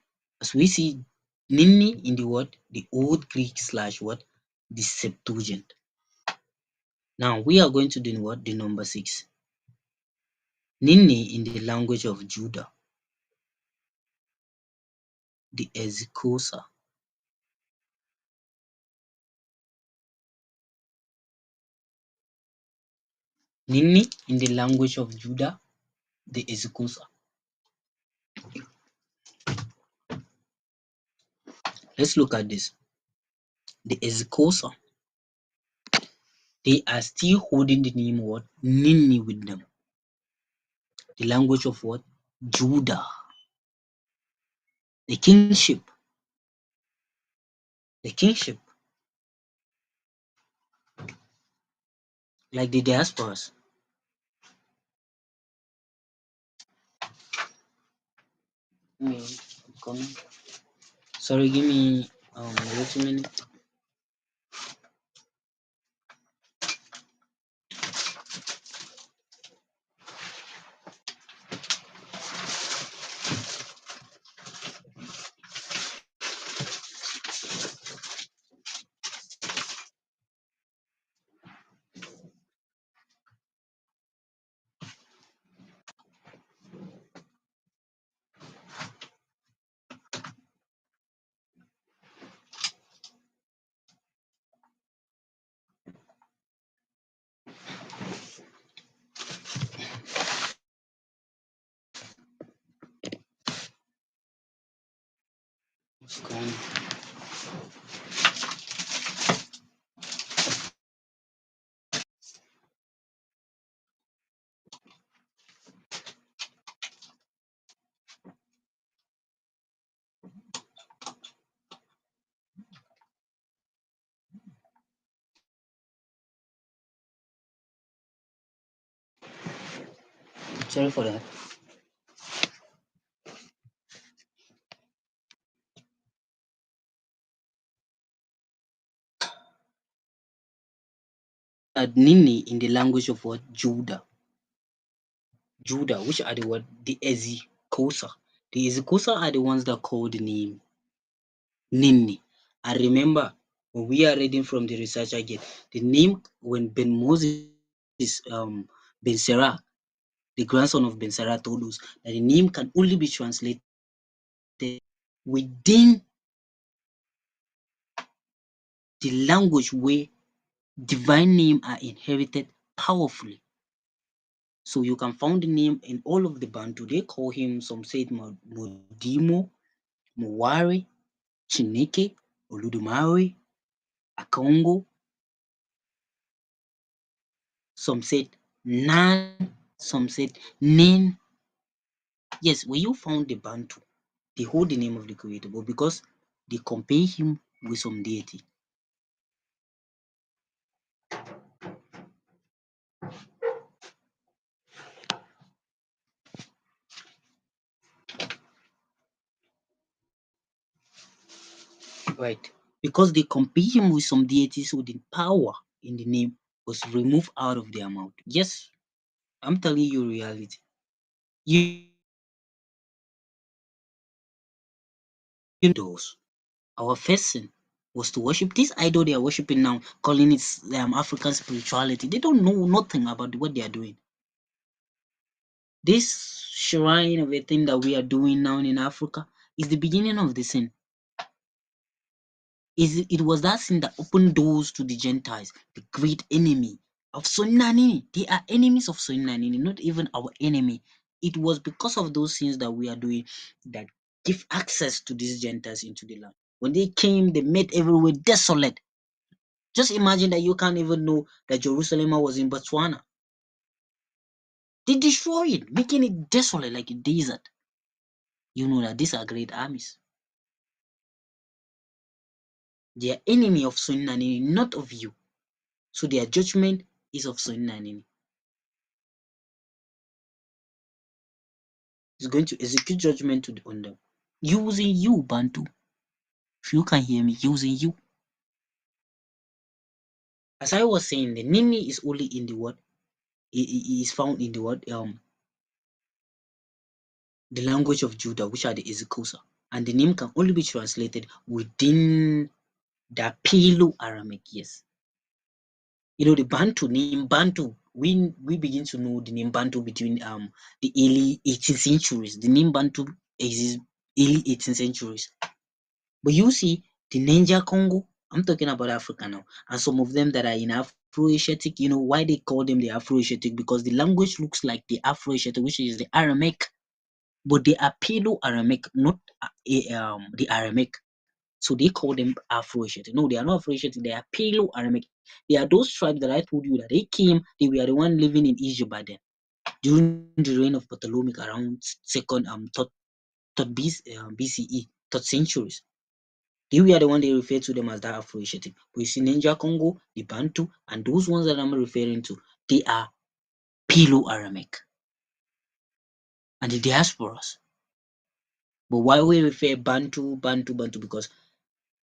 Speaker 2: As we see Nini in the what? The Old Greek / what? The Septuagint. Now we are going to do what? The number 6. Nini in the language of Judah. The Ezikosa. Nini in the language of Judah. The Ezikosa. Let's look at this. The Ezikosa. They are still holding the name what? Nini with them. The language of what? Judah. The kingship. The kingship. Like the diasporas. I'm coming. Sorry, give me a little minute. It's coming. Sorry for that. Nini in the language of what? Judah. Judah, which are the what? The Ezikosa. The Ezikosa are the ones that call the name Nini. And remember, when we are reading from the research again, the name when Ben Moses, Ben Serah, the grandson of Ben Serah, told us that the name can only be translated within the language where divine name are inherited powerfully. So you can find the name in all of the Bantu. They call him, some said Modimo, Muwari, Chineke, Oludumare, Akongo. Some said Nan, some said Nin. Yes, when you found the Bantu, they hold the name of the creator, but because they compare him with some deity. Right. Because they compare him with some deity, so the power in the name was removed out of their mouth. Yes, I'm telling you reality. You those. Our first sin was to worship this idol they are worshiping now, calling it African spirituality. They don't know nothing about what they are doing. This shrine of a thing that we are doing now in Africa is the beginning of the sin. It was that sin that opened doors to the Gentiles, the great enemy of Soninanini. They are enemies of Soninanini, not even our enemy. It was because of those sins that we are doing that give access to these Gentiles into the land. When they came, they made everywhere desolate. Just imagine that you can't even know that Jerusalem was in Botswana. They destroy it, making it desolate like a desert. You know that these are great armies. They are enemy of Soninanini, not of you. So their judgment is of Soninanini. It's going to execute judgment on them. Using you, Bantu. If you can hear me, using you. As I was saying, the Nini is only in the word. It is found in the word, the language of Judah, which are the Ezikosa. and the name can only be translated within the Paleo-Aramaic. Yes, the Bantu name Bantu. We begin to know the name Bantu between the early 18th centuries. The name Bantu exists early 18th centuries. But you see, the Niger Congo, I'm talking about Africa now, and some of them that are in Afro-Asiatic, why they call them the Afro-Asiatic? Because the language looks like the Afro-Asiatic, which is the Aramaic, but they are Paleo-Aramaic, not the Aramaic. So they call them Afro-Asiatic. No, they are not Afro-Asiatic, they are Paleo-Aramaic. They are those tribes that I told you that they came, they were the one living in Egypt by then, during the reign of Ptolemy around third BCE, third centuries. They were the one they refer to them as the Afro-Asiatic. But you see, Niger Congo, the Bantu, and those ones that I'm referring to, they are Paleo-Aramaic and the diasporas. But why we refer Bantu, Bantu, Bantu? Because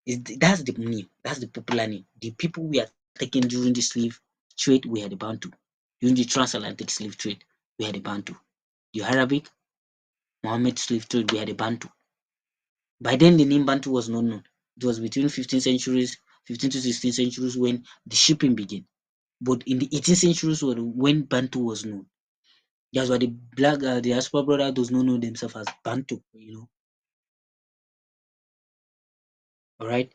Speaker 2: that's the name, that's the popular name. The people we are taking during the slave trade, we are the Bantu. During the transatlantic slave trade, we are the Bantu. The Arabic, Mohammed slave trade, we are the Bantu. By then, the name Bantu was not known. It was between 15 to 16 centuries when the shipping began. But in the 18th centuries, when Bantu was known, that's why the black diaspora brother does not know themselves as Bantu. All right.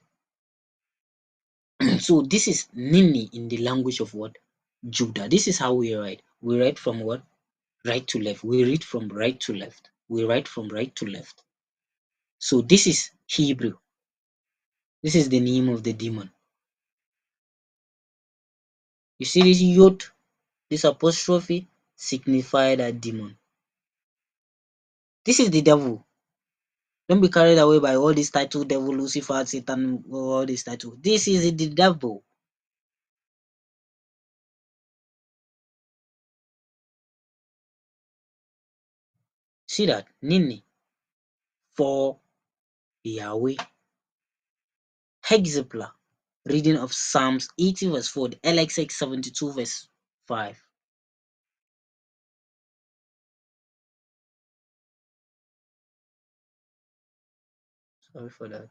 Speaker 2: So this is Nini in the language of what? Judah. This is how we write. We write from what? Right to left. We read from right to left. We write from right to left. So this is Hebrew. This is the name of the demon. You see this yod, this apostrophe signify that demon. This is the devil. Don't be carried away by all these title, devil, Lucifer, Satan, all these titles. This is the devil. See that? Nini. For Yahweh. Hexapla. Reading of Psalms 80 verse 4, the LXX 72 verse 5. Sorry for that.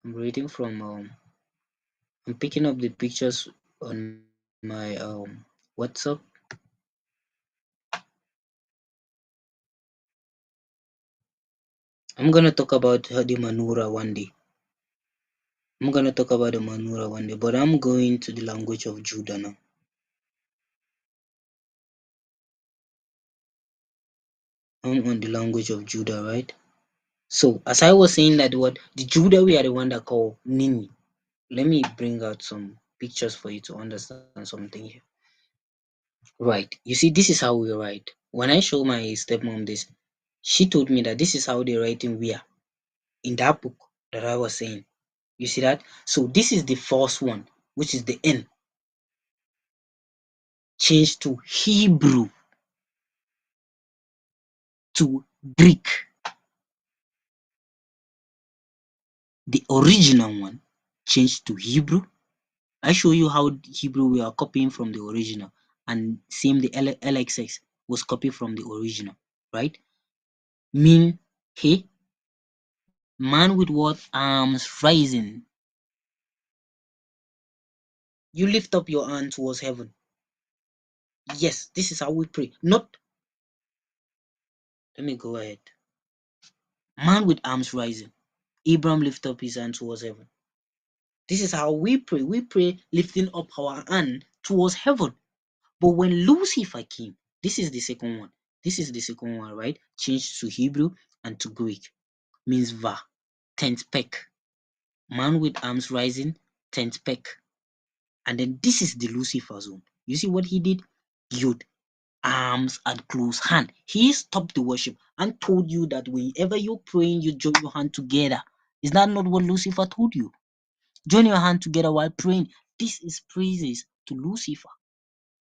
Speaker 2: I'm reading from I'm picking up the pictures on my WhatsApp. I'm gonna talk about the Manura one day. But I'm going to the language of Judah now. I'm on the language of Judah, right? So as I was saying that the Judah, we are the one that call Nini. Let me bring out some pictures for you to understand something here. Right. You see, this is how we write. When I show my stepmom this, she told me that this is how they write in Wia, in that book that I was saying. You see that? So this is the first one, which is the N, changed to Hebrew, to Greek. The original one changed to Hebrew. I show you how Hebrew we are copying from the original, and same the LXX was copied from the original, right? Mean he, man with what? Arms rising. You lift up your hand towards heaven. Yes, this is how we pray. Not, let me go ahead. Man with arms rising. Abraham lift up his hand towards heaven. This is how we pray. We pray lifting up our hand towards heaven. But when Lucifer came, this is the second one. This is the second one, right? Changed to Hebrew and to Greek. Means va, tent peg. Man with arms rising, tent peg. And then this is the Lucifer zone. You see what he did? Yod, arms and close hand. He stopped the worship and told you that whenever you're praying, you join your hand together. Is that not what Lucifer told you? Join your hand together while praying. This is praises to Lucifer.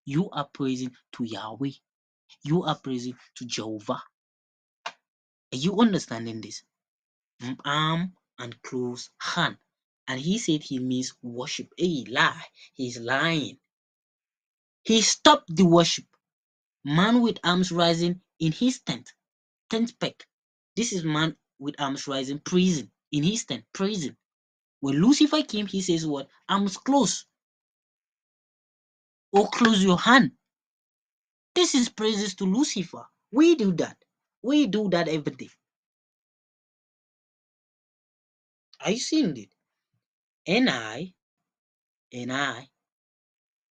Speaker 2: You are praising to Yahweh. You are praising to Jehovah. Are you understanding this? Arm and close hand. And he said he means worship. Hey, lie. He's lying. He stopped the worship. Man with arms rising in his tent peg. This is man with arms rising, praising in his tent, praising. When Lucifer came, he says, what? Arms close, or close your hand. This is praises to Lucifer. We do that. We do that every day. Are you seeing it? And I,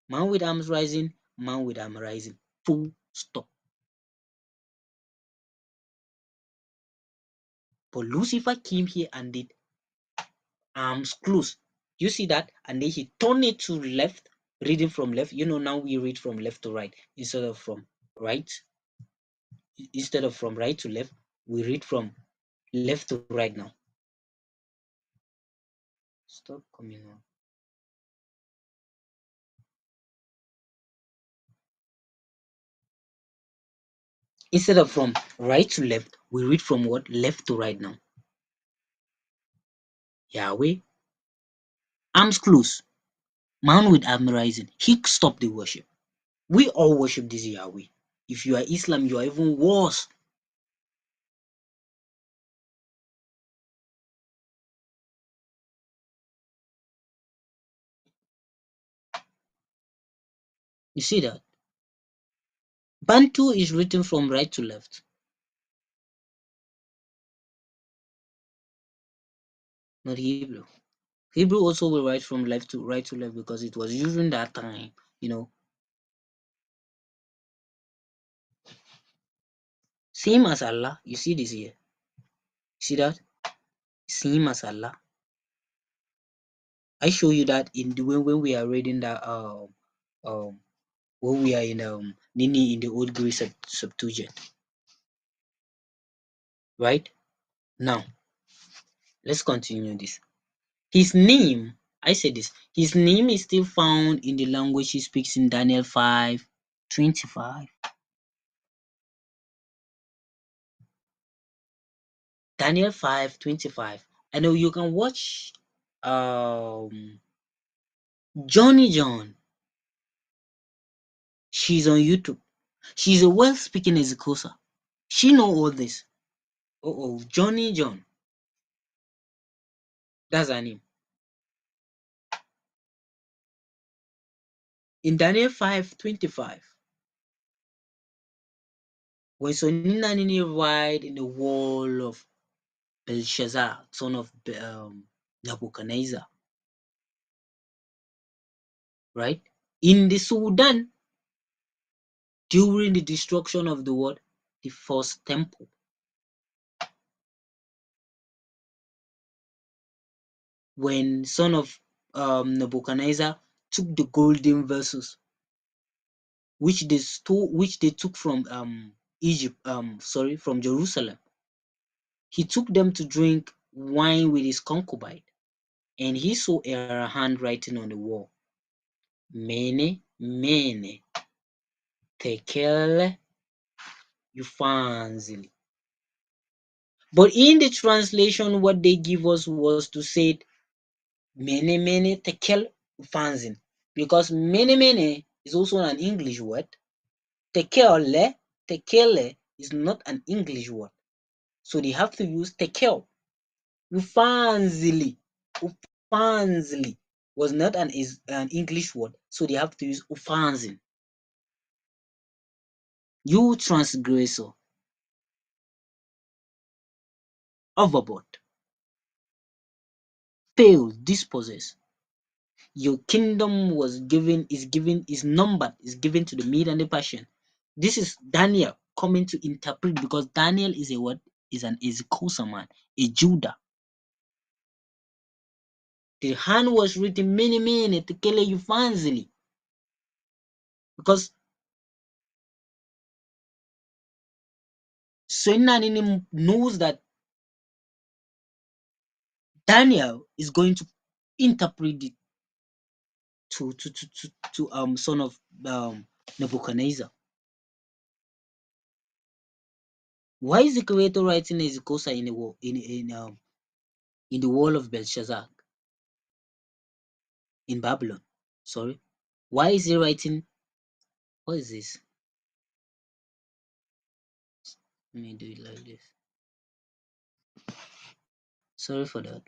Speaker 2: man with arms rising, man with arm rising. Full stop. But Lucifer came here and did arms close. You see that? And then he turned it to left, reading from left. Now we read from left to right instead of from right. Instead of from right to left, we read from left to right now. Stop coming on. Instead of from right to left, we read from what? Left to right now. Yahweh, arms close, man with arm rising. He stopped the worship. We all worship this Yahweh. If you are Islam, you are even worse. You see that? Bantu is written from right to left, not Hebrew. Hebrew also will write from left to right to left because it was during that time, Same as Allah. You see this here. See that? Same as Allah. I show you that in the way when we are reading that when we are in Nini in the old Greek Septuagint. Right? Now, let's continue this. His name, I said this, his name is still found in the language he speaks in Daniel 5:25. Daniel 5:25. I know you can watch Johnny John. She's on YouTube. She's a well-speaking executor. She know all this. Johnny John. That's her name. In Daniel 5:25, when Sonina Nini ride in the wall of Belshazzar, son of Nebuchadnezzar, right? In the Sudan, during the destruction of the what? The first temple. When son of Nebuchadnezzar took the golden vessels, which they took from Egypt, from Jerusalem. He took them to drink wine with his concubine, and he saw a handwriting on the wall. Mene, mene, tekel, ufanzili. But in the translation, what they give us was to say mene, mene, tekel, ufanzin. Because mene, mene is also an English word. Tekele is not an English word. So they have to use tekel. Ufanzili was not an English word, so they have to use ufanzin. You transgressor, overboard, fail, dispossess. Your kingdom is numbered, is given to the Mede and the Persian. This is Daniel coming to interpret, because Daniel is an executioner man, a Judah. The hand was written many to kill you fanzily, because Sennanim knows that Daniel is going to interpret it to son of Nebuchadnezzar. Why is the creator writing Ezekosa in the wall in the wall of Belshazzar in Babylon? Sorry, why is he writing? What is this? Let me do it like this. Sorry for that.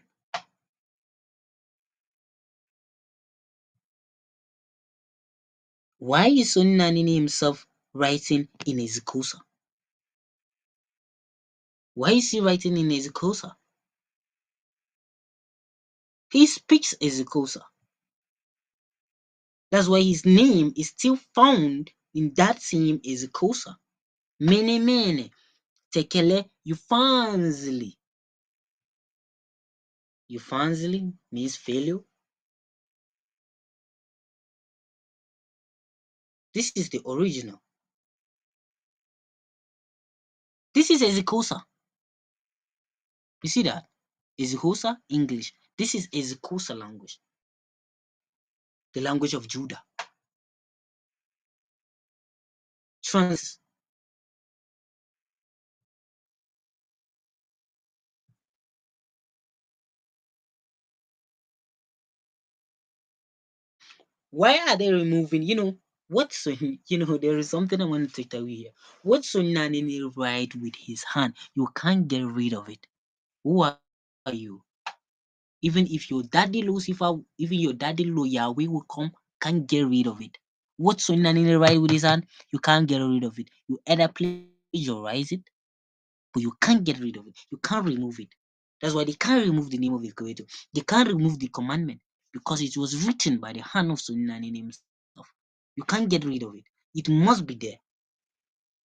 Speaker 2: Why is Sonanini himself writing in Ezekusa? Why is he writing in Ezekusa? He speaks Ezekusa. That's why his name is still found in that same Ezekusa. Mene mene, tekele ufanzili. Ufanzili means failure. This is the original. This is Ezekusa. You see that? Ezekusa, English. This is Ezekusa language. The language of Judah. Trans. Why are they removing, what's there is something I want to tell you here. What's Sonanini write with his hand? You can't get rid of it. Who are you? Even if your daddy Lucifer, even your daddy Yahweh will come, can't get rid of it. What's Sonanini write with his hand? You can't get rid of it. You either plagiarize it, but you can't get rid of it. You can't remove it. That's why they can't remove the name of the creator. They can't remove the commandment because it was written by the hand of Sonanini himself. You can't get rid of it. It must be there.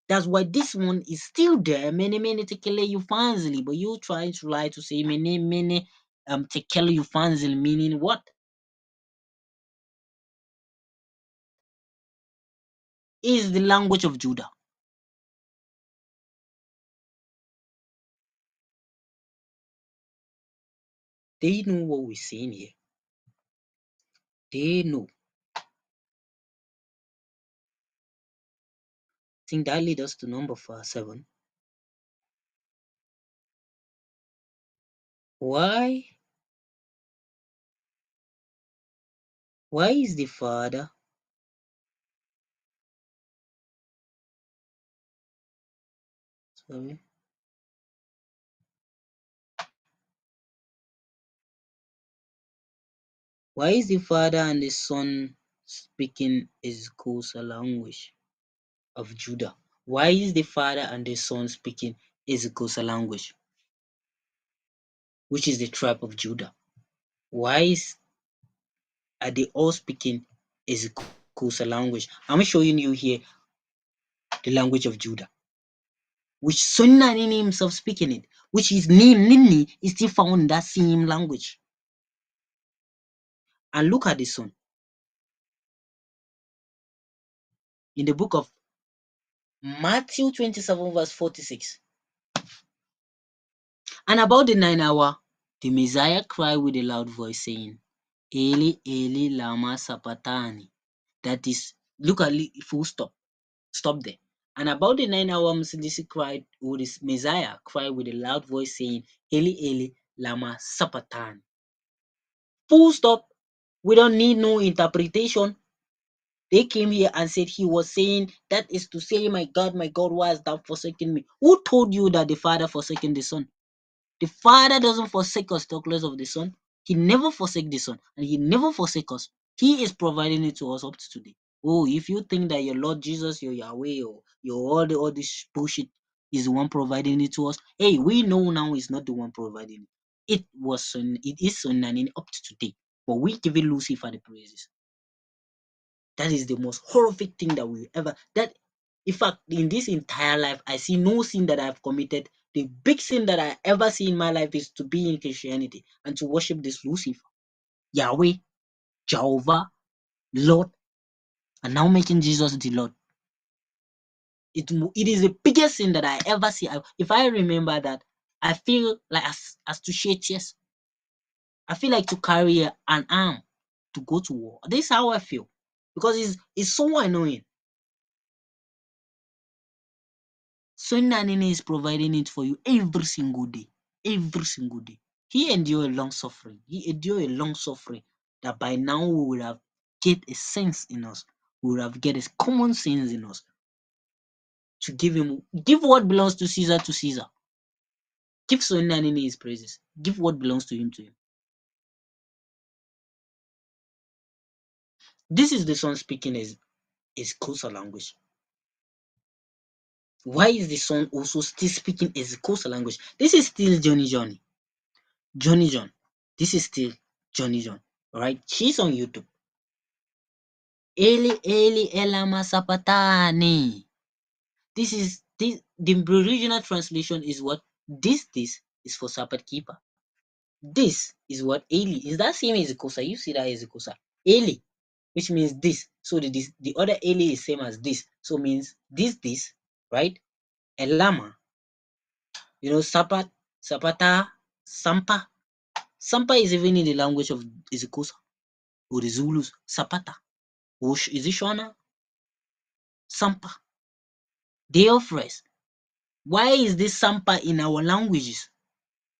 Speaker 2: That's why this one is still there. Many tekele you fanzili, but you try to lie to say many tekele you fanzili, meaning what? Is the language of Judah. They know what we're saying here. They know. I think that leads us to number 7. Why? Why is the Father? Sorry. Why is the Father and the Son speaking Ezekusa language of Judah? Why is the Father and the Son speaking Ezekusa language, which is the tribe of Judah? Why are they all speaking Ezekusa language? I'm showing you here the language of Judah, which Sonanini himself speaking it, which his name Nini is still found in that same language. And look at the Son in the book of Matthew 27 verse 46. And about the 9th hour, the Messiah cried with a loud voice, saying, Eli, Eli, lama sabachthani. That is, look at full stop. Stop there. And about the 9th hour, this Messiah cried with a loud voice, saying, Eli, Eli, lama sabachthani. Full stop. We don't need no interpretation. They came here and said he was saying, that is to say, my God, why hast thou forsaken me? Who told you that the Father forsaken the Son? The Father doesn't forsake us, talk less of the Son. He never forsake the Son, and He never forsake us. He is providing it to us up to today. Oh, if you think that your Lord Jesus, your Yahweh, or your all this bullshit is the one providing it to us, hey, we know now He's not the one providing it. It is Sonanini up to today, but we give it Lucifer the praises. That is the most horrific thing that we ever. That, in fact, in this entire life, I see no sin that I've committed. The big sin that I ever see in my life is to be in Christianity and to worship this Lucifer, Yahweh, Jehovah, Lord, and now making Jesus the Lord. It is the biggest sin that I ever see. If I remember that, I feel like as to shed tears. I feel like to carry an arm to go to war. This is how I feel, because it's so annoying. Sonanini is providing it for you every single day. Every single day. He endured a long suffering. He endured a long suffering that by now we would have get a sense in us. We would have get a common sense in us to give what belongs to Caesar to Caesar. Give Soninanini his praises. Give what belongs to him to him. This is the son speaking his Kosa language. Why is the son also still speaking his Kosa language? This is still Johnny Johnny. Johnny John. This is still Johnny John. Alright? She's on YouTube. Eli Eli Elama Sapatani. This is this the original translation is what? This is for Sabbath keeper. This is what Eli is. That same as Kosa. You see that as Kosa. Eli, which means this. So the other Eli is same as this. So means this, right? Elama. Sapata, Sampa. Sampa is even in the language of Izikosa or the Zulus. Sapata. Is it Shona? Sampa. Day of rest. Why is this Sampa in our languages?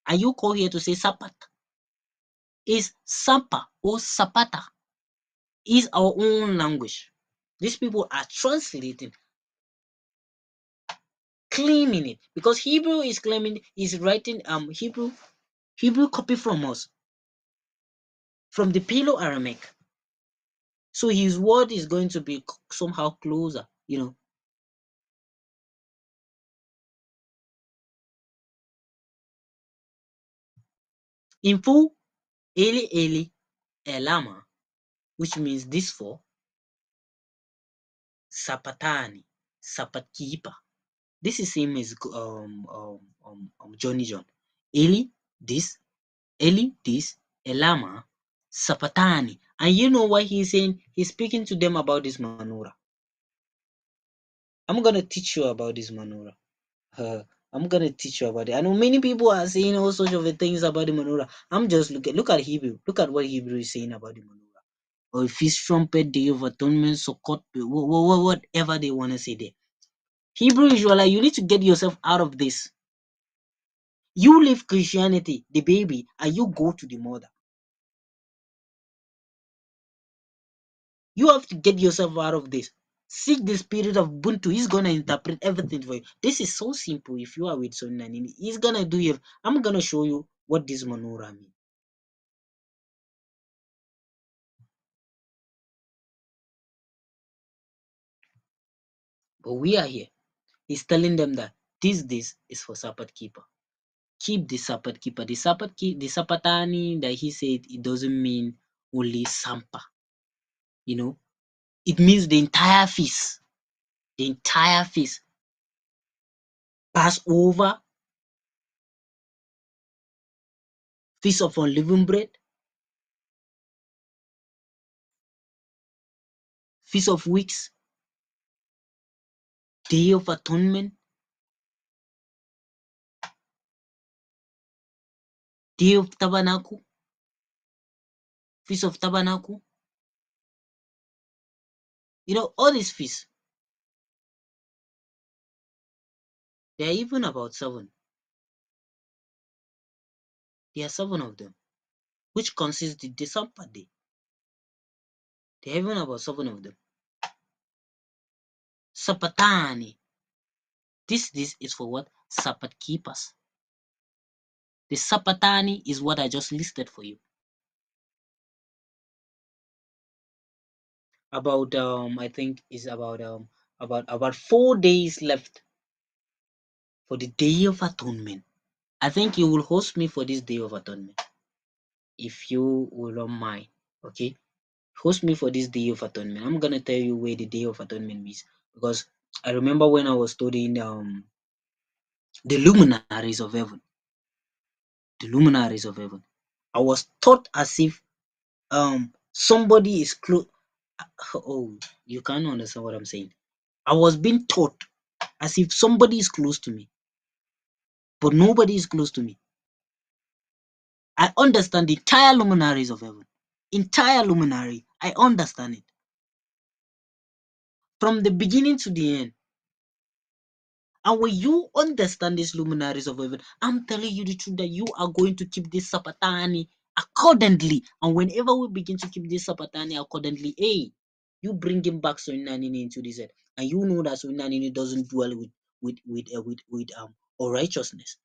Speaker 2: Are you called here to say Sapat? Is Sampa or Sapata is our own language. These people are translating, claiming it because Hebrew is claiming is writing Hebrew copy from us from the Paleo Aramaic. So his word is going to be somehow closer, In full, Eli Eli Elama, which means this for Sapatani, Sapat keeper. This is same as Johnny John. Eli this, Elama, Sapatani. And you know what he's saying? He's speaking to them about this Manura. I'm gonna teach you about this Manura. I'm gonna teach you about it. I know many people are saying all sorts of things about the Manura. I'm just look at Hebrew. Look at what Hebrew is saying about the Manura. Or feast trumpet, day of atonement, Sukkot, whatever they want to say there. Hebrew Israelite, you need to get yourself out of this. You leave Christianity, the baby, and you go to the mother. You have to get yourself out of this. Seek the spirit of Ubuntu. He's gonna interpret everything for you. This is so simple. If you are with Sonanini, he's gonna do it. I'm gonna show you what this Manura means. But we are here. He's telling them that this is for Sabbath keeper. Keep the Sabbath keeper. The Sabbatani that he said, it doesn't mean only Sampa. It means the entire feast. The entire feast. Passover, Feast of Unleavened Bread, Feast of Weeks, Day of Atonement, Day of Tabernacle, Feast of Tabernacle. All these feasts. There are even about 7. There are 7 of them, which consists the December day. There are even about 7 of them. Sapatani. This is for what? Sabbath keepers. The Sapatani is what I just listed for you. About I think is about 4 days left for the Day of Atonement. I think you will host me for this Day of Atonement, if you will not mind. Okay, host me for this Day of Atonement. I'm gonna tell you where the Day of Atonement means, because I remember when I was studying the luminaries of heaven. The luminaries of heaven. I was taught as if somebody is close. Oh, you can't understand what I'm saying. I was being taught as if somebody is close to me, but nobody is close to me. I understand the entire luminaries of heaven. Entire luminary. I understand it. From the beginning to the end. And when you understand these luminaries of heaven, I'm telling you the truth that you are going to keep this Sapatani accordingly. And whenever we begin to keep this Sapatani accordingly, hey, you bring him back Soinanini into this earth. And you know that Soinanini doesn't dwell with unrighteousness.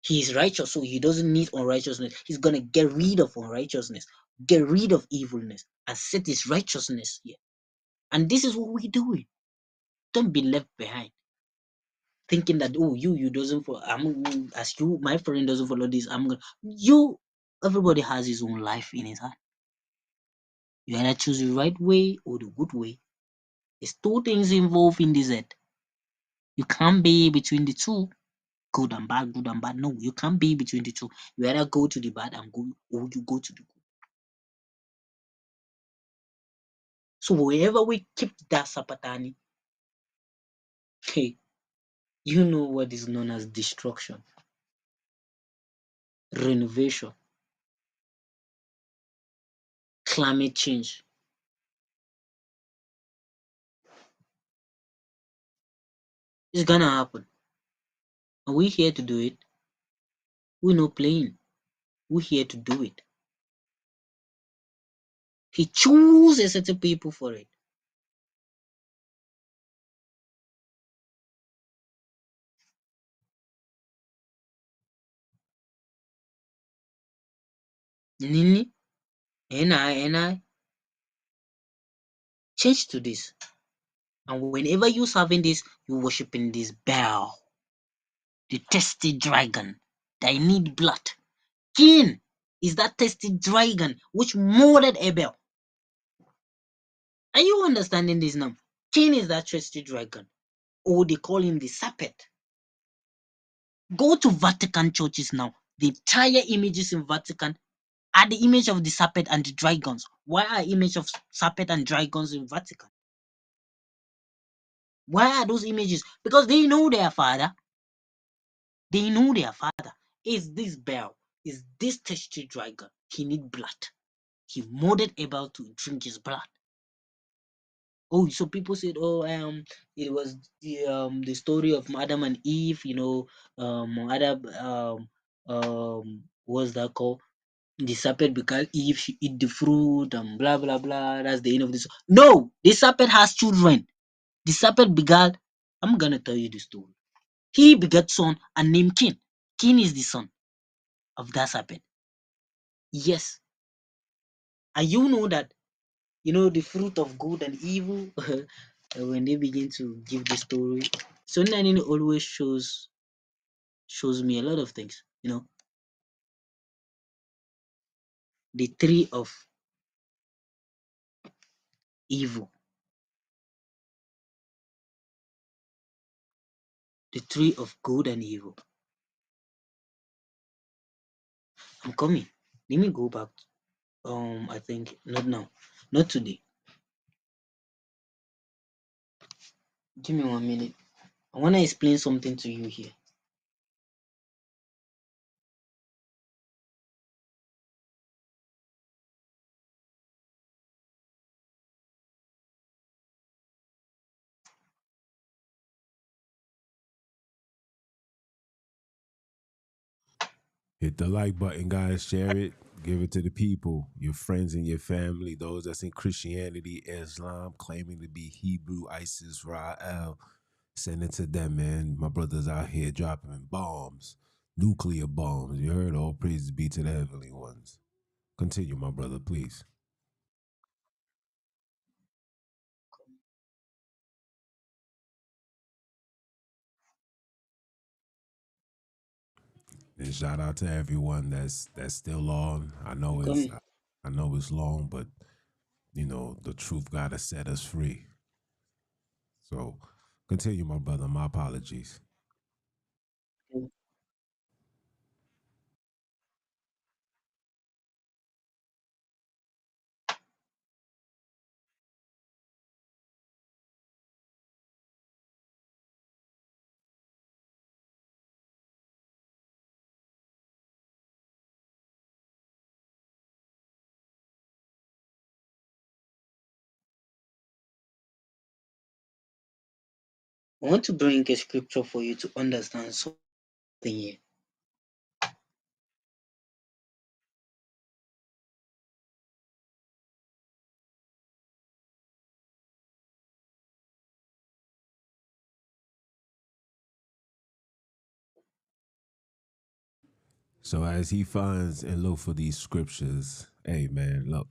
Speaker 2: He is righteous, so he doesn't need unrighteousness. He's gonna get rid of unrighteousness, get rid of evilness, and set his righteousness here. And this is what we're doing. Don't be left behind, thinking that you doesn't follow. I'm as you, my friend doesn't follow this. I'm gonna you. Everybody has his own life in his hand. You either choose the right way or the good way. There's two things involved in this earth. You can't be between the two, good and bad, good and bad. No, you can't be between the two. You either go to the bad and go, or you go to the good. So wherever we keep that sapatani, hey, you know what is known as destruction, renovation, climate change. It's gonna happen. And we here to do it. We're not playing. We're here to do it. He chooses a certain people for it. Nini, and I change to this. And whenever you're serving this, you're worshiping this Baal, the testy dragon that need blood. Cain is that testy dragon which murdered Abel. Are you understanding this now? Cain is that testy dragon, or they call him the serpent. Go to Vatican churches now. The entire images in Vatican are the image of the serpent and the dragons. Why are image of serpent and dragons in Vatican? Why are those images? Because they know their father. They know their father. Is this Baal? Is this testy dragon? He need blood. He murdered Abel to drink his blood. Oh, so people said, oh, it was the story of Adam and Eve. Adam, what's that called? The serpent because Eve she eat the fruit and blah blah blah. That's the end of this. No, the serpent has children. The serpent begat. I'm gonna tell you the story. He begat son and named Cain. Cain is the son of that serpent. Yes, and you know that the fruit of good and evil. When they begin to give the story, so Nanini always shows me a lot of things. The tree of evil, the tree of good and evil. I'm coming. Let me go back. I think not now, not today. Give me 1 minute. I want to explain something to you here.
Speaker 1: Hit the like button, guys. Share it. Give it to the people, your friends and your family, those that's in Christianity, Islam, claiming to be Hebrew, ISIS, Ra'el. Send it to them, man. My brothers out here dropping bombs, nuclear bombs. You heard? All praises be to the heavenly ones. Continue, my brother, please. And shout out to everyone that's still on.
Speaker 2: I'm coming.
Speaker 1: I know it's long, but the truth gotta set us free. So continue, my brother. My apologies.
Speaker 2: I want to bring a scripture for you to understand something here.
Speaker 1: So as he finds and look for these scriptures, hey man, look,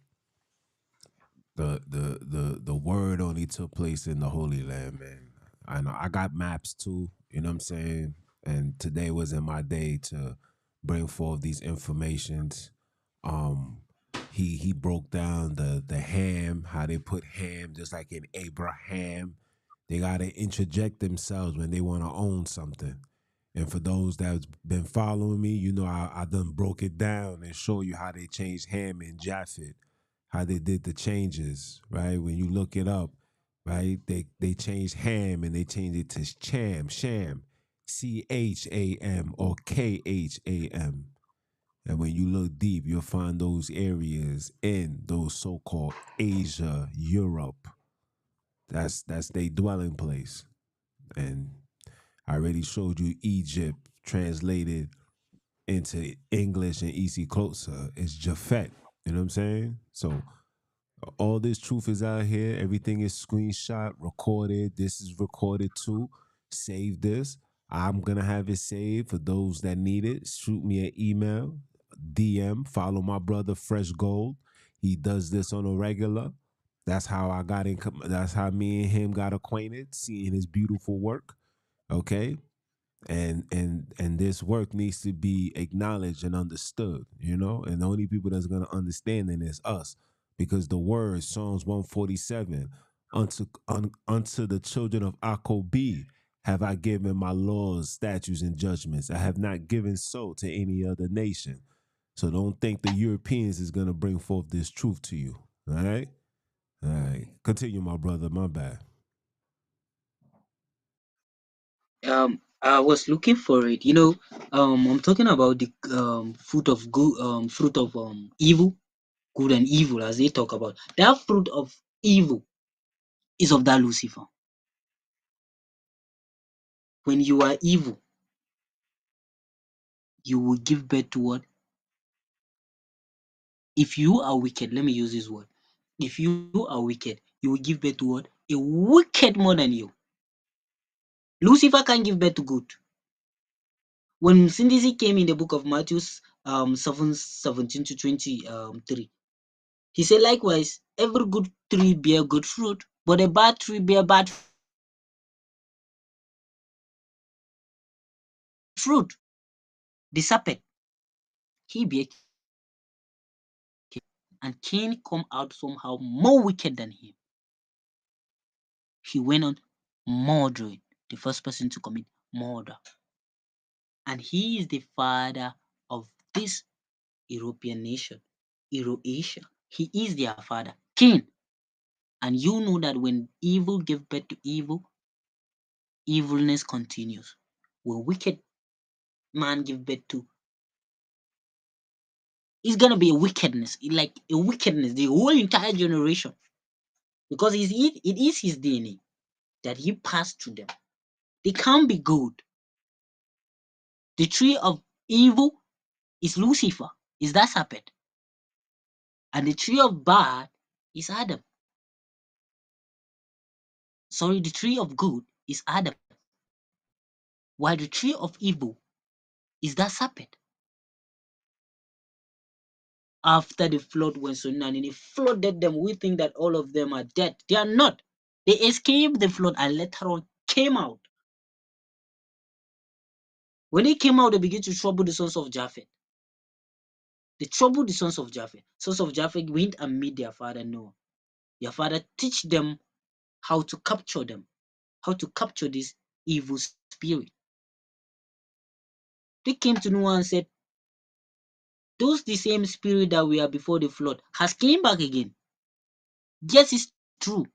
Speaker 1: the word only took place in the Holy Land, man. I know I got maps too, you know what I'm saying? And today wasn't my day to bring forth these informations. Um he broke down the ham, how they put ham just like in Abraham. They gotta interject themselves when they want to own something. And for those that's been following me, you know I done broke it down and show you how they changed ham in Japhet, how they did the changes, right? When you look it up, right? They changed ham and they changed it to sham, Cham or Kham. And when you look deep, you'll find those areas in those so-called Asia, Europe. That's their dwelling place. And I already showed you Egypt translated into English and easy closer. It's Japhet. You know what I'm saying? So all this truth is out here. Everything is screenshot, recorded. This is recorded too. Save this. I'm gonna have it saved for those that need it. Shoot me an email, DM. Follow my brother Fresh Gold. He does this on a regular. That's how I got in. That's how me and him got acquainted. Seeing his beautiful work. Okay, and this work needs to be acknowledged and understood, you know, and the only people that's going to understand it is us, because the word Psalms 147, unto the children of Akob have I given my laws, statutes, and judgments. I have not given so to any other nation. So don't think the Europeans is going to bring forth this truth to you. All right, continue, my brother. My bad.
Speaker 2: I was looking for it. I'm talking about the fruit of good, fruit of evil, good and evil, as they talk about. That fruit of evil is of that Lucifer. When you are evil, you will give birth to what? If you are wicked, let me use this word. If you are wicked, you will give birth to what? A wicked more than you. Lucifer can't give birth to good. When Synthesis came in the book of Matthew 7:17 to 23, he said, likewise, every good tree bear good fruit, but a bad tree bear bad fruit. The serpent, he bear Cain, and Cain come out somehow more wicked than him. He went on murdering, the first person to commit murder. And he is the father of this European nation, Euro-Asia. He is their father, Cain. And you know that when evil gives birth to evil, evilness continues. When wicked man give birth to, it's gonna be a wickedness, like a wickedness, the whole entire generation, because it is his DNA that he passed to them. They can't be good. The tree of evil is Lucifer, is that serpent, and the tree of bad is Adam. Sorry, the tree of good is Adam, while the tree of evil is that serpent. After the flood, when Tsunami flooded them, we think that all of them are dead. They are not. They escaped the flood and later on came out. When they came out, they began to trouble the sons of Japheth. They troubled the sons of Japheth. Sons of Japheth went and meet their father Noah. Their father teach them how to capture them, how to capture this evil spirit. They came to Noah and said, those the same spirit that we are before the flood has came back again. Yes, it's true.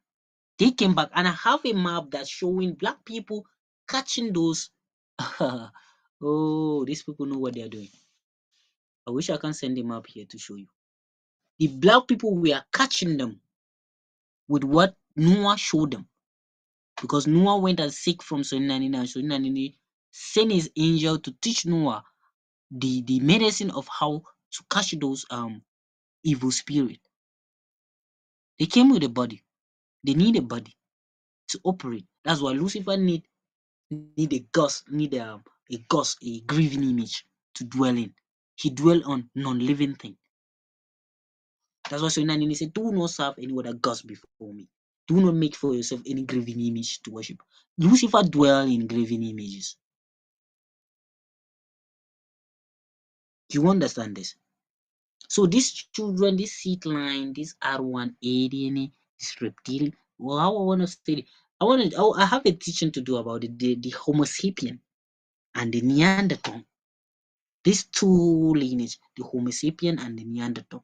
Speaker 2: They came back, and I have a map that's showing black people catching those. Oh, these people know what they are doing. I wish I can send a map here to show you. The black people, we are catching them with what Noah showed them. Because Noah went and seek from Soninanini, and Soninanini sent his angel to teach Noah the medicine of how to catch those evil spirit. They came with a body. They need a body to operate. That's why Lucifer need a ghost, a grieving image to dwell in. he dwelt on non-living thing. That's why Soinanini said, do not serve any other gods before me. Do not make for yourself any graven image to worship. Lucifer dwell in graven images. You understand this? So these children, this seed line, this R1A DNA, this reptilian, well, how I want to say it, I have a teaching to do about the Homo sapien and the Neanderthal. These two lineage, the Homo sapien and the Neanderthal.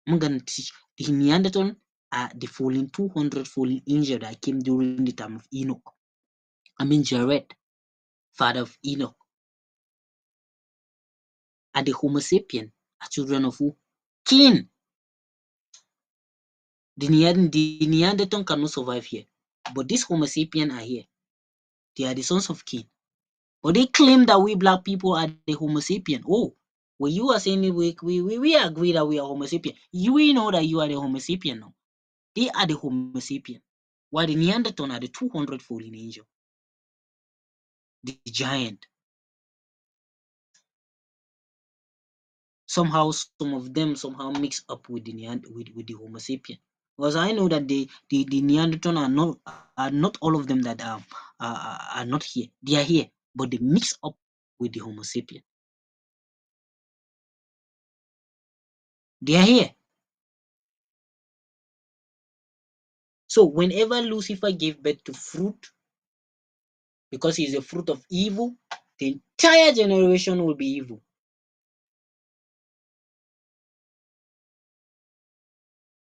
Speaker 2: I'm gonna teach the Neanderthal are the fallen 200 fallen angels that came during the time of Enoch. I mean Jared, father of Enoch. And the Homo sapien are children of who? Cain. The Neanderthal cannot survive here. But these Homo sapien are here. They are the sons of Cain. But they claim that we black people are the Homo sapien. Oh, well, you are saying we agree that we are Homo sapien. We know that you are the Homo sapien now. They are the Homo sapien. While the Neanderthal are the 200 fallen angel. The giant. Somehow, some of them somehow mix up with the Homo sapien. Because I know that the Neanderthal are not all of them that are not here. They are here, but they mix up with the Homo sapien. They are here. So whenever Lucifer gave birth to fruit, because he is a fruit of evil, the entire generation will be evil.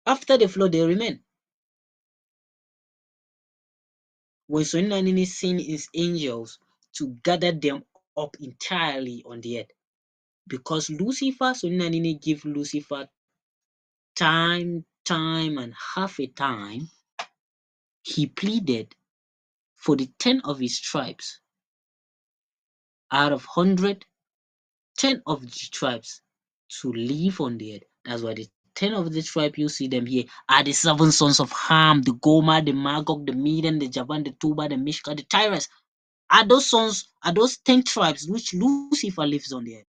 Speaker 2: After the flood, they remain. When Soninanini sent his angels to gather them up entirely on the earth, because Lucifer, Soninanini gave Lucifer time and half a time, he pleaded for the 10 of his tribes out of 100, 10 of the tribes to live on the earth. That's why the 10 of the tribe you see them here are the 7 sons of Ham, the Gomer, the Magog, the Median, the Javan, the Tuba, the Mishka, the Tyrus. Are those 10 tribes which Lucifer lives on the earth.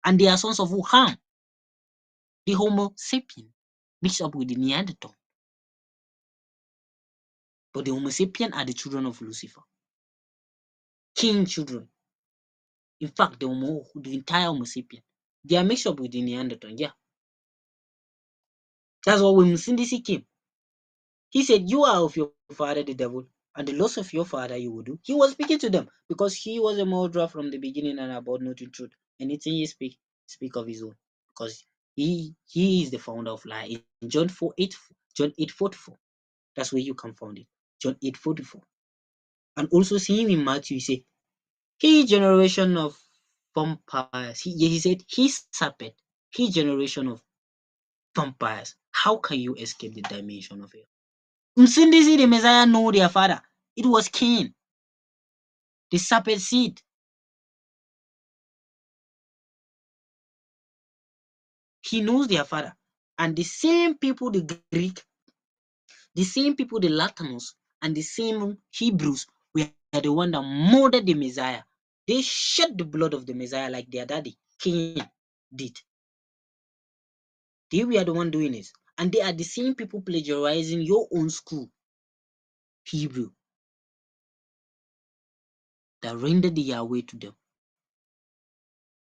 Speaker 2: And they are sons of who? Ham, the Homo sapien, mixed up with the Neanderthal. But the Homo sapien are the children of Lucifer. King children. In fact, the entire Homo sapien. They are mixed up with the Neanderthal, yeah. That's why when Musindisi came, he said, you are of your father the devil, and the loss of your father you will do. He was speaking to them because he was a murderer from the beginning and about not the truth. Anything he speak of his own. Because he is the founder of lie. In John 8:44. That's where you can find it. John 8:44. And also see him in Matthew, he said, he generation of vampires. He said, he serpent, he generation of vampires. How can you escape the dimension of hell? Msindisi, the Messiah, know their father. It was Cain, the serpent seed. He knows their father. And the same people, the Greek, the same people, the Latinos, and the same Hebrews were the one that murdered the Messiah. They shed the blood of the Messiah like their daddy, Cain, did. They were the one doing it. And they are the same people plagiarizing your own school, Hebrew, that rendered the Yahweh to them.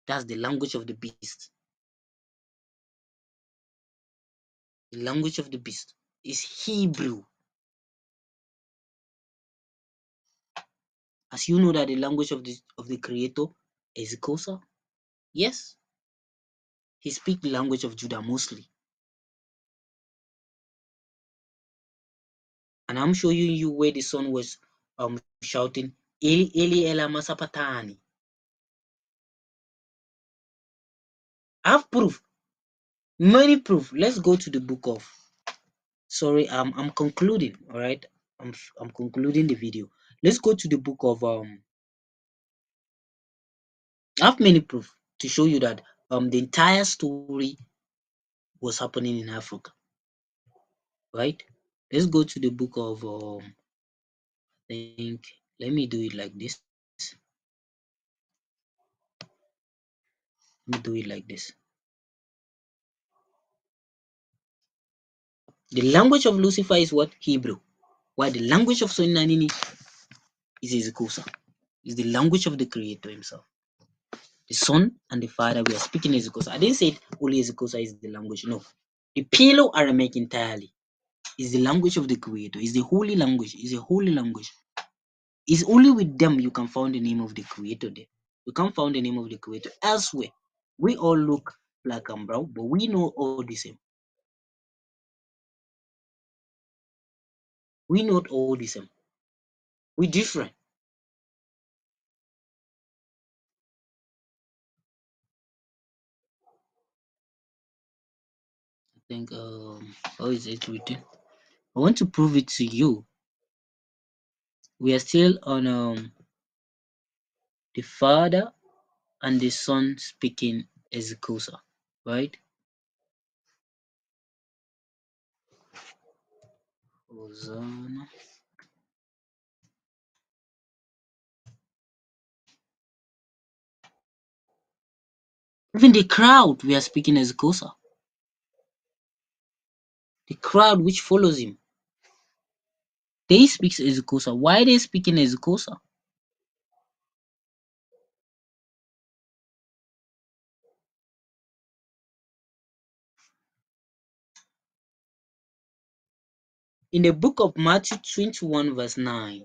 Speaker 2: That's the language of the beast. The language of the beast is Hebrew. As you know that the language of the Creator is Kosa. Yes, he speaks the language of Judah mostly. And I'm showing you where the son was shouting, Eli Eli Elama Sapatani. I have proof, many proof. Let's go to the book of. Sorry, I'm concluding. All right, I'm concluding the video. Let's go to the book of I have many proof to show you that the entire story was happening in Africa. Right? Let's go to the book of I think let me do it like this. Let me do it like this. The language of Lucifer is what? Hebrew. While the language of Soninanini is Ezekusa. Is the language of the Creator himself. The Son and the Father, we are speaking Ezekusa. I didn't say it, only Ezekusa is the language. No. The Paleo Aramaic entirely is the language of the Creator. Is the holy language. Is a holy language. It's only with them you can find the name of the Creator there. You can't find the name of the Creator elsewhere. We all look black and brown, but we know all the same. We not all the same. We different. I think how is it written? I want to prove it to you. We are still on the Father and the Son speaking Ezekusa, right? Hosanna. Even the crowd we are speaking Ezekusa. The crowd which follows him. They speak Ezekusa. Why are they speaking Ezekusa? In the book of Matthew 21 verse 9,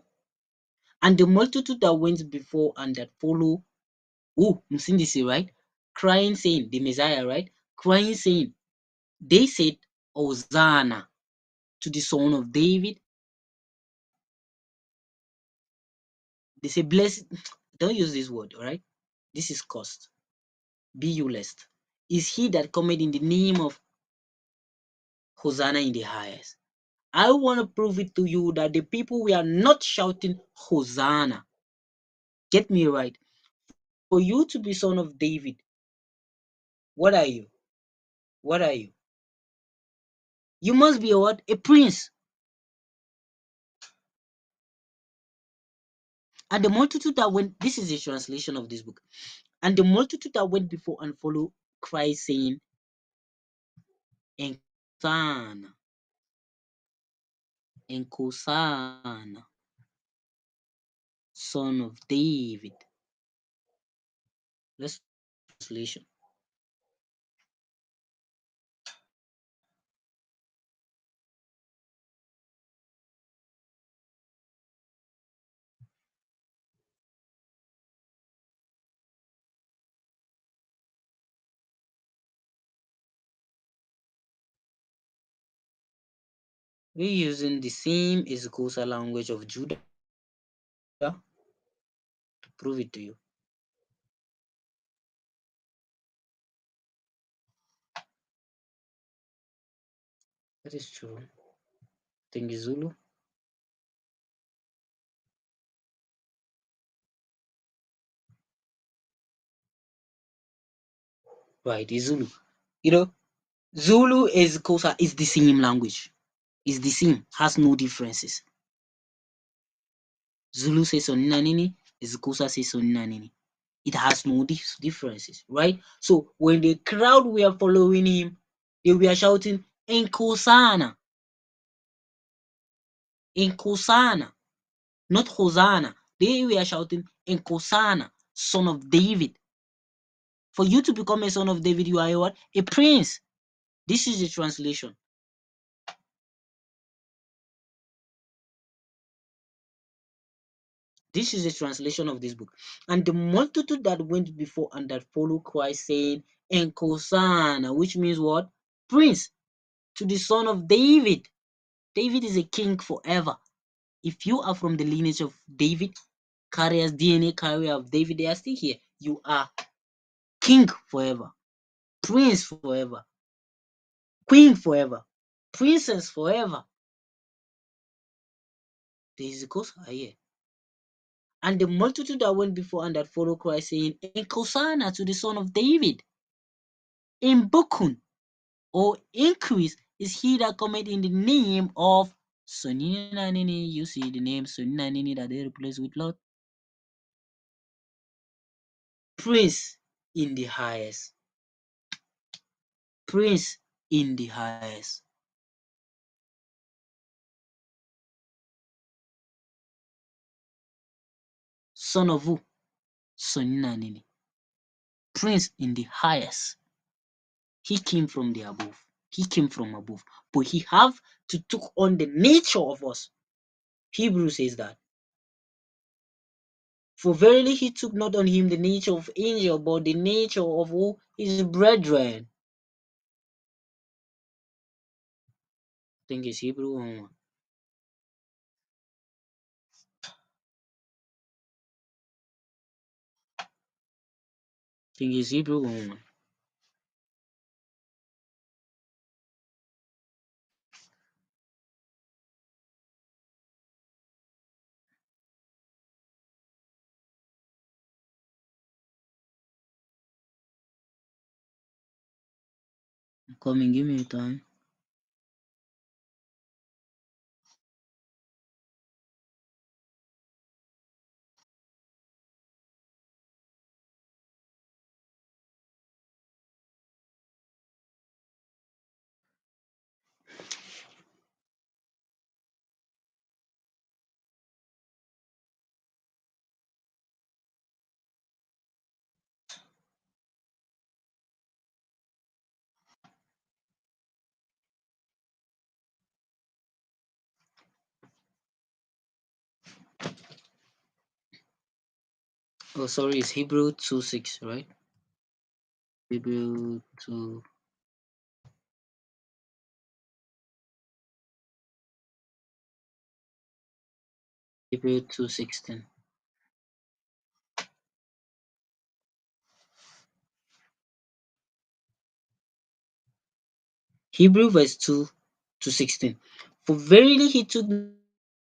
Speaker 2: and the multitude that went before and that follow, I'm seeing this here, right? Crying, saying, the Messiah, right? Crying, saying, they said, Hosanna to the Son of David. They say, blessed, don't use this word, all right? This is cursed. Be you blessed. Is he that cometh in the name of Hosanna in the highest. I want to prove it to you that the people we are not shouting Hosanna. Get me right. For you to be son of David, what are you? What are you? You must be a what? A prince. And the multitude that went, this is a translation of this book. And the multitude that went before and followed Christ, saying, Hosanna, Hosanna, son of David. Let's translation. We're using the same Ezekusa language of Judah to prove it to you. That is true. I think it's Zulu. Right, it's Zulu. You know, Zulu is Kosa is the same language. It's the same, has no differences. Zulu says Sonina Nini, Kosa says Sonina Nini. It has no differences, right? So when the crowd were following him, they were shouting, Nkosana, Nkosana, not Hosanna. They were shouting, Nkosana, son of David. For you to become a son of David, you are a what? A prince. This is the translation. This is a translation of this book. And the multitude that went before and that followed Christ, saying, Hosanna, which means what? Prince, to the son of David. David is a king forever. If you are from the lineage of David, carriers, DNA carrier of David, they are still here. You are king forever, prince forever, queen forever, princess forever. The Ezekiels are here. And the multitude that went before and that followed Christ, saying, Hosanna to the son of David. In Bokun, or increase, is he that cometh in the name of Sonina Nini. You see the name Sonina Nini that they replace with Lord. Prince. in the highest. Prince in the highest. Son of who? Sonina Nini. Prince in the highest. He came from the above. He came from above. But he have to took on the nature of us. Hebrew says that. For verily he took not on him the nature of angel, but the nature of who? His brethren. I think it's Hebrew 1:1. I think it's Hebrew 1:1. I'm coming, give me a time. Oh, sorry, it's Hebrew 2:6, right? Hebrew 2. Hebrew 2:16. Hebrew verse 2 to 16. For verily he took not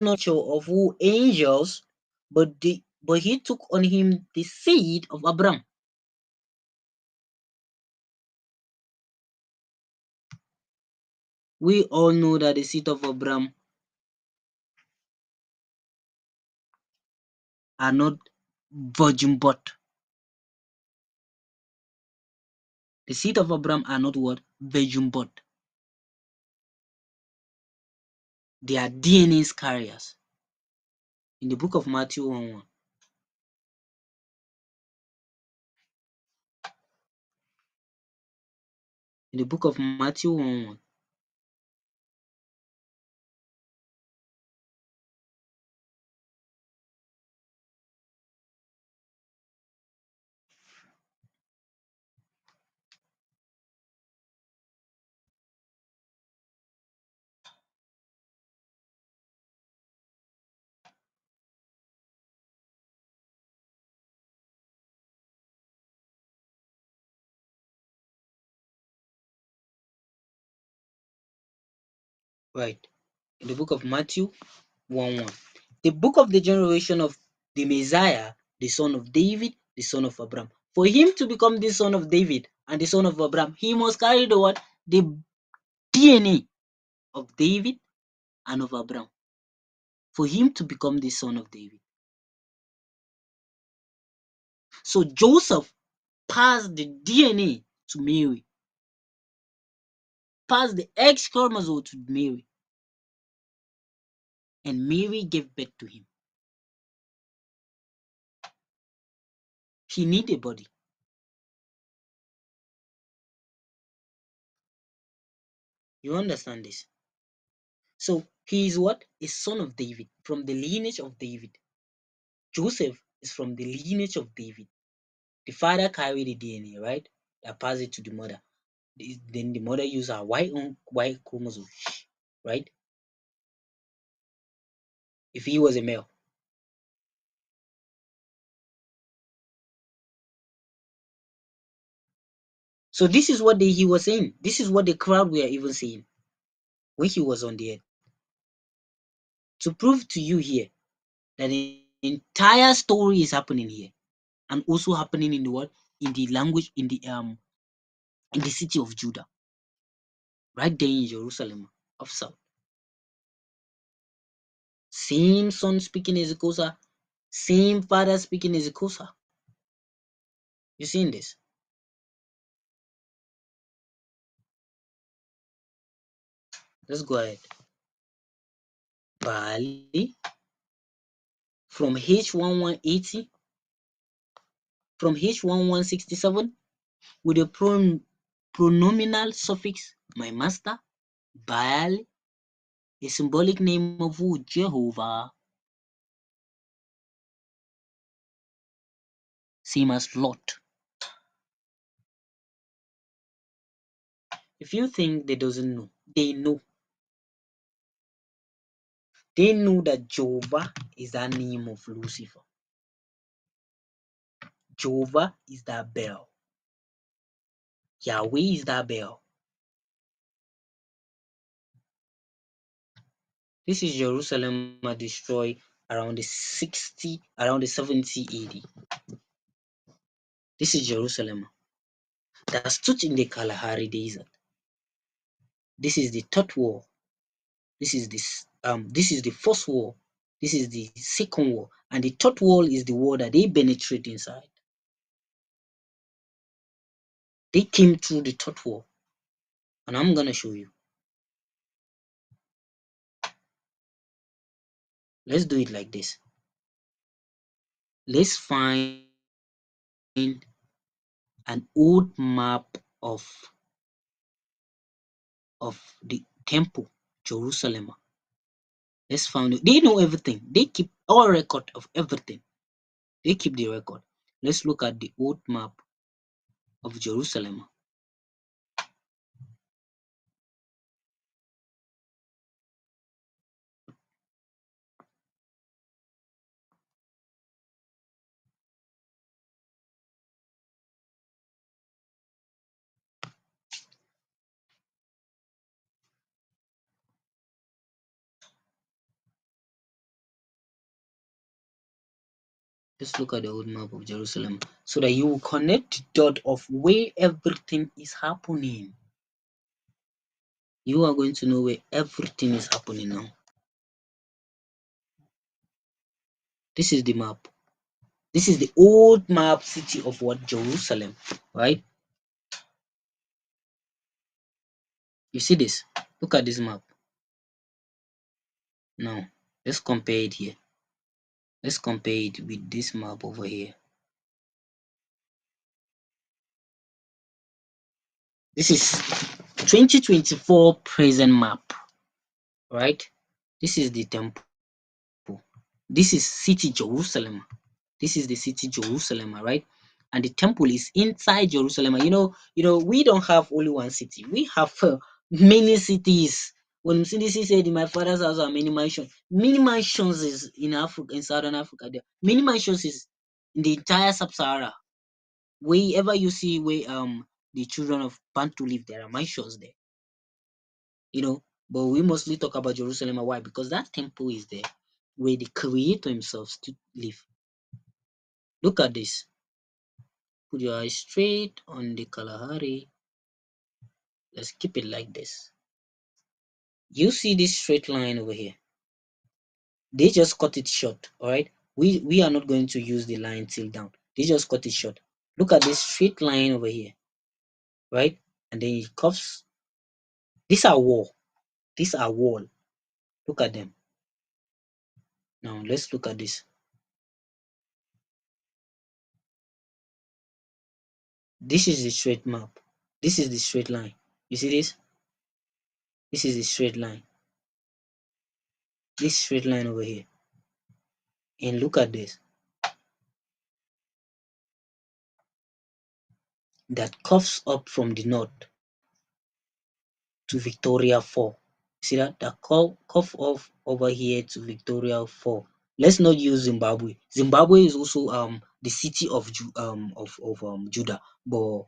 Speaker 2: nature of who angels, but he took on him the seed of Abraham. We all know that the seed of Abraham are not virgin birth. The seed of Abraham are not what? Virgin birth. They are DNA's carriers. In the book of Matthew 1:1. In the book of Matthew 1:1. Right. In the book of Matthew 1:1. The book of the generation of the Messiah, the son of David, the son of Abraham. For him to become the son of David and the son of Abraham, he must carry the what? The DNA of David and of Abraham. For him to become the son of David. So Joseph passed the DNA to Mary, passed the X chromosome to Mary, and Mary gave birth to him. He need a body. You understand this? So he is what? A son of David, from the lineage of David. Joseph is from the lineage of David. The father carried the DNA, right? That passed it to the mother. Then the mother used her Y chromosome, right? If he was a male. So this is what he was saying. This is what the crowd were even saying when he was on the earth. To prove to you here that the entire story is happening here and also happening in the what? In the language, in the city of Judah, right there in Jerusalem of South. Same son speaking as Kosa, same father speaking as Kosa. You seen this? Let's go ahead. Bali from H1180, from H1167 with a pronominal suffix my master, Baal, a symbolic name of who? Jehovah, same as Lot. If you think they doesn't know, they know. They know that Jehovah is the name of Lucifer. Jehovah is that bell. Yahweh is that bell. This is Jerusalem destroyed around the 70 AD. This is Jerusalem that stood in the Kalahari Desert. This is the third war. This is the first war. This is the second war, and the third war is the war that they penetrate inside. They came through the third war, and I'm gonna show you. Let's do it like this. Let's find an old map of the temple, Jerusalem. Let's find it. They know everything. They keep all record of everything. They keep the record. Let's look at the old map of Jerusalem. Let's look at the old map of Jerusalem so that you will connect the dot of where everything is happening. You are going to know where everything is happening now. This is the map. This is the old map city of what? Jerusalem, right? You see this? Look at this map. Now, let's compare it here. Let's compare it with this map over here. This is 2024 present map, right? This is the temple. This is city Jerusalem. This is the city Jerusalem, right? And the temple is inside Jerusalem. You know, we don't have only one city. We have many cities. When Msindisi said, "In my father's house are many mansions." Many mansions is in Africa, in Southern Africa. There, many mansions is in the entire Sub-Sahara. Wherever you see where the children of Bantu live, there are mansions there. You know, but we mostly talk about Jerusalem. Why? Because that temple is there, where the Creator Himself stood live. Look at this. Put your eyes straight on the Kalahari. Let's keep it like this. You see this straight line over here. They just cut it short, all right? We are not going to use the line till down. They just cut it short. Look at this straight line over here, right? And then it curves. These are wall. These are wall. Look at them. Now let's look at this. This is the straight map. This is the straight line. You see this? This is the straight line. This straight line over here. And look at this. That curves up from the north to Victoria 4. See that? That curve off over here to Victoria 4. Let's not use Zimbabwe. Zimbabwe is also the city of Judah, but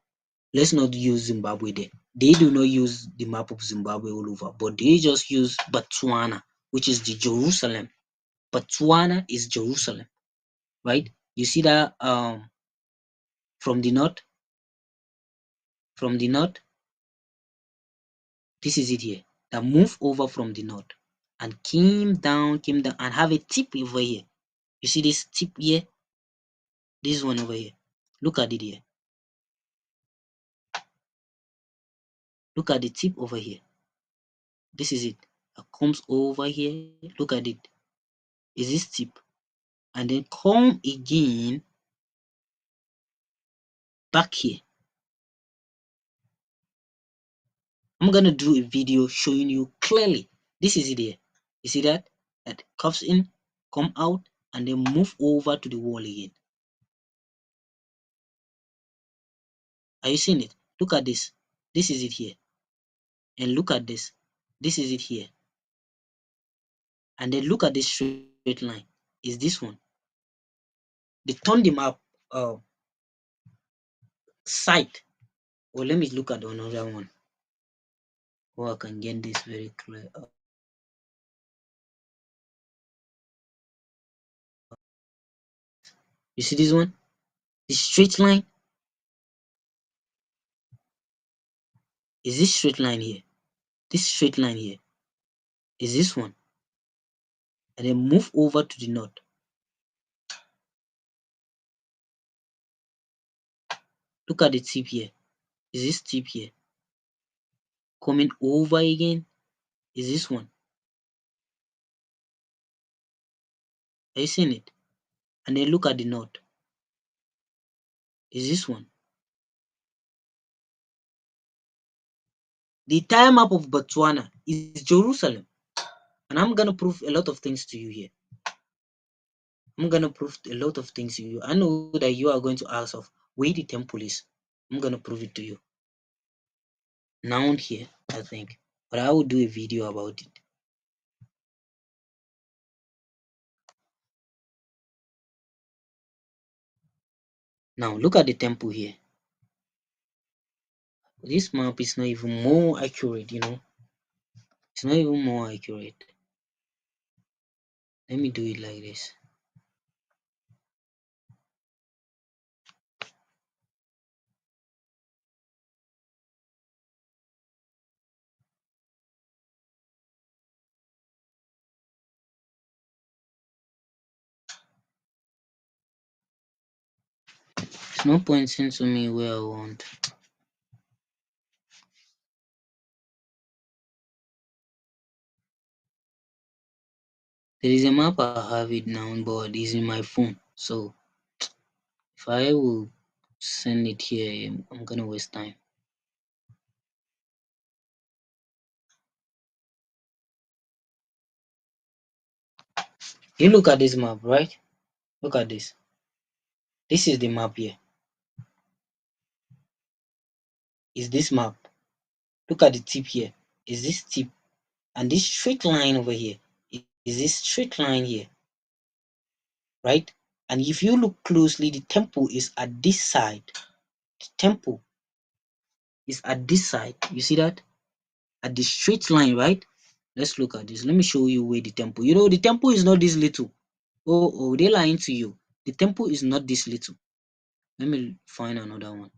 Speaker 2: let's not use Zimbabwe there. They do not use the map of Zimbabwe all over, but they just use Botswana, which is the Jerusalem. Botswana is Jerusalem, right? You see that from the north, this is it here. That move over from the north and came down, and have a tip over here. You see this tip here? This one over here. Look at it here. Look at the tip over here. This is it. It comes over here. Look at it. Is this tip? And then come again back here. I'm gonna do a video showing you clearly. This is it here. You see that? That curves in, come out, and then move over to the wall again. Are you seeing it? Look at this. This is it here. And look at this. This is it here. And then look at this straight line. Is this one? They turn the map side. Well, let me look at another one. I can get this very clear. You see this one? The straight line is this straight line here. This straight line here is this one. And then move over to the north. Look at the tip here. Is this tip here? Coming over again is this one. Are you seeing it? And then look at the north. Is this one. The entire map of Botswana is Jerusalem. And I'm gonna prove a lot of things to you here. I'm gonna prove a lot of things to you. I know that you are going to ask of where the temple is. I'm gonna prove it to you. Now here, I think. But I will do a video about it. Now look at the temple here. This map is not even more accurate, you know. It's not even more accurate. Let me do it like this. It's not pointing to me where I want. There is a map, I have it now, but it's in my phone. So if I will send it here, I'm gonna waste time. You look at this map, right? Look at this. This is the map here. Is this map? Look at the tip here. Is this tip? And this straight line over here is this straight line here, right? And if you look closely, the temple is at this side. The temple is at this side. You see that? At the straight line, right? Let's look at this. Let me show you where the temple. You know, the temple is not this little. Oh, they're lying to you. The temple is not this little. Let me find another one.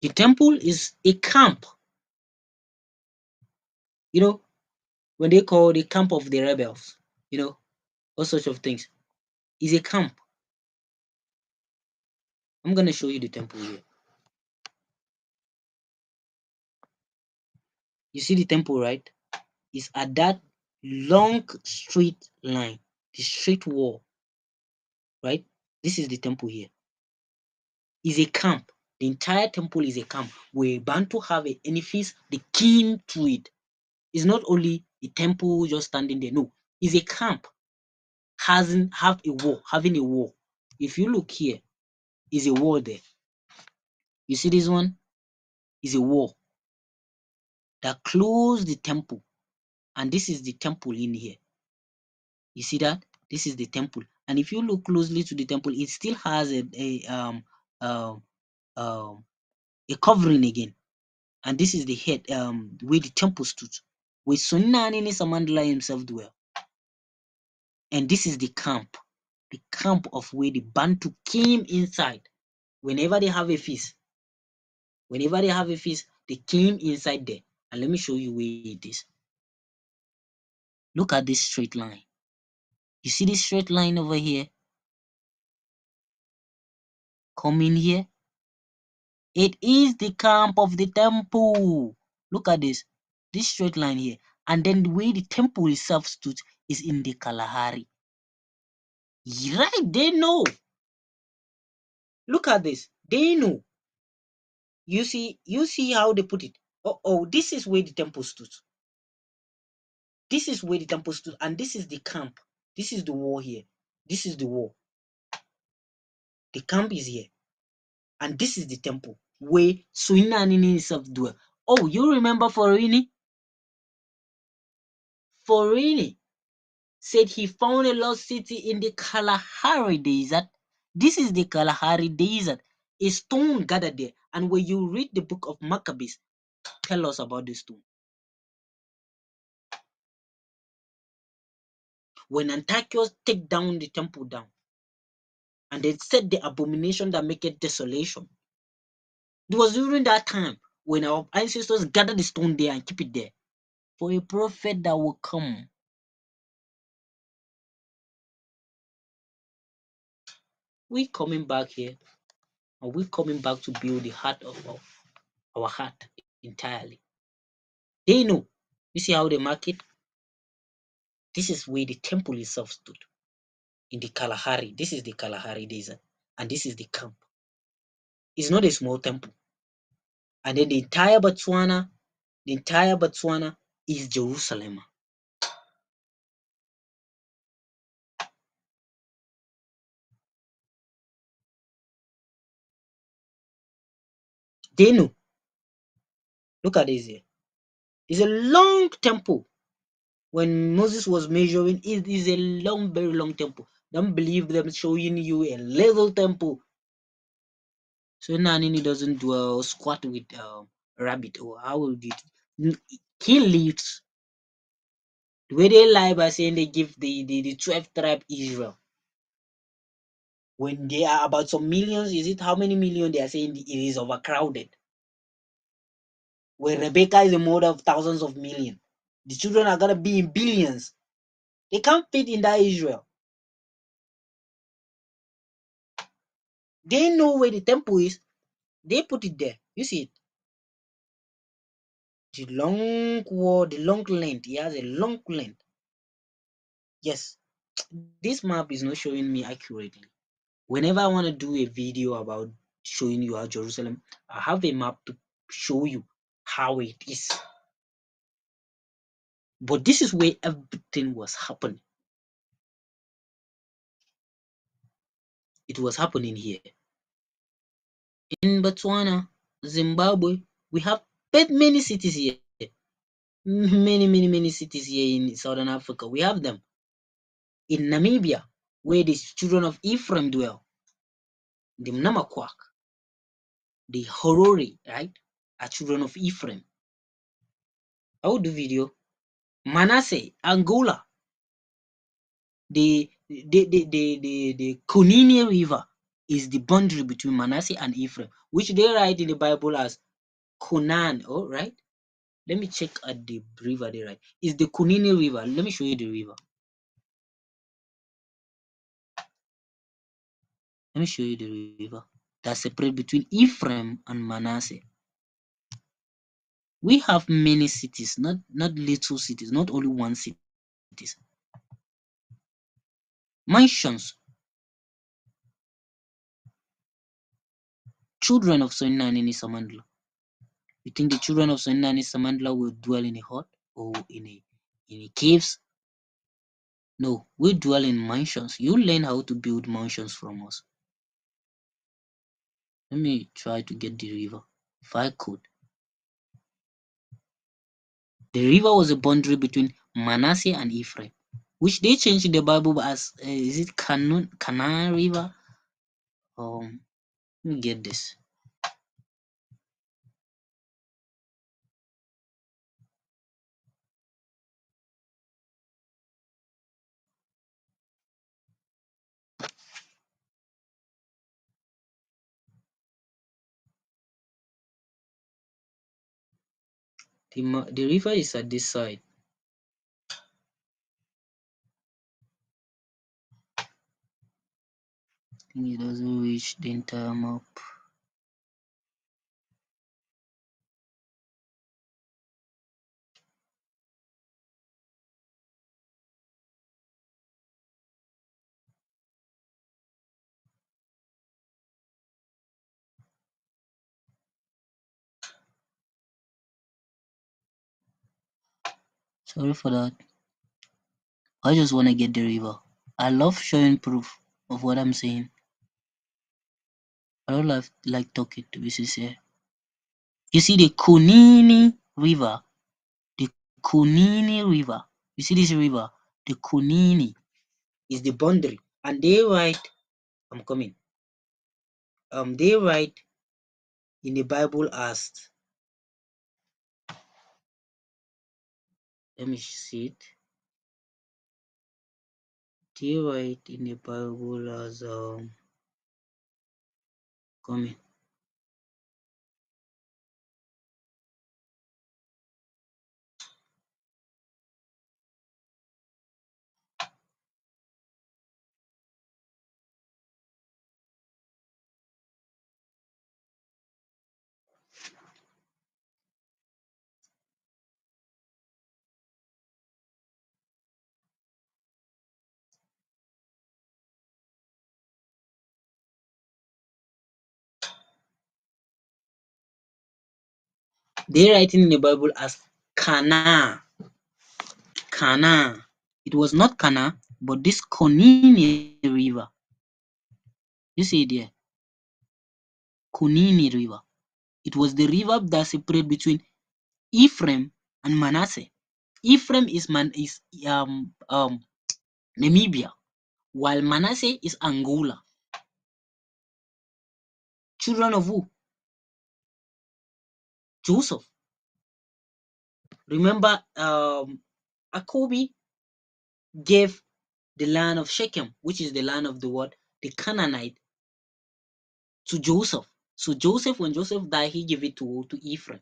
Speaker 2: The temple is a camp. You know, when they call the camp of the rebels, you know, all sorts of things. It's a camp. I'm gonna show you the temple here. You see the temple, right? It's at that long straight line, the straight wall, right? This is the temple here. It's a camp. The entire temple is a camp where Bantu have an edifice, the king to it. It's not only a temple just standing there. No, it's a camp. Having a wall. If you look here, is a wall there. You see this one? Is a wall that close the temple. And this is the temple in here. You see that? This is the temple. And if you look closely to the temple, it still has um, a covering again. And this is the head, where the temple stood, where Sunani Samandla himself dwell. And this is the camp of where the Bantu came inside. Whenever they have a feast, They came inside there. And let me show you where it is. Look at this straight line. You see this straight line over here? Coming here? It is the camp of the temple. Look at this. This straight line here. And then the way the temple itself stood is in the Kalahari. Right, they know. Look at this. They know. You see how they put it. Oh, this is where the temple stood. This is where the temple stood, and this is the camp. This is the wall here. This is the wall. The camp is here, and this is the temple where Suinanini itself dwell. Oh, you remember Forini? Forini said he found a lost city in the Kalahari Desert. This is the Kalahari Desert. A stone gathered there, and when you read the book of Maccabees, tell us about this stone. When Antiochus take down the temple down, and they set the abomination that make it desolation. It was during that time when our ancestors gathered the stone there and keep it there for a prophet that will come. We coming back here, and we coming back to build the heart of our heart entirely. They know. You see how they mark it? This is where the temple itself stood in the Kalahari. This is the Kalahari Desert, and this is the camp. It's not a small temple. And then the entire Botswana is Jerusalem. They know. Look at this here. It's a long temple. When Moses was measuring, it is a long, very long temple. Don't believe them showing you a little temple. So Nanini doesn't dwell squat with rabbit, or how would it kill leaves. The way they lie by saying they give the 12th tribe Israel. When they are about some millions, is it how many million they are saying it is overcrowded? Where Rebecca is a mother of thousands of millions. The children are gonna be in billions. They can't fit in that Israel. They know where the temple is. They put it there. You see it. The long wall, the long length. He has a long length. Yes, this map is not showing me accurately. Whenever I want to do a video about showing you how Jerusalem, I have a map to show you how it is. But this is where everything was happening. It was happening here. In Botswana, Zimbabwe, we have many cities here. Many cities here in Southern Africa. We have them. In Namibia, where the children of Ephraim dwell, the Namaquak, the Horori, right, are children of Ephraim. I will do video. Manasseh, Angola, the Kunini River is the boundary between Manasseh and Ephraim, which they write in the Bible as Conan. Oh, right. Let me check at the river they write. It's the Kunini River. Let me show you the river. Let me show you the river that separates between Ephraim and Manasseh. We have many cities, not little cities, not only one city. Mansions. Children of Soinani Samandla. You think the children of Soinani Samandla will dwell in a hut or in a caves? No, we dwell in mansions. You learn how to build mansions from us. Let me try to get the river, if I could. The river was a boundary between Manasseh and Ephraim, which they changed in the Bible as is it Canaan River? Let me get this. The river is at this side. I think it doesn't reach the entire map. Sorry for that. I just want to get the river. I love showing proof of what I'm saying. I don't like talking, to be sincere. You see the Kunini River. The Kunini River. You see this river? The Kunini is the boundary. And they write, I'm coming. They write in the Bible as, let me see it. They write in the Bible as coming. They writing in the Bible as Cana. Cana. It was not Cana, but this Konini River. You see there? Konini River. It was the river that separated between Ephraim and Manasseh. Ephraim is Namibia, while Manasseh is Angola. Children of who? Joseph. Remember, Akobi gave the land of Shechem, which is the land of the what? The Canaanite, to Joseph. So Joseph, when Joseph died, he gave it to Ephraim.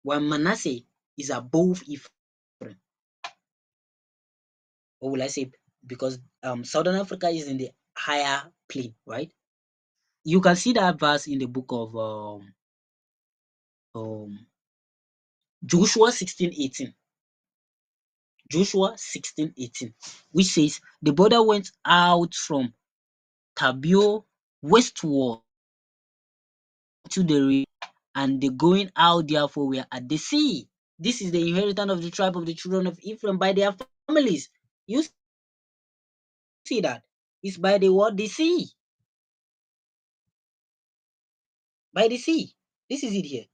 Speaker 2: While Manasseh is above Ephraim. Or will I say, because Southern Africa is in the higher plane, right? You can see that verse in the book of Joshua 16:18. Joshua 16:18, which says the border went out from Tabio westward to the river, and the going out therefore were at the sea. This is the inheritance of the tribe of the children of Ephraim by their families. You see that? It's by the what? The sea. By the sea. This is it here.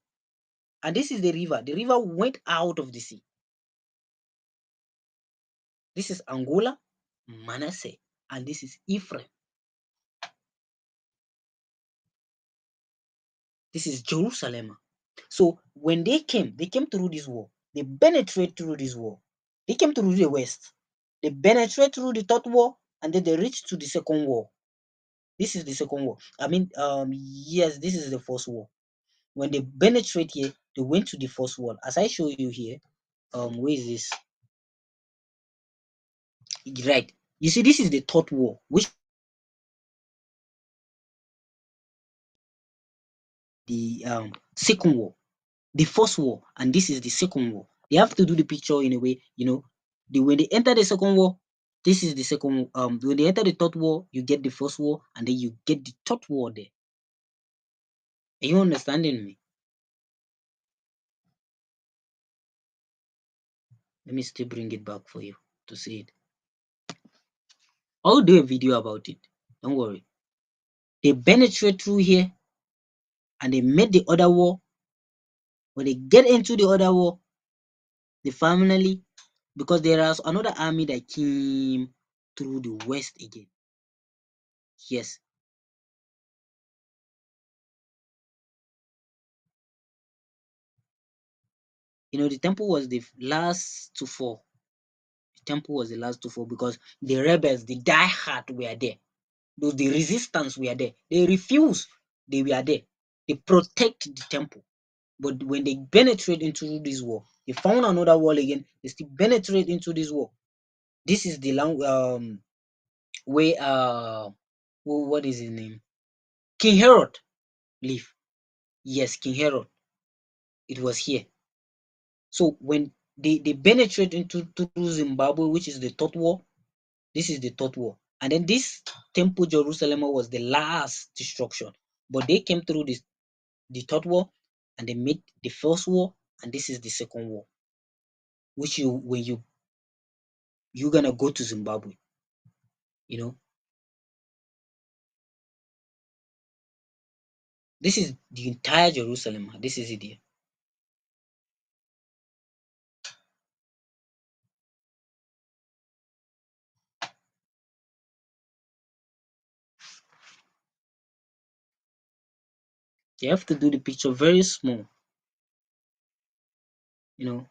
Speaker 2: And this is the river. The river went out of the sea. This is Angola, Manasseh, and this is Ephraim. This is Jerusalem. So when they came through this wall. They penetrate through this wall. They came through the west. They penetrate through the third wall, and then they reach to the second wall. This is the second wall. I mean, yes, this is the first wall. When they penetrate here, they went to the first wall. As I show you here, where is this? Right. You see, this is the third wall, which the second wall, the first wall, and this is the second wall. They have to do the picture in a way, when they enter the second wall, this is the second. When they enter the third wall, you get the first wall, and then you get the third wall there. Are you understanding me? Let me still bring it back for you to see it. I'll do a video about it. Don't worry. They penetrate through here, and they made the other wall. When they get into the other wall, the family, because there is another army that came through the west again. Yes. The temple was the last to fall. The temple was the last to fall because the rebels, the die-hard were there. The resistance were there. They refused. They were there. They protect the temple. But when they penetrate into this wall, they found another wall again. They still penetrate into this wall. This is the long where what is his name? King Herod live. Yes, King Herod. It was here. So when they penetrate into through Zimbabwe, which is the third war, this is the third war. And then this temple Jerusalem was the last destruction. But they came through this the third war and they made the first war, and this is the second war. Which you when you're gonna go to Zimbabwe, you know. This is the entire Jerusalem. This is it here. You have to do the picture very small, you know,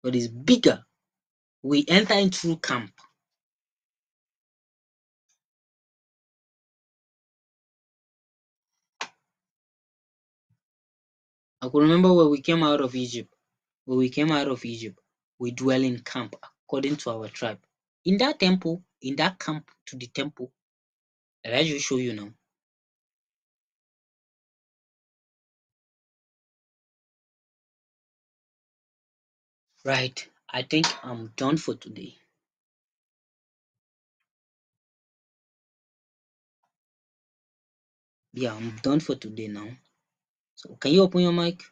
Speaker 2: but it's bigger. We enter into camp. I could remember when we came out of Egypt. When we came out of Egypt, we dwell in camp according to our tribe. In that temple, in that camp to the temple, that I just show you now. Right. I think I'm done for today. Yeah, I'm done for today now. So can you open your mic?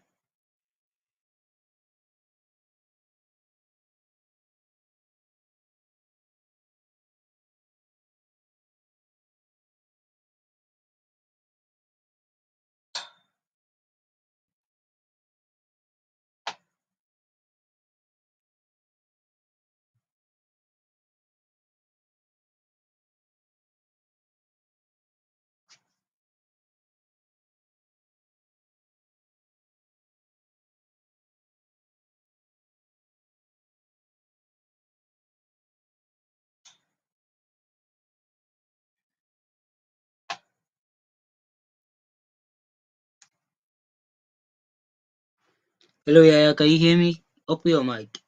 Speaker 2: Hello, Yaya, can you hear me? Open your mic.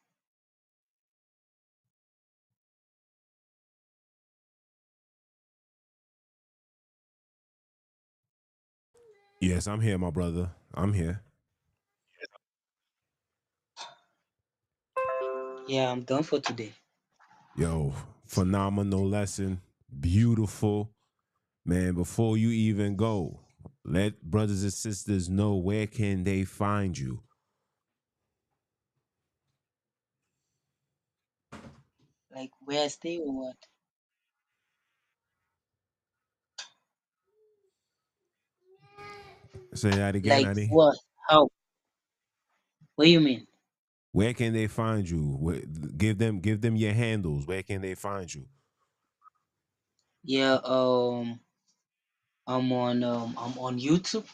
Speaker 1: Yes, I'm here, my brother. I'm here.
Speaker 2: Yeah, I'm done for today.
Speaker 1: Yo, phenomenal lesson. Beautiful. Man, before you even go, let brothers and sisters know where can they find you.
Speaker 2: Like where I stay or what?
Speaker 1: Say that again,
Speaker 2: Like
Speaker 1: Addy.
Speaker 2: what? How? What do you mean?
Speaker 1: Where can they find you? Give them your handles. Where can they find you?
Speaker 2: Yeah, I'm on YouTube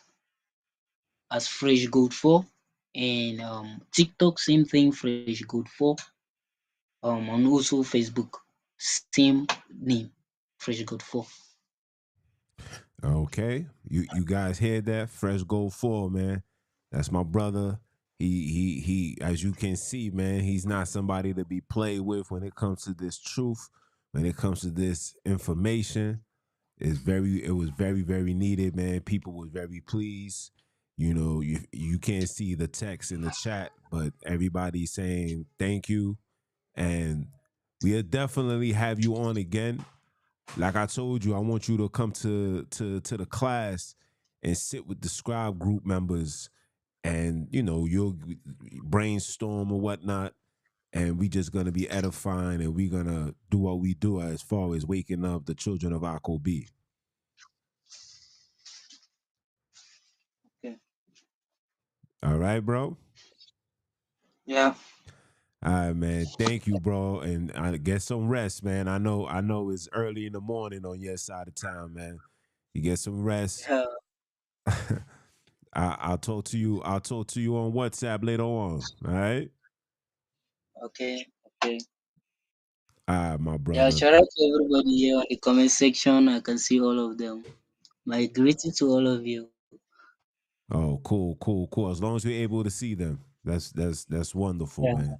Speaker 2: as Freshgold4, and TikTok same thing, Freshgold4. And also Facebook, same name, Freshgold4.
Speaker 1: Okay. You guys hear that? Fresh Gold 4, man. That's my brother. He as you can see, man, he's not somebody to be played with when it comes to this truth, when it comes to this information. It was very, very needed, man. People was very pleased. You know, you can't see the text in the chat, but everybody's saying thank you. And we'll definitely have you on again. Like I told you, I want you to come to the class and sit with the scribe group members, and you'll brainstorm or whatnot, and we just gonna be edifying, and we gonna do what we do as far as waking up the children of Akobi.
Speaker 2: Okay.
Speaker 1: All right, bro.
Speaker 2: Yeah.
Speaker 1: All right, man. Thank you, bro. And I get some rest, man. I know it's early in the morning on your side of town, man. You get some rest.
Speaker 2: Uh,
Speaker 1: I'll talk to you. I'll talk to you on WhatsApp later on. All right.
Speaker 2: okay. Okay.
Speaker 1: All right, my
Speaker 2: Yeah,
Speaker 1: brother.
Speaker 2: shout out to everybody here on the comment section. I can see all of them. My greeting to all of you.
Speaker 1: Oh, cool, cool, cool. As long as we're able to see them, that's wonderful,
Speaker 2: Yeah.
Speaker 1: man.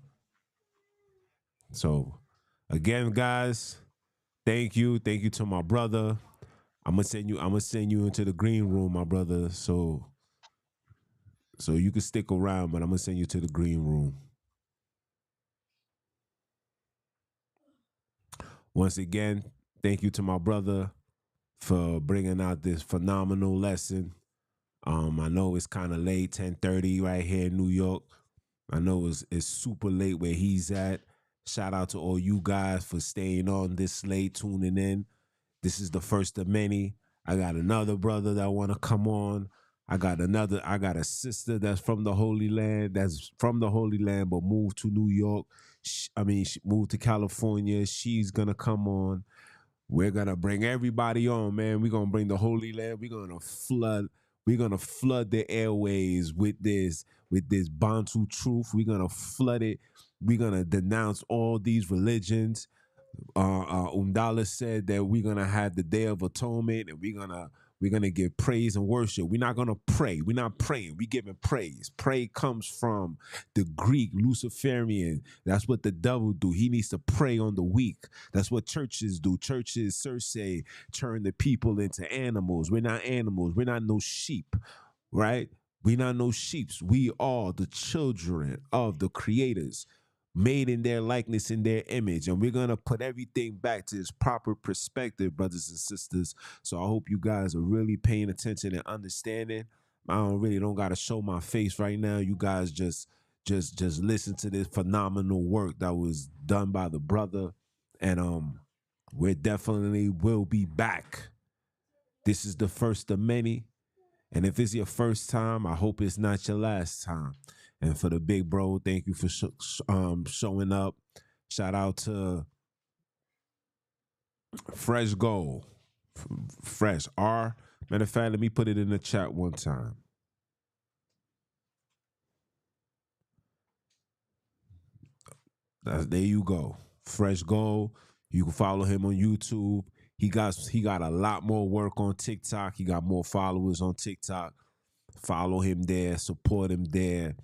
Speaker 1: So, again, guys, thank you to my brother. I'm gonna send you into the green room, my brother. So you can stick around, but I'm gonna send you to the green room. Once again, thank you to my brother for bringing out this phenomenal lesson. I know it's kind of late, 10:30 right here in New York. I know it's super late where he's at. Shout out to all you guys for staying on this late, tuning in. This is the first of many. I got another brother that want to come on. I got a sister that's from the Holy Land, that's from the Holy Land, but moved to New York. She moved to California. She's gonna come on. We're gonna bring everybody on, man. We're gonna bring the Holy Land. We're gonna flood the airways with this Bantu truth. We're gonna flood it. We're gonna denounce all these religions. Undala said that we're gonna have the Day of Atonement, and we're gonna give praise and worship. We're not gonna pray. We're not praying. We're giving praise. Pray comes from the Greek Luciferian. That's what the devil do. He needs to prey on the weak. That's what churches do. Churches, Circe, turn the people into animals. We're not animals. We're not no sheep, right? We not no sheeps. We are the children of the creators, made in their likeness, in their image. And we're gonna put everything back to its proper perspective, brothers and sisters. So I hope you guys are really paying attention and understanding. I don't gotta show my face right now. You guys just listen to this phenomenal work that was done by the brother. And we definitely will be back. This is the first of many. And if it's your first time, I hope it's not your last time. And for the big bro, thank you for showing up. Shout out to Fresh Gold. Fresh R. Matter of fact, let me put it in the chat one time. There you go. Fresh Gold. You can follow him on YouTube. He got a lot more work on TikTok. He got more followers on TikTok. Follow him there, support him there,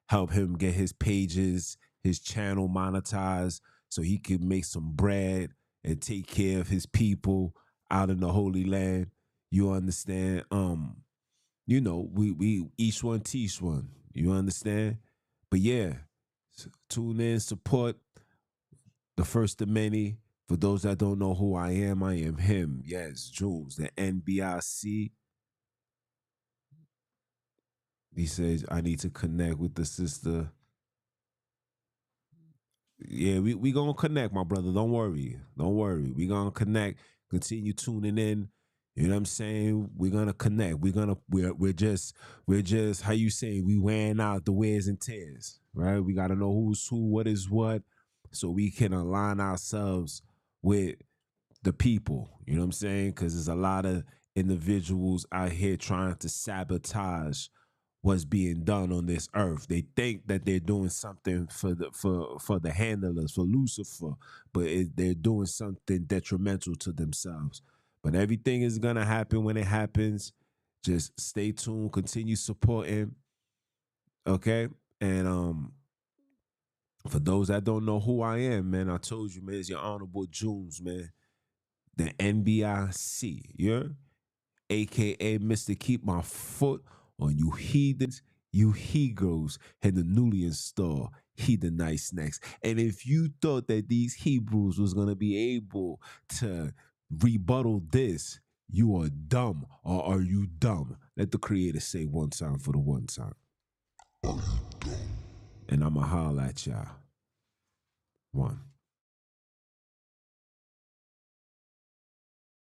Speaker 1: help him get his pages, his channel monetized so he can make some bread and take care of his people out in the Holy Land. You understand? We each one teach one. You understand? But yeah, tune in, support the first of many. For those that don't know who I am him. Yes, Jules, the NBIC. He says, I need to connect with the sister. Yeah, we gonna connect, my brother. Don't worry. Don't worry. We gonna connect. Continue tuning in. You know what I'm saying? We're gonna connect. We're just how you say, we wearing out the wears and tears, right? We gotta know who's who, what is what, so we can align ourselves with the people. You know what I'm saying? Because there's a lot of individuals out here trying to sabotage what's being done on this earth. They think that they're doing something for the handlers, for Lucifer, but they're doing something detrimental to themselves. But everything is gonna happen when it happens. Just stay tuned, continue supporting, okay? And for those that don't know who I am, man, I told you, man, it's your honorable Junes, man. The NBIC, yeah? AKA Mr. Keep My Foot on You Heathens, You Hebrews, and the newly installed Heathenite Snacks. And if you thought that these Hebrews was going to be able to rebuttal this, you are dumb, or are you dumb? Let the creator say one time for the one time. And I'ma holler at y'all. One.